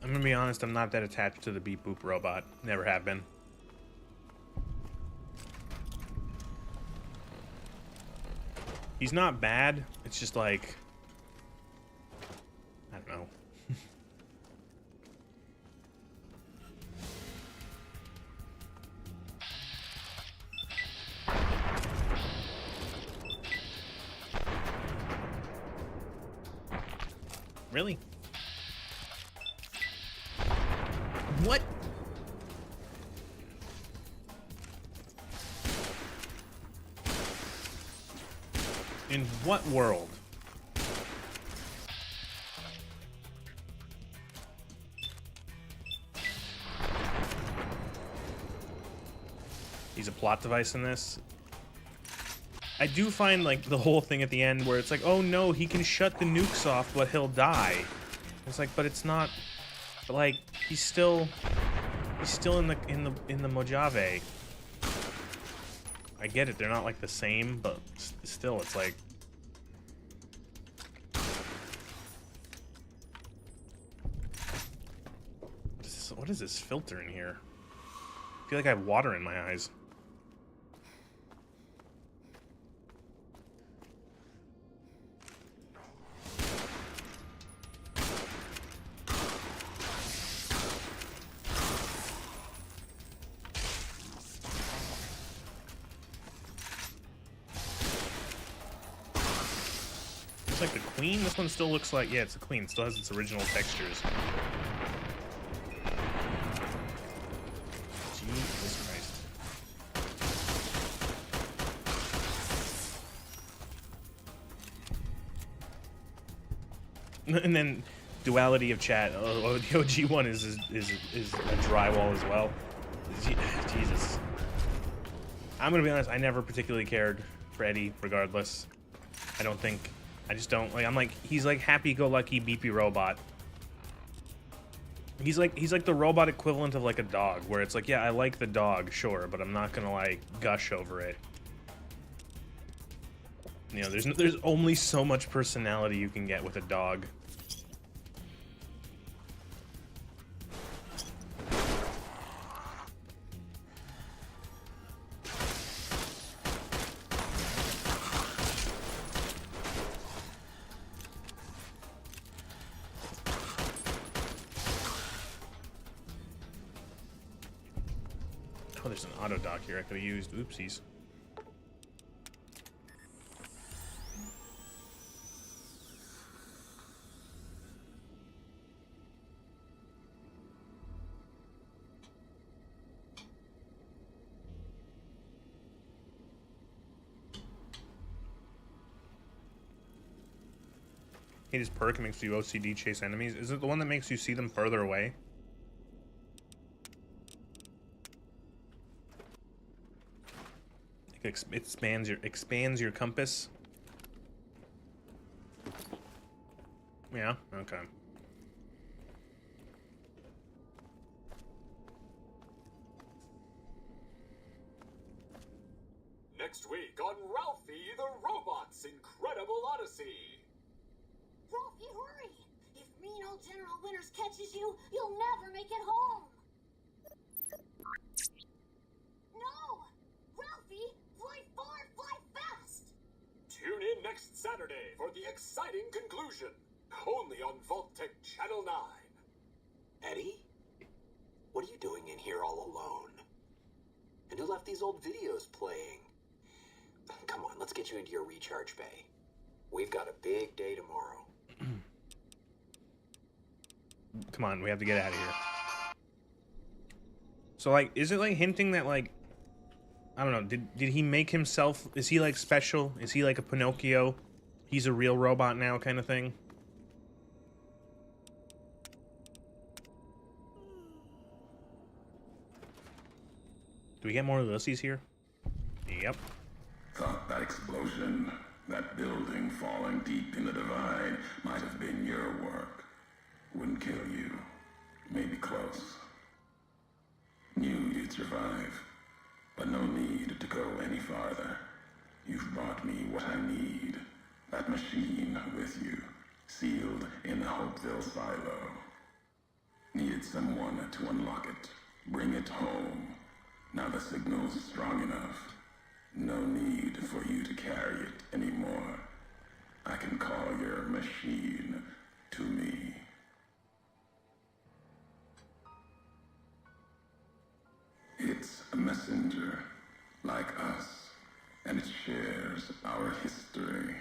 A: I'm gonna be honest, I'm not that attached to the beep boop robot. Never have been. He's not bad, it's just like, I don't know. Really? What? In what world? He's a plot device in this. I do find, like, the whole thing at the end where it's like, oh no, he can shut the nukes off, but he'll die. It's like, but it's not. But like, he's still in the Mojave. I get it, they're not like the same, but still, it's like. What is this filter in here? I feel like I have water in my eyes. Looks like the Queen. This one still looks like, yeah, it's a Queen. It still has its original textures. Jesus Christ. And then duality of chat. Oh, the OG one is a drywall as well. Jesus. I'm gonna be honest. I never particularly cared for Eddie, regardless. I don't think. I just don't like. I'm like, he's like happy-go-lucky beepy robot. He's like the robot equivalent of like a dog, where it's like, yeah, I like the dog, sure, but I'm not gonna like gush over it. You know, there's only so much personality you can get with a dog. Oh, there's an auto dock here I could have used. Oopsies. Hey, this perk makes you OCD chase enemies. Is it the one that makes you see them further away? It expands your compass. Yeah, okay.
C: Next week on Ralphie the Robot's Incredible Odyssey.
B: Ralphie, hurry! If mean old General Winters catches you, you'll never make it home! No! Ralphie, fly far, fly fast!
C: Tune in next Saturday for the exciting conclusion. Only on Vault-Tec Channel 9. Eddie? What are you doing in here all alone? And who left these old videos playing? Come on, let's get you into your recharge bay. We've got a big day tomorrow.
A: Come on, we have to get out of here. So, like, is it, like, hinting that, like... I don't know, did he make himself... Is he, like, special? Is he, like, a Pinocchio? He's a real robot now kind of thing? Do we get more Ulysses here? Yep.
E: Thought that explosion, that building falling deep in the divide, might have been your work. Wouldn't kill you. Maybe close. Knew you'd survive. But no need to go any farther. You've brought me what I need. That machine with you, sealed in the Hopeville silo. Needed someone to unlock it. Bring it home. Now the signal's strong enough. No need for you to carry it anymore. I can call your machine to me. It's a messenger, like us, and it shares our history.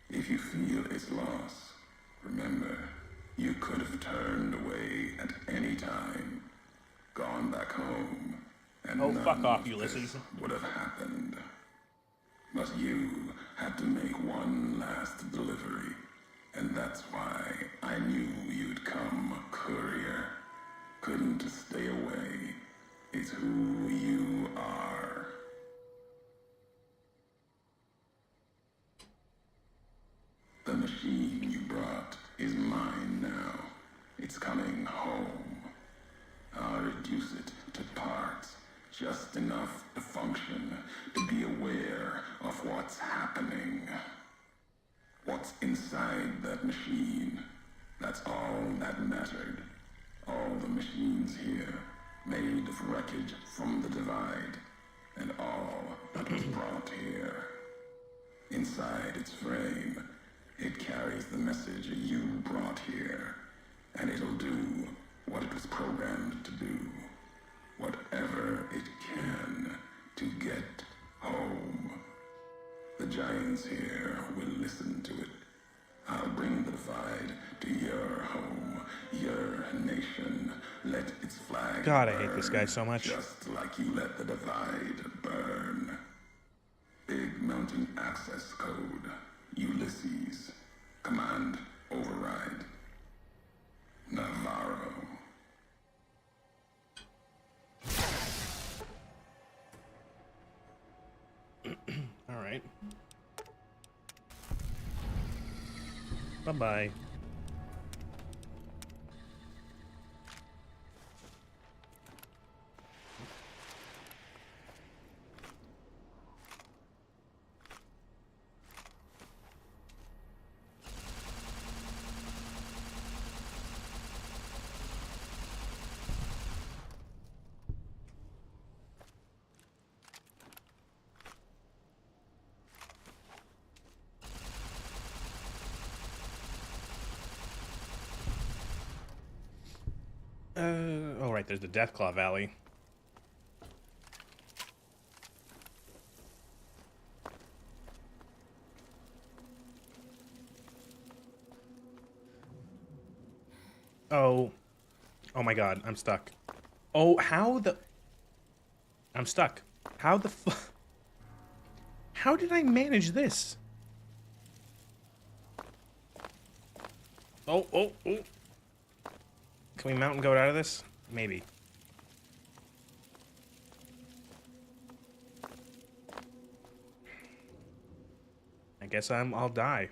E: If you feel its loss, remember, you could have turned away at any time, gone back home, and
A: Oh,
E: none
A: fuck off,
E: of
A: Ulysses.
E: this would have happened. But you had to make one last delivery, and that's why I knew you'd come, courier. Couldn't stay away. It's who you are. The machine you brought is mine now. It's coming home. I'll reduce it to parts, just enough to function, to be aware of what's happening. What's inside that machine, that's all that mattered. All the machines here, made of wreckage from the divide, and all that was brought here. Inside its frame, it carries the message you brought here, and it'll do what it was programmed to do. Whatever it can to get home. The giants here will listen to it. I'll bring the divide to your home, your nation. Let its flag
A: God, I
E: burn,
A: hate this guy so much.
E: just like you let the divide burn. Big mountain access code. Ulysses. Command override. Navarro.
A: All right. Bye-bye. Oh, right, there's the Deathclaw Valley. Oh. Oh my god, I'm stuck. Oh, how the... I'm stuck. How the How did I manage this? Oh, oh, oh. Can we mountain goat out of this? Maybe. I guess I'll die.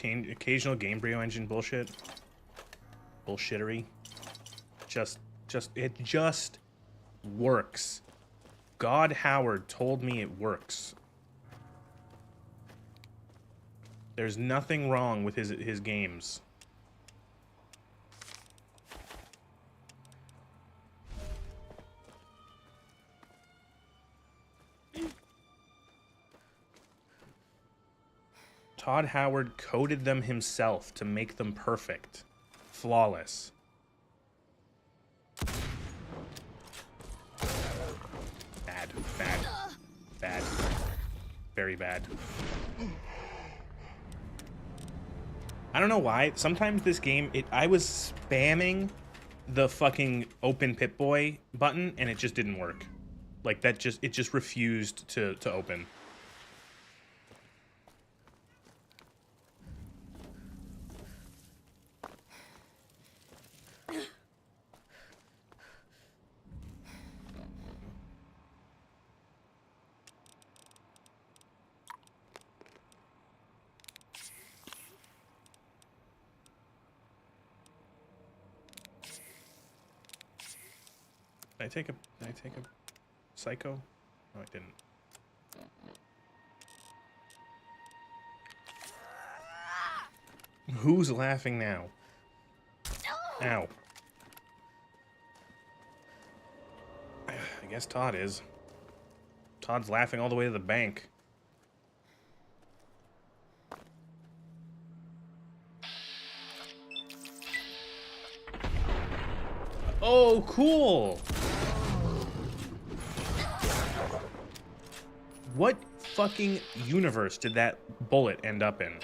A: Occasional Gamebryo engine bullshit. Bullshittery. It just works. God Howard told me it works. There's nothing wrong with his games. Todd Howard coded them himself to make them perfect. Flawless. Bad. Bad. Bad. Very bad. I don't know why. Sometimes this game, I was spamming the fucking open Pip-Boy button and it just didn't work. Like it just refused to open. Did I take a psycho? No, I didn't. Who's laughing now? Ow. I guess Todd is. Todd's laughing all the way to the bank. Oh, cool! What fucking universe did that bullet end up in?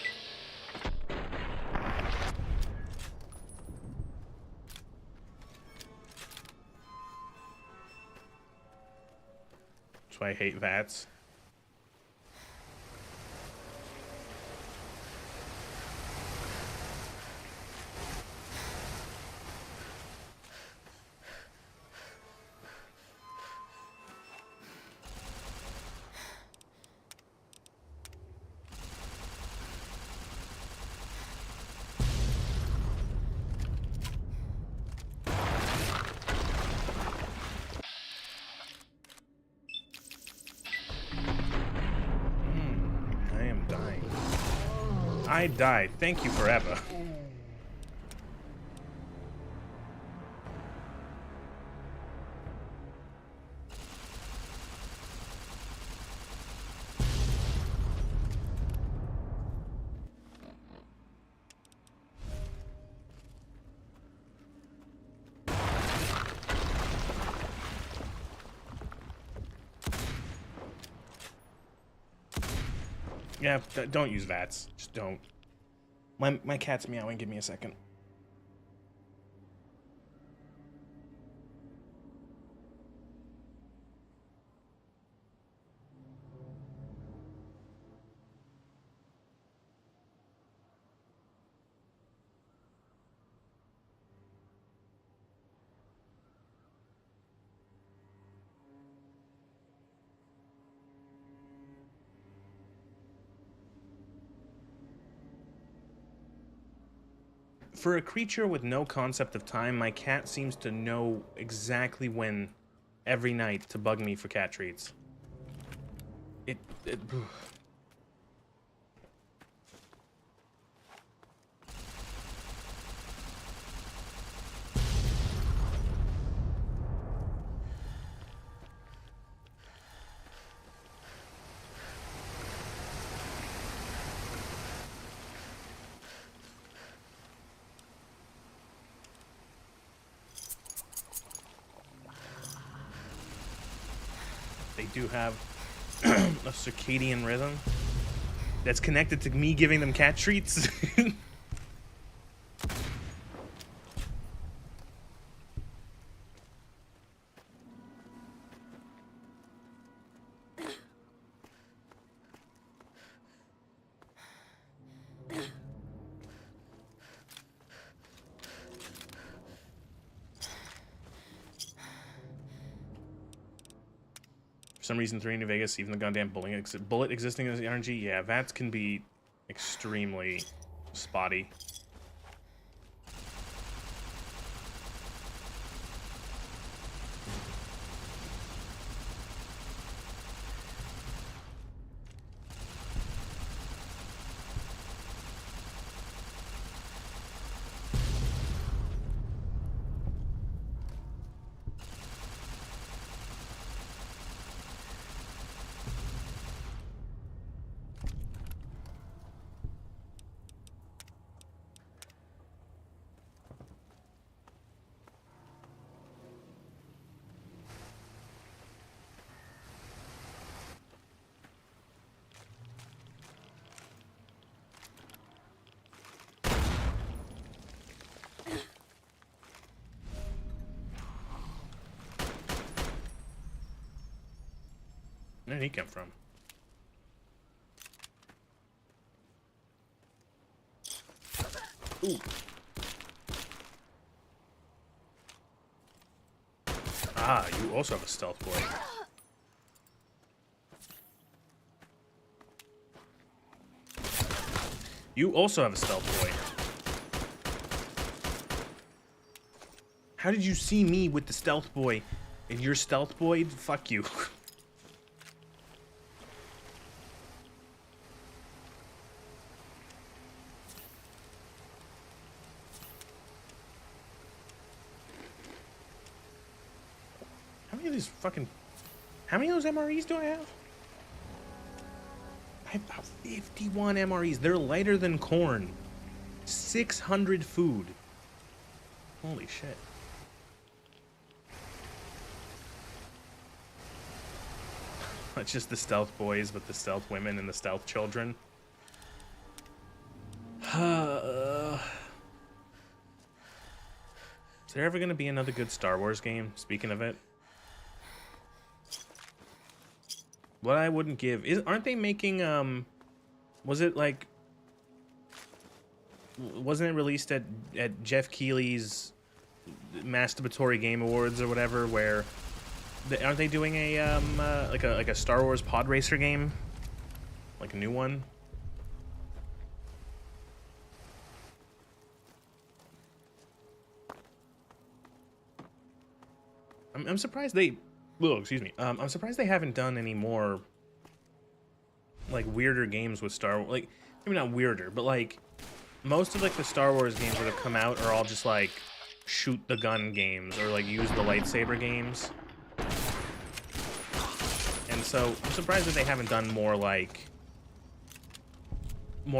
A: That's why I hate VATS. I died. Thank you forever. Yeah, don't use VATS. Just don't. My cat's meowing. Give me a second. For a creature with no concept of time, my cat seems to know exactly when every night to bug me for cat treats. It They do have A circadian rhythm that's connected to me giving them cat treats. For some reason, 3 in New Vegas, even the goddamn bullet existing as the RNG, yeah, VATS can be extremely spotty. Where did he come from? Ooh. Ah, you also have a stealth boy. You also have a stealth boy. How did you see me with the stealth boy and your stealth boy? Fuck you. How many of those MREs do I have? I have about 51 MREs. They're lighter than corn. 600 food. Holy shit. Not just the stealth boys, but the stealth women and the stealth children. Is there ever going to be another good Star Wars game? Speaking of it. What I wouldn't give is, aren't they making was it like, wasn't it released at Jeff Keighley's Masturbatory Game Awards or whatever, where aren't they doing a like a Star Wars pod racer game, like a new one? I'm surprised they. Oh, excuse me. I'm surprised they haven't done any more, like, weirder games with Star Wars. Like, maybe not weirder, but, like, most of, like, the Star Wars games that have come out are all just, like, shoot the gun games or, like, use the lightsaber games. And so I'm surprised that they haven't done more, like, you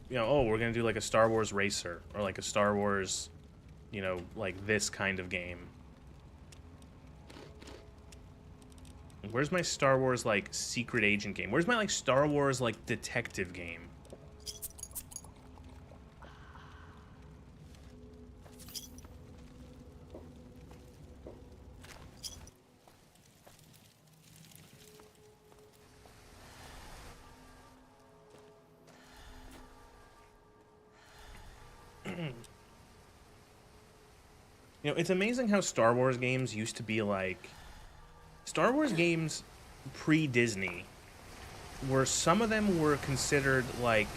A: know, oh, we're going to do, like, a Star Wars racer or, like, a Star Wars, you know, like, this kind of game. Where's my Star Wars, like, secret agent game? Where's my, like, Star Wars, like, detective game? You know, it's amazing how Star Wars games used to be, like... Star Wars games pre-Disney, where some of them were considered, like,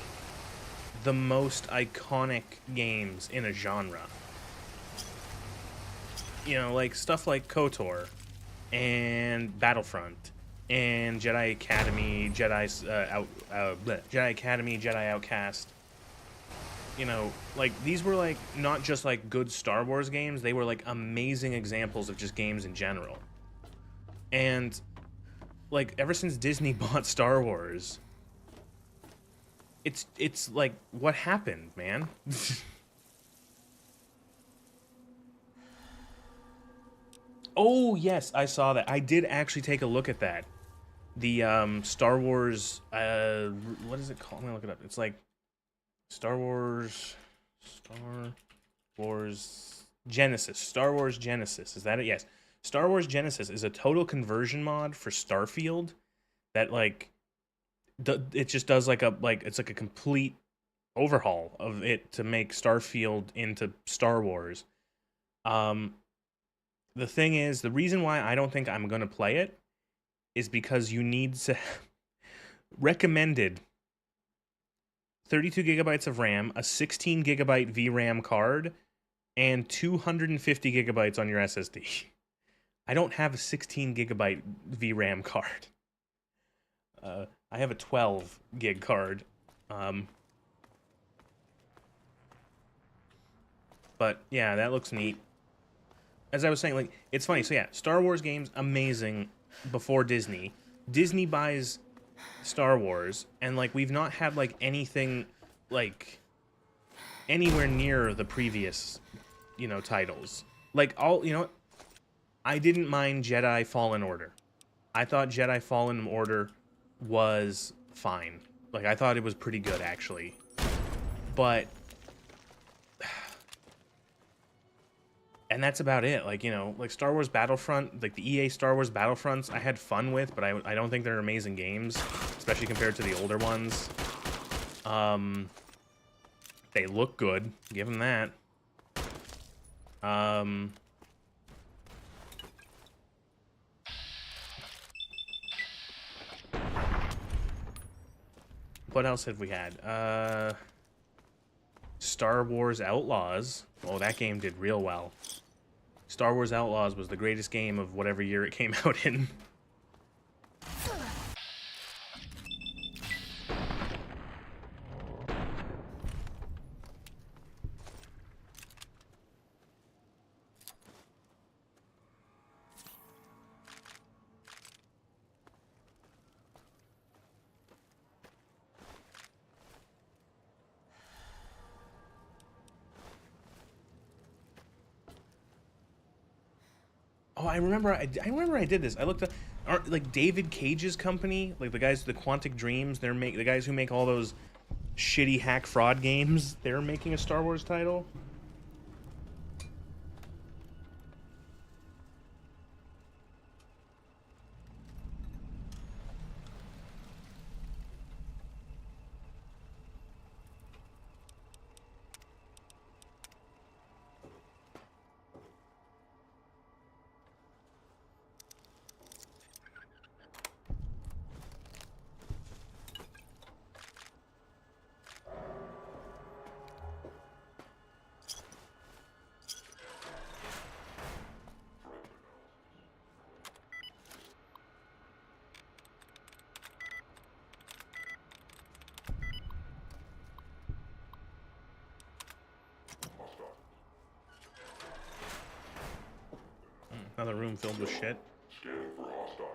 A: the most iconic games in a genre. You know, like, stuff like KOTOR, and Battlefront, and Jedi Academy, Jedi Academy, Jedi Outcast. You know, like, these were, like, not just, like, good Star Wars games, they were, like, amazing examples of just games in general. And, like, ever since Disney bought Star Wars, it's like, what happened, man? Oh, yes, I saw that. I did actually take a look at that. Star Wars, what is it called? I'm gonna look it up. It's like Star Wars Genesis. Star Wars Genesis. Is that it? Yes. Star Wars Genesis is a total conversion mod for Starfield that like it just does it's like a complete overhaul of it to make Starfield into Star Wars. The thing is, the reason why I don't think I'm going to play it is because you need to recommended 32 gigabytes of RAM, a 16 gigabyte VRAM card, and 250 gigabytes on your SSD. I don't have a 16 gigabyte VRAM card. I have a 12 gig card. But yeah, that looks neat. As I was saying, like, it's funny. So yeah, Star Wars games, amazing before Disney. Disney buys Star Wars, and like we've not had like anything like anywhere near the previous, titles. Like I didn't mind Jedi Fallen Order. I thought Jedi Fallen Order was fine. Like I thought it was pretty good actually. But and that's about it. Like, like Star Wars Battlefront, like the EA Star Wars Battlefronts, I had fun with, but I don't think they're amazing games, especially compared to the older ones. They look good, give them that. What else have we had? Star Wars Outlaws. Oh, that game did real well. Star Wars Outlaws was the greatest game of whatever year it came out in. Oh, I remember I did this. I looked at like David Cage's company, like the Quantic Dreams, the guys who make all those shitty hack fraud games, they're making a Star Wars title. Another room filled with shit.
E: Scanning for hostiles.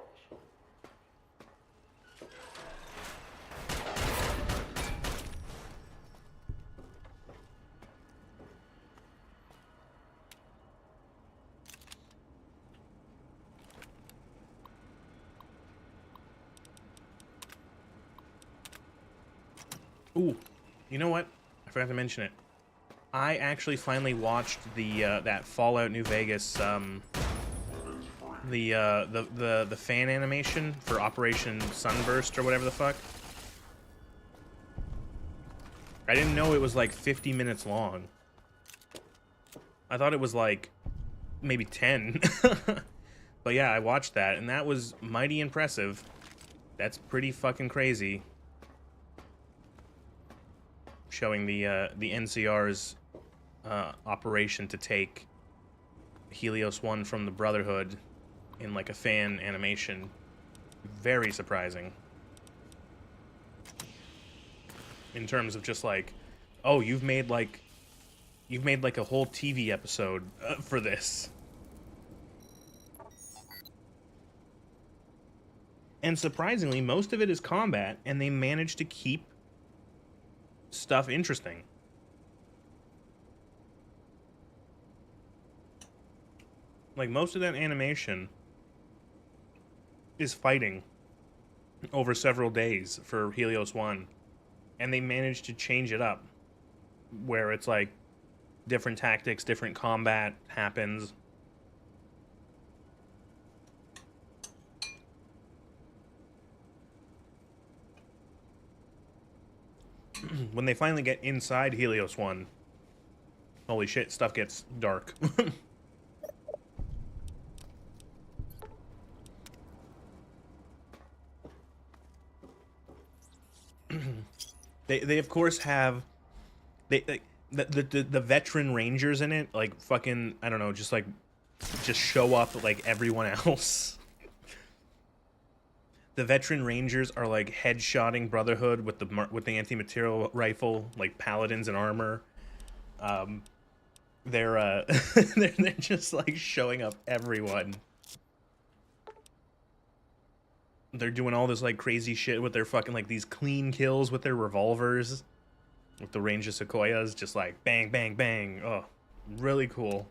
A: Ooh, you know what? I forgot to mention it. I actually finally watched the that Fallout New Vegas the fan animation for Operation Sunburst or whatever the fuck. I didn't know it was like 50 minutes long. I thought it was like maybe 10. But yeah, I watched that and that was mighty impressive. That's pretty fucking crazy. Showing the NCR's operation to take Helios 1 from the Brotherhood in like a fan animation. Very surprising. In terms of just like, oh, you've made like a whole TV episode for this. And surprisingly, most of it is combat, and they managed to keep stuff interesting. Like, most of that animation is fighting. over several days for Helios 1. And they managed to change it up, where it's like different tactics, different combat happens. When they finally get inside Helios 1, holy shit, stuff gets dark. They of course have the veteran rangers in it, like fucking, I don't know, just show up like everyone else. The veteran rangers are like headshotting Brotherhood with the anti-material rifle, like paladins in armor. They're they're just like showing up everyone. They're doing all this like crazy shit with their fucking like these clean kills with their revolvers, with the range of Sequoias, just like bang bang bang. Oh, really cool.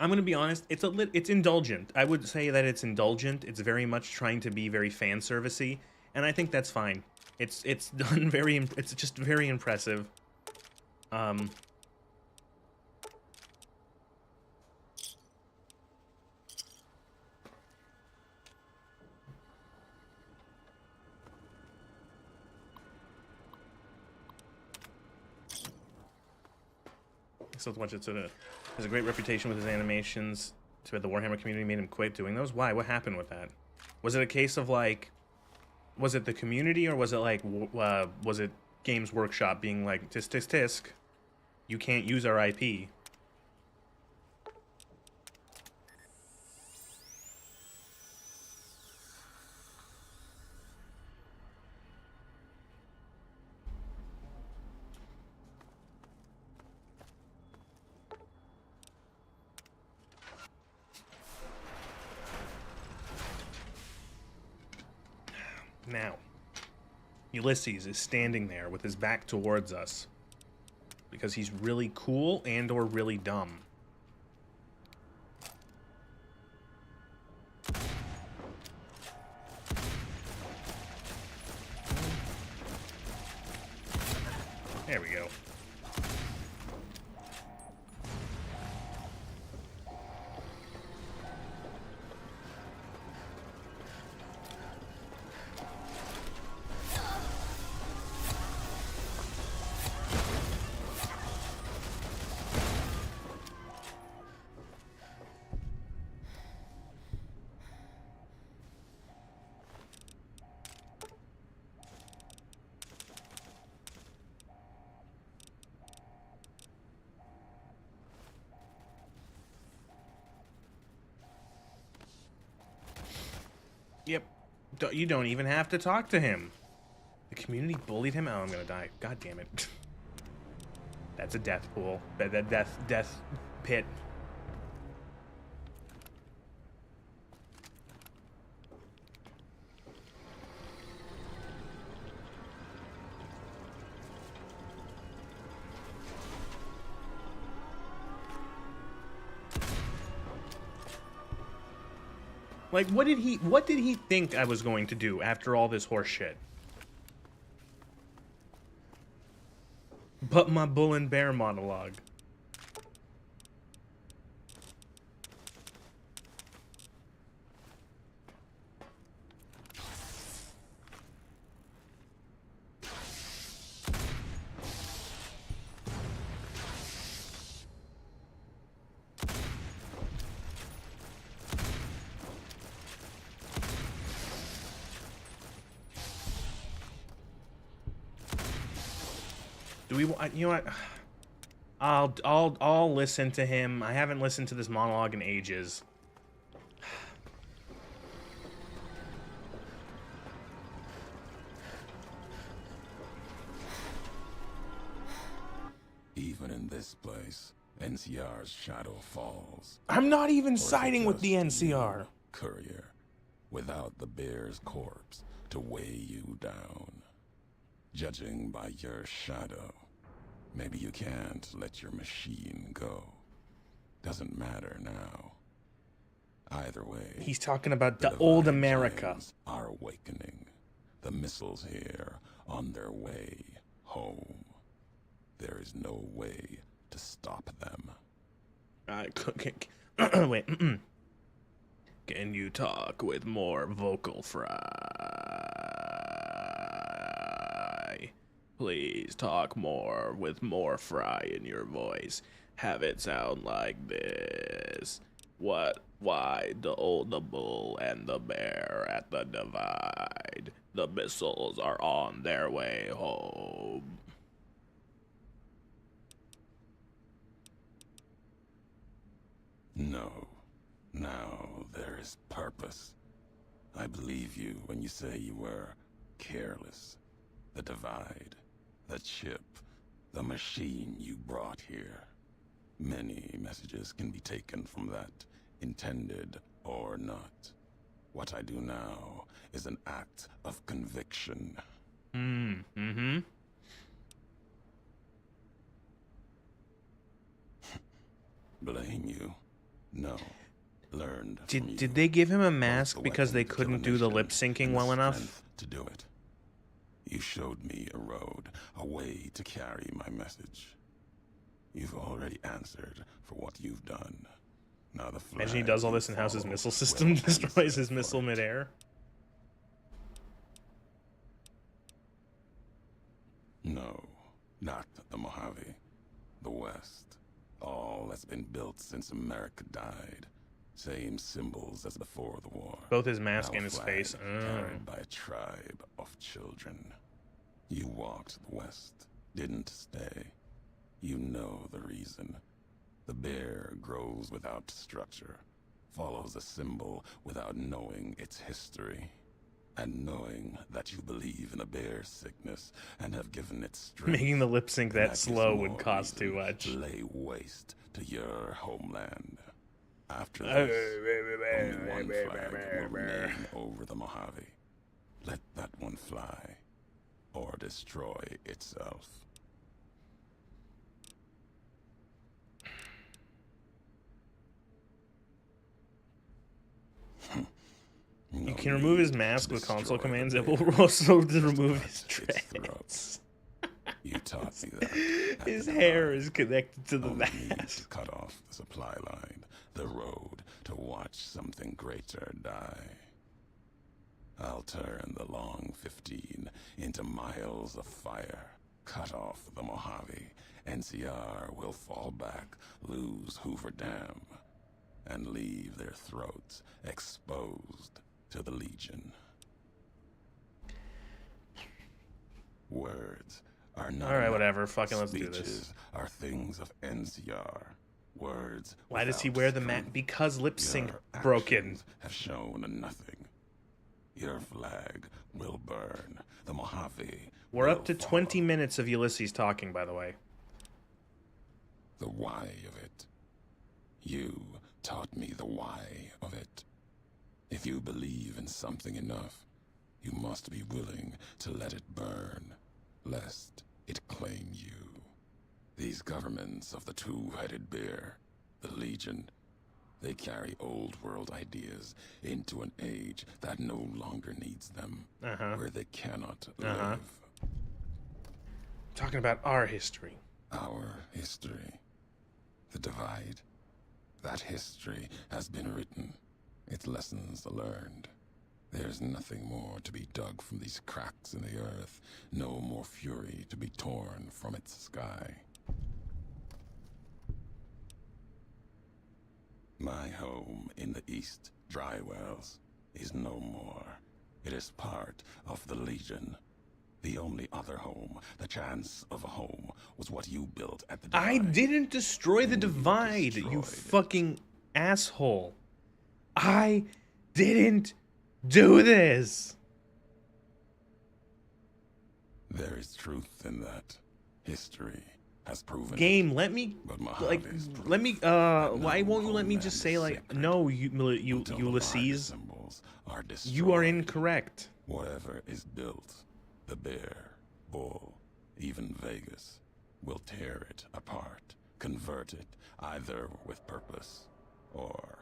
A: I'm gonna be honest, it's indulgent. I would say that it's indulgent. It's very much trying to be very fan servicey, and I think that's fine. It's done it's just very impressive. So much has a great reputation with his animations. Too bad the Warhammer community made him quit doing those. Why? What happened with that? Was it a case of like, was it the community, or was it like, was it Games Workshop being like, tisk tisk tisk, you can't use our IP? Now, Ulysses is standing there with his back towards us because he's really cool and or really dumb. There we go. Yep. You don't even have to talk to him. The community bullied him. Oh, I'm gonna die. God damn it. That's a death pool. That death pit. Like, what did he think I was going to do after all this horse shit? But my bull and bear monologue. Do we? You know what? I'll listen to him. I haven't listened to this monologue in ages.
E: Even in this place, NCR's shadow falls.
A: I'm not even
E: Or is it
A: siding with the
E: just
A: NCR.
E: you, courier, without the bear's corpse to weigh you down. Judging by your shadow, maybe you can't let your machine go. Doesn't matter now. Either way,
A: He's talking about the
E: divide
A: old America.
E: giants are awakening. The missiles here on their way home. There is no way to stop them.
A: Wait. Can you talk with more vocal fry? Please talk more with more fry in your voice. Have it sound like this. What? Why the bull and the bear at the divide? The missiles are on their way home.
E: No. Now there is purpose. I believe you when you say you were careless. The divide, the chip, the machine you brought here. Many messages can be taken from that, intended or not. What I do now is an act of conviction.
A: Mm-hmm.
E: Blame you? No. Learned from you.
A: Did they give him a
E: Both
A: mask
E: the
A: because they
E: weapons to
A: couldn't
E: kill
A: do
E: a
A: the
E: nation
A: lip syncing
E: and the
A: well enough?
E: strength to do it. You showed me a road, a way to carry my message. You've already answered for what you've done. Now the flag
A: Imagine he does all this and how's his missile system destroys his missile midair.
E: No, not the Mojave. The West. All that's been built since America died. Same symbols as before the war.
A: Both his mask
E: Now
A: and
E: a
A: his
E: flag
A: face.
E: carried by a tribe of children. You walked the West, didn't stay. You know the reason. The bear grows without structure, follows a symbol without knowing its history. And knowing that you believe in a bear's sickness and have given it strength.
A: Making the lip sync that
E: gives
A: slow
E: more
A: would cost too
E: reason
A: much.
E: to lay waste to your homeland. After this, only one flag will remain over the Mojave. Let that one fly, or destroy itself.
A: You can remove his mask with console commands. It will also remove his dreads.
E: You taught me that.
A: His hair is connected to the
E: Only need to
A: mask.
E: cut off the supply line, the road to watch something greater die. I'll turn the long 15 into miles of fire. Cut off the Mojave. NCR will fall back, lose Hoover Dam, and leave their throats exposed to the Legion. Words are not
A: Alright,
E: enough.
A: whatever. Fucking let's do
E: Speeches
A: this.
E: are things of NCR. Words.
A: Why does he
E: without
A: wear the
E: truth.
A: mask? Because lip sync
E: Your
A: broken.
E: actions have shown nothing. Your flag will burn. The Mojave.
A: We're
E: will
A: up to
E: fall.
A: 20 minutes of Ulysses talking, by the way.
E: The why of it. You taught me the why of it. If you believe in something enough, you must be willing to let it burn, lest it claim you. These governments of the two-headed bear, the Legion, they carry old world ideas into an age that no longer needs them, where they cannot live.
A: Talking about our history.
E: Our history. The divide. That history has been written. Its lessons learned. There's nothing more to be dug from these cracks in the earth. No more fury to be torn from its sky. My home in the East, Drywells, is no more. It is part of the Legion. The only other home, the chance of a home, was what you built at the divide.
A: I didn't destroy the
E: And you
A: divide, you
E: destroyed it.
A: fucking asshole. I didn't do this.
E: There is truth in that. History has proven
A: Game,
E: it.
A: let me,
E: But
A: like,
E: Mojave's proof
A: let me,
E: that
A: why
E: no
A: won't you let me
E: homeland
A: just
E: is
A: say, like,
E: sacred
A: no,
E: until the
A: Ulysses,
E: symbols are
A: you are
E: destroyed.
A: incorrect.
E: Whatever is built, the bear, bull, even Vegas, will tear it apart, convert it either with purpose or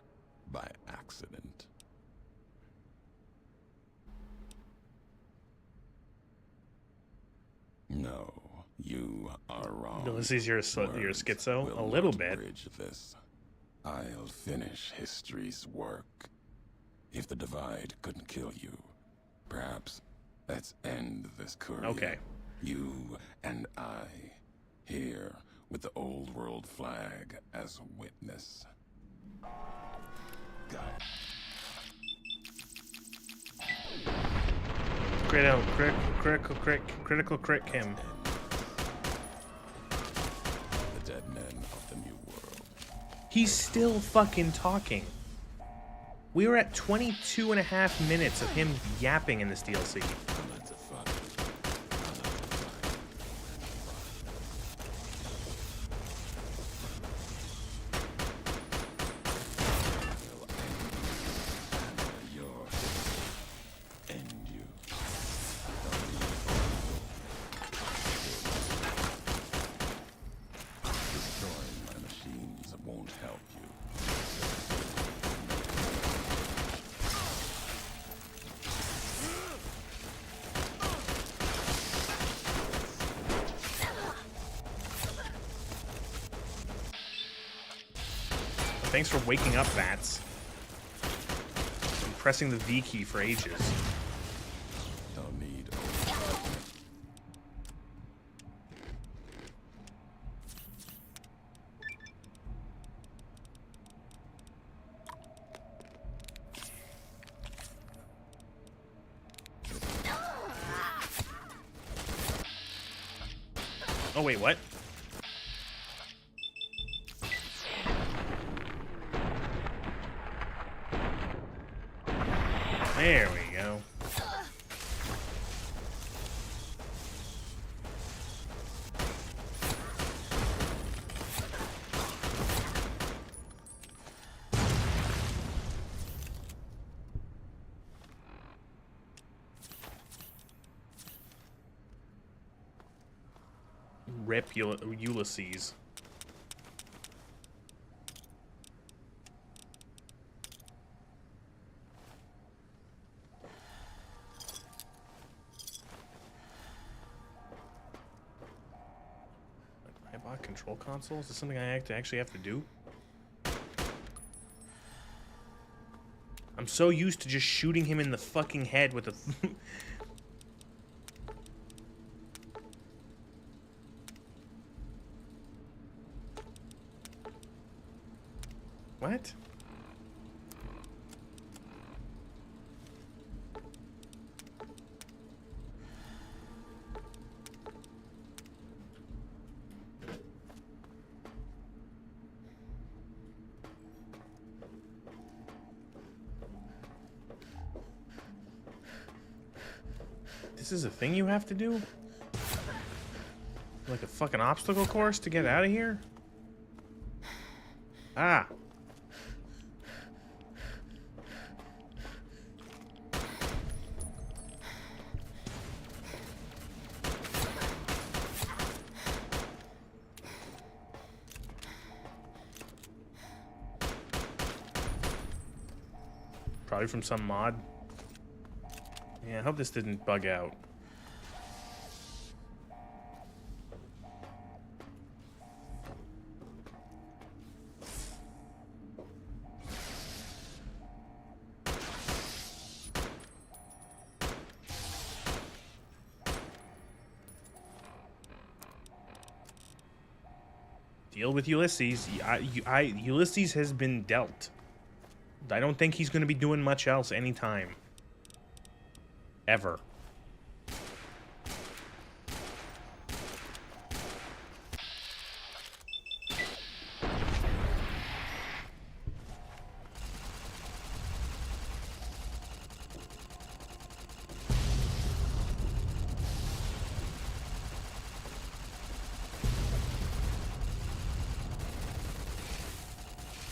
E: by accident. No, you are wrong.
A: Ulysses, you're
E: Words
A: schizo?
E: will
A: A little
E: not
A: bit.
E: bridge this. I'll finish history's work. If the divide couldn't kill you, perhaps let's end this courier.
A: Okay.
E: You and I, here with the old world flag as witness. God.
A: Critical crit him.
E: The dead men of the new world.
A: He's still fucking talking. We were at 22 and a half minutes of him yapping in this DLC.
E: Destroying my machines won't help you.
A: Thanks for waking up, bats. I'm pressing the V key for ages.
E: No need overcharging.
A: Oh, wait, what? There we go. Rip Ulysses. I bought control console? Is this something I actually have to do? I'm so used to just shooting him in the fucking head with a... What? This is a thing you have to do? Like a fucking obstacle course to get out of here? Ah. Probably from some mod. Yeah, I hope this didn't bug out. Deal with Ulysses. Ulysses has been dealt. I don't think he's going to be doing much else anytime. Ever.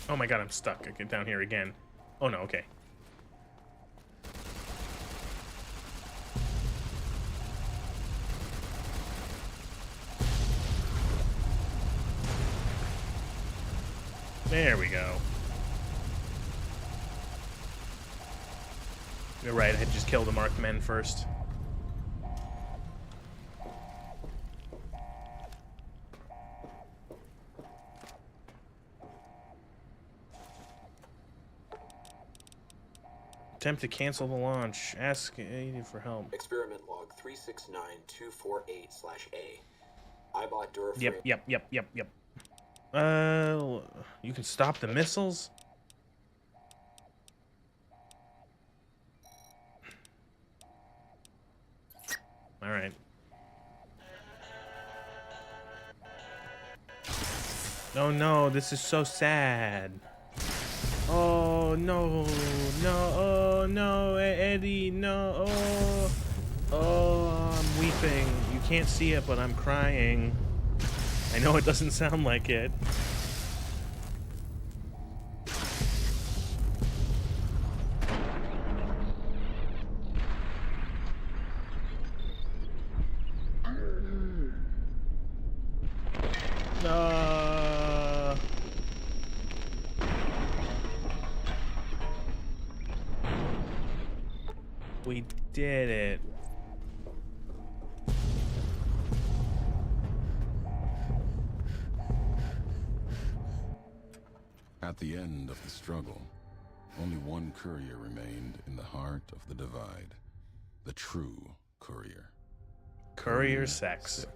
A: Oh my god, I'm stuck. I get down here again. Oh no, okay. There we go. You're right, I had to just kill the marked men first. Attempt to cancel the launch. Ask AD for help.
C: Experiment log 369248/A. I bought Duraframe.
A: Yep. You can stop the missiles? Alright. Oh no, this is so sad. Oh no, oh no, Eddie, no, oh, I'm weeping. You can't see it, but I'm crying. I know it doesn't sound like it. We did it.
E: At the end of the struggle, only one courier remained in the heart of the divide. The true courier.
A: Courier sex.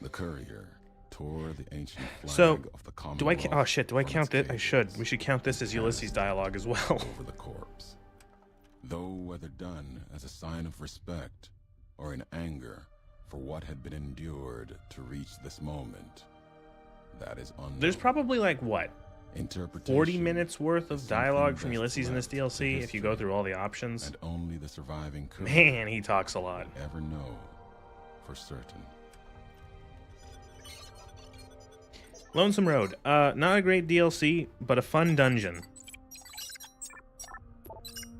E: The courier tore the ancient flag
A: So,
E: of the
A: do I?
E: Commonwealth
A: Oh shit! Do I
E: from
A: count
E: its
A: it? I
E: cables
A: should. We should count this as Ulysses dialogue as well.
E: over the corpse. Though whether done as a sign of respect or in anger for what had been endured to reach this moment, that is unknown.
A: There's probably like what,
E: Interpretation
A: 40 minutes worth of
E: is something
A: dialogue from
E: best
A: Ulysses in this
E: left to
A: DLC if you go
E: history,
A: through all the options.
E: and only the surviving courier
A: Man, he talks a lot.
E: will ever know for certain.
A: Lonesome Road. Not a great DLC, but a fun dungeon.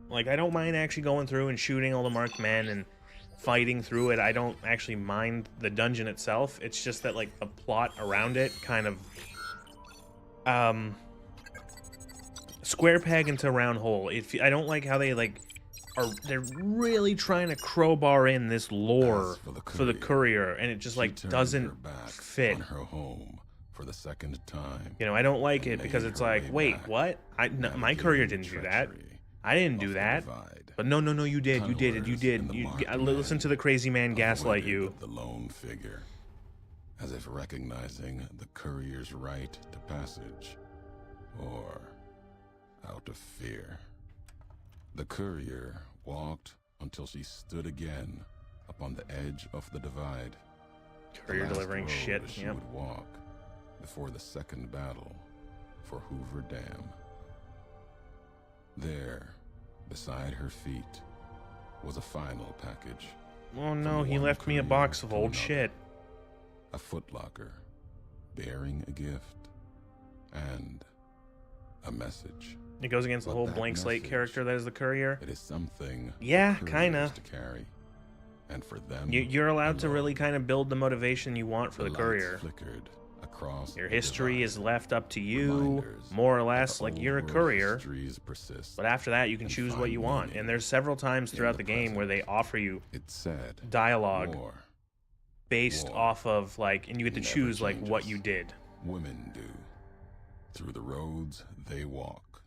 A: Like, I don't mind actually going through and shooting all the marked men and fighting through it. I don't actually mind the dungeon itself. It's just that, like, the plot around it kind of... square peg into a round hole. I don't like how they, like, they're really trying to crowbar in this lore
E: As
A: for the courier, and it just,
E: she
A: like,
E: turned
A: doesn't
E: her back
A: fit.
E: on her home for the second time.
A: You know, I don't like it
E: and
A: because
E: made
A: it's
E: her
A: like,
E: way
A: wait,
E: back,
A: what? My
E: navigating
A: courier
E: the
A: didn't do that.
E: treachery
A: I didn't do
E: of the
A: that.
E: divide.
A: But no, you did. You did it. You
E: Tunnelers
A: did.
E: in the
A: You,
E: marked
A: I listen to the crazy man gaslight
E: avoided
A: you.
E: the lone figure, as if recognizing the courier's right to passage, or out of fear. The courier walked until she stood again upon the edge of the divide.
A: Courier
E: The last
A: delivering
E: road
A: shit.
E: she
A: Yep.
E: would walk before the second battle for Hoover Dam. There, beside her feet, was a final package.
A: Oh no,
E: From
A: he
E: one
A: left me a
E: courier
A: box of
E: to
A: old
E: another.
A: shit.
E: A footlocker, bearing a gift, and a message.
A: It goes against the
E: But
A: whole
E: that
A: blank slate
E: message-
A: character that is the courier.
E: It is something
A: Yeah,
E: for
A: kinda.
E: couriers to carry, and for them,
A: You're allowed to
E: alone.
A: really kind of build the motivation you want for the
E: lights
A: courier.
E: flickered across
A: Your
E: the
A: history
E: divide.
A: is left up to you,
E: Reminders
A: more or
E: that
A: less,
E: the
A: like
E: old
A: you're a
E: world
A: courier.
E: histories persist.
A: But after that, you can
E: and
A: choose what
E: find
A: you want.
E: meaning
A: And there's several times
E: in
A: throughout
E: the
A: the game where they
E: present.
A: offer you
E: It said
A: dialogue
E: war
A: based
E: War
A: off of, like, and you get to
E: never
A: choose, like, what
E: changes.
A: you did.
E: women do. Through the roads they walk.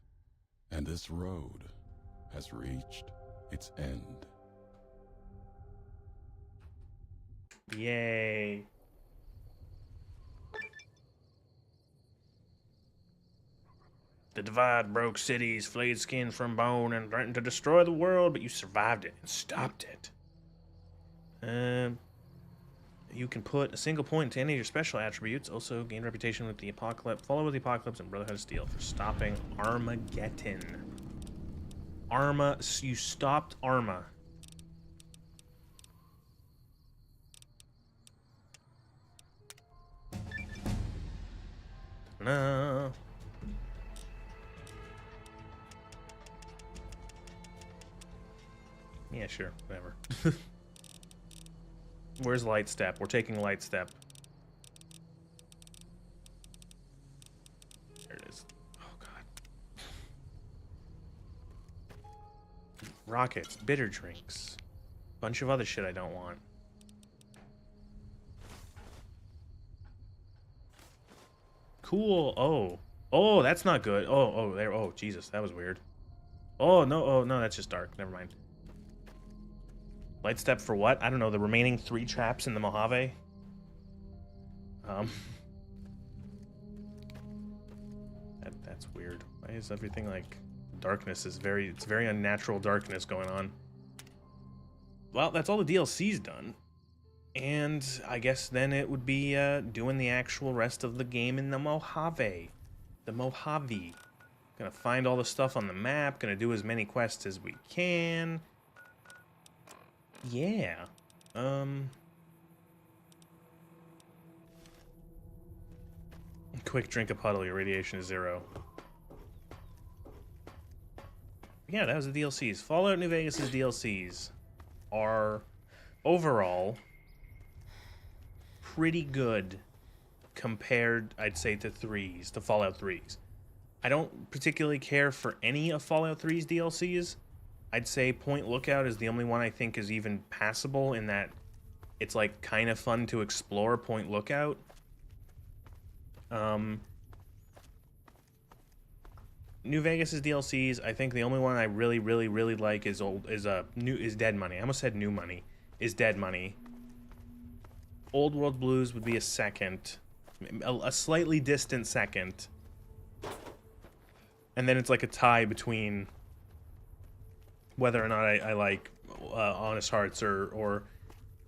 E: And this road has reached its end.
A: Yay. The divide broke cities, flayed skin from bone, and threatened to destroy the world, but you survived it and stopped it. You can put a single point to any of your special attributes. Also, gain reputation with the Apocalypse. Follow with the Apocalypse and Brotherhood of Steel for stopping Armageddon. You stopped Arma. No. Yeah, sure, whatever. Where's Light Step? We're taking Light Step. There it is. Oh, God. rockets, bitter drinks, bunch of other shit I don't want. Cool. Oh, that's not good. Oh, Jesus, that was weird. Oh no, that's just dark. Never mind. Light step for what? I don't know. The remaining 3 traps in the Mojave. That's weird. Why is everything like darkness is very? It's very unnatural darkness going on. Well, that's all the DLC's done, and I guess then it would be doing the actual rest of the game in the Mojave. The Mojave. Gonna find all the stuff on the map. Gonna do as many quests as we can. Yeah. Quick drink a puddle, your radiation is 0. Yeah, that was the DLCs. Fallout New Vegas' DLCs are overall pretty good compared, I'd say, to Fallout 3's. I don't particularly care for any of Fallout 3's DLCs. I'd say Point Lookout is the only one I think is even passable in that it's like kind of fun to explore Point Lookout. New Vegas' DLCs, I think the only one I really like is Dead Money. I almost said New Money. Is Dead Money. Old World Blues would be a second. A slightly distant second. And then it's like a tie between whether or not I like Honest Hearts or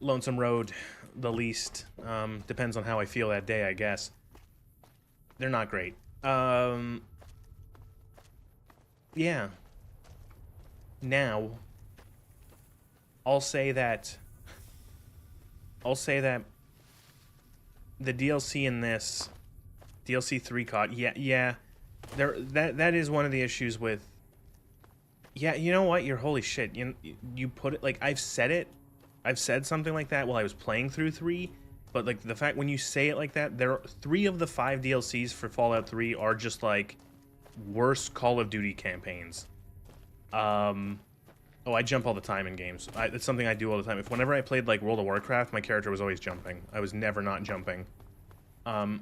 A: Lonesome Road the least. Depends on how I feel that day, I guess. They're not great. Yeah. Now, I'll say that the DLC in this DLC 3 COD, yeah, that is one of the issues with. Yeah, you know what? You're holy shit. You put it like I've said something like that while I was playing through 3, but like the fact when you say it like that, there are 3 of the 5 DLCs for Fallout 3 are just like worst Call of Duty campaigns. I jump all the time in games. It's something I do all the time. Whenever I played like World of Warcraft, my character was always jumping. I was never not jumping. What's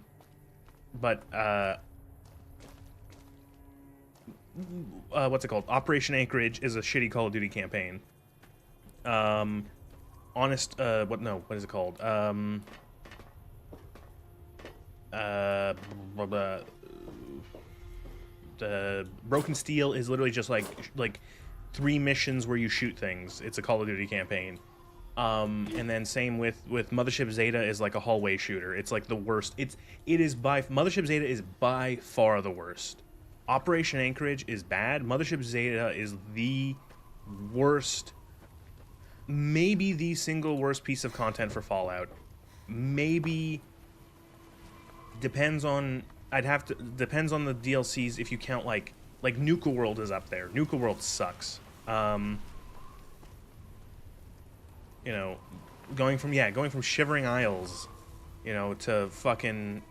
A: it called? Operation Anchorage is a shitty Call of Duty campaign. What is it called? The Broken Steel is literally just like 3 missions where you shoot things. It's a Call of Duty campaign. And then same with Mothership Zeta is like a hallway shooter. It's like the worst. Mothership Zeta is by far the worst. Operation Anchorage is bad. Mothership Zeta is the worst, maybe the single worst piece of content for Fallout. Maybe depends on the DLCs if you count like Nuka World is up there. Nuka World sucks. Going from Shivering Isles, to fucking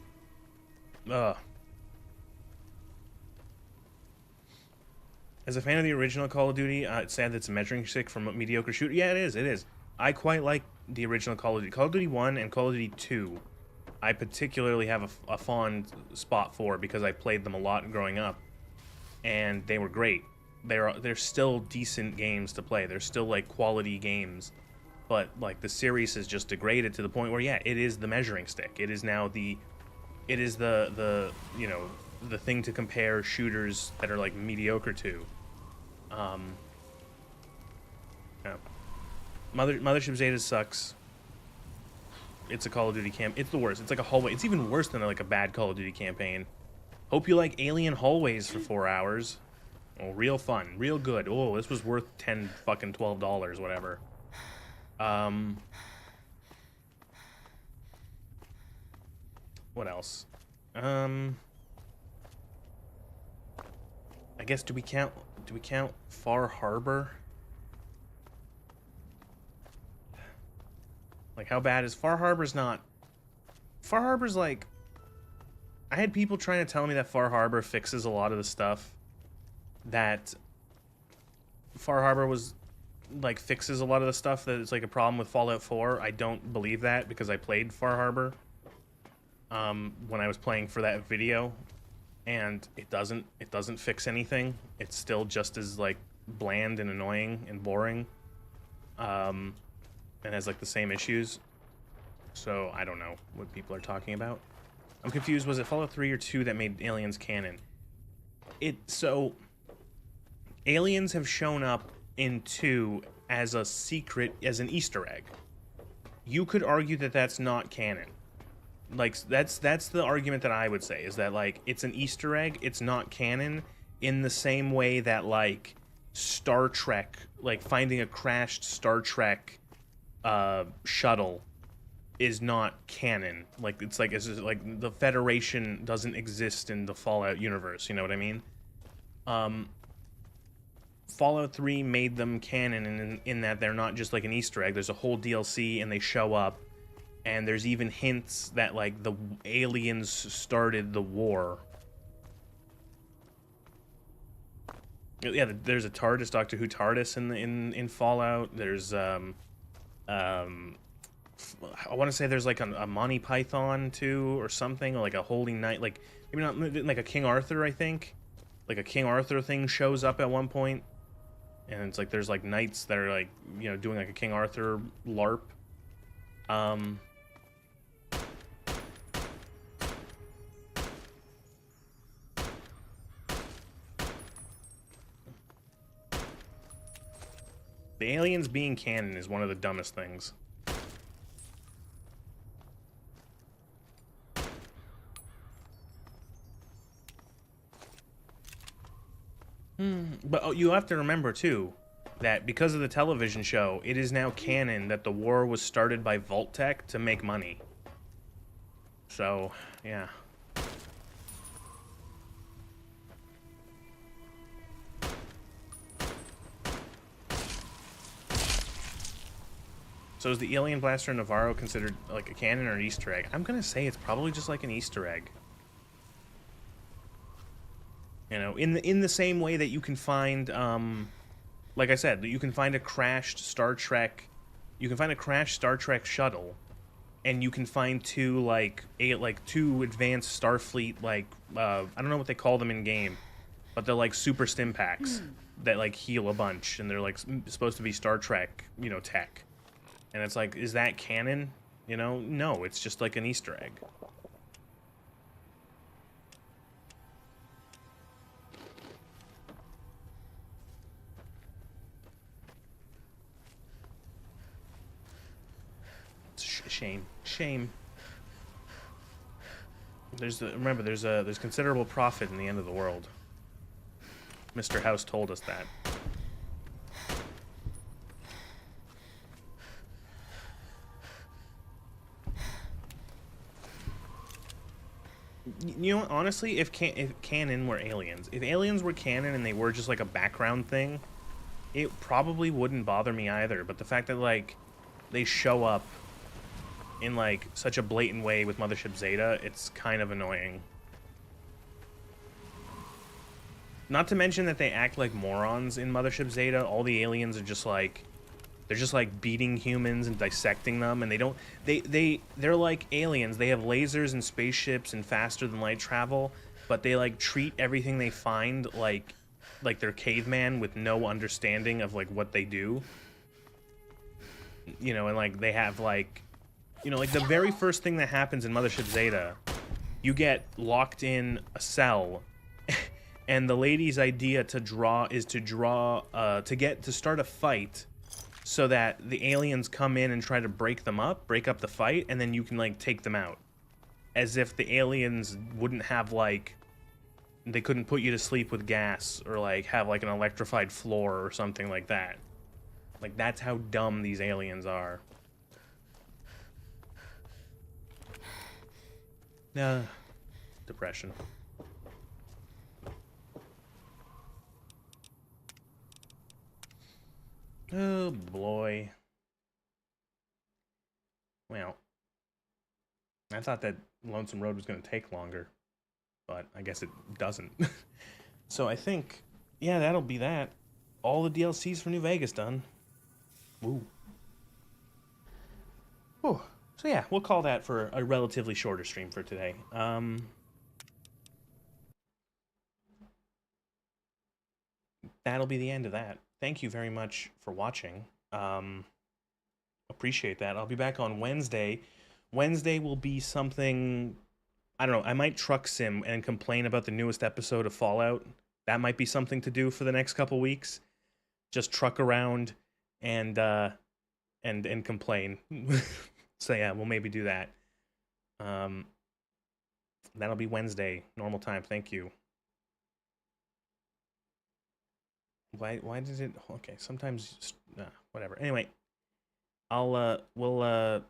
A: As a fan of the original Call of Duty, it's sad that it's a measuring stick from a mediocre shooter. Yeah, it is. I quite like the original Call of Duty. Call of Duty 1 and Call of Duty 2, I particularly have a fond spot for because I played them a lot growing up. And they were great. They're still decent games to play. They're still, like, quality games. But, like, the series has just degraded to the point where, yeah, it is the measuring stick. It is now the thing to compare shooters that are like mediocre to. Yeah. Mothership Zeta sucks. It's a Call of Duty camp. It's the worst. It's like a hallway. It's even worse than like a bad Call of Duty campaign. Hope you like alien hallways for 4 hours. Oh, real fun, real good. Oh, this was worth $12, whatever. What else? I guess do we count Far Harbor? Like, how bad is Far Harbor's not? Far Harbor's like, I had people trying to tell me that Far Harbor fixes a lot of the stuff that Far Harbor was like fixes a lot of the stuff that is like a problem with Fallout 4. I don't believe that because I played Far Harbor when I was playing for that video, and it doesn't fix anything. It's still just as like bland and annoying and boring, and has like the same issues. So I don't know what people are talking about. I'm confused. Was it Fallout 3 or 2 that made aliens canon? So aliens have shown up in 2 as a secret, as an Easter egg. You could argue that that's not canon. Like, that's the argument that I would say, is that, like, it's an Easter egg, it's not canon, in the same way that, like, Star Trek, like, finding a crashed Star Trek shuttle is not canon. Like, it's like the Federation doesn't exist in the Fallout universe, you know what I mean? Fallout 3 made them canon in that they're not just like an Easter egg. There's a whole DLC and they show up, and there's even hints that like the aliens started the war. Yeah, there's a TARDIS, Doctor Who TARDIS in Fallout. There's I want to say there's like a Monty Python too, or something, or like a Holy Knight, like maybe not, like a King Arthur, I think. Like a King Arthur thing shows up at one point, and it's like there's like knights that are like, you know, doing like a King Arthur LARP. The aliens being canon is one of the dumbest things. But you have to remember, too, that because of the television show, it is now canon that the war was started by Vault-Tec to make money. So, yeah. So is the Alien Blaster Navarro considered like a canon or an Easter egg? I'm gonna say it's probably just like an Easter egg. You know, in the same way that you can find, like I said, that you can find a crashed Star Trek, shuttle, and you can find two two advanced Starfleet, like I don't know what they call them in game, but they're like super stim packs that like heal a bunch, and they're like supposed to be Star Trek, you know, tech. And it's like, is that canon? You know, no, it's just like an Easter egg. Shame. Remember, there's considerable profit in the end of the world. Mr. House told us that. You know what, honestly, if canon were aliens, if aliens were canon and they were just like a background thing, it probably wouldn't bother me either. But the fact that like they show up in like such a blatant way with Mothership Zeta, it's kind of annoying. Not to mention that they act like morons in Mothership Zeta. All the aliens are just like, they're just like beating humans and dissecting them, and they don't, they're like aliens. They have lasers and spaceships and faster than light travel, but they like treat everything they find like they're caveman with no understanding of like what they do. You know, and like they have like, you know, like the very first thing that happens in Mothership Zeta, you get locked in a cell, and the lady's idea to start a fight, so that the aliens come in and try to break up the fight, and then you can like take them out. As if the aliens wouldn't have like, they couldn't put you to sleep with gas, or like have like an electrified floor or something like that. Like, that's how dumb these aliens are. Depression. Oh boy. Well, I thought that Lonesome Road was going to take longer, but I guess it doesn't. So I think, yeah, that'll be that. All the DLCs for New Vegas done. Ooh. Ooh. So yeah, we'll call that for a relatively shorter stream for today. That'll be the end of that. Thank you very much for watching. Appreciate that. I'll be back on Wednesday. Wednesday will be something, I don't know, I might truck sim and complain about the newest episode of Fallout. That might be something to do for the next couple weeks. Just truck around and complain. So yeah, we'll maybe do that. That'll be Wednesday, normal time. Thank you. Why does it? Okay, sometimes whatever. Anyway, we'll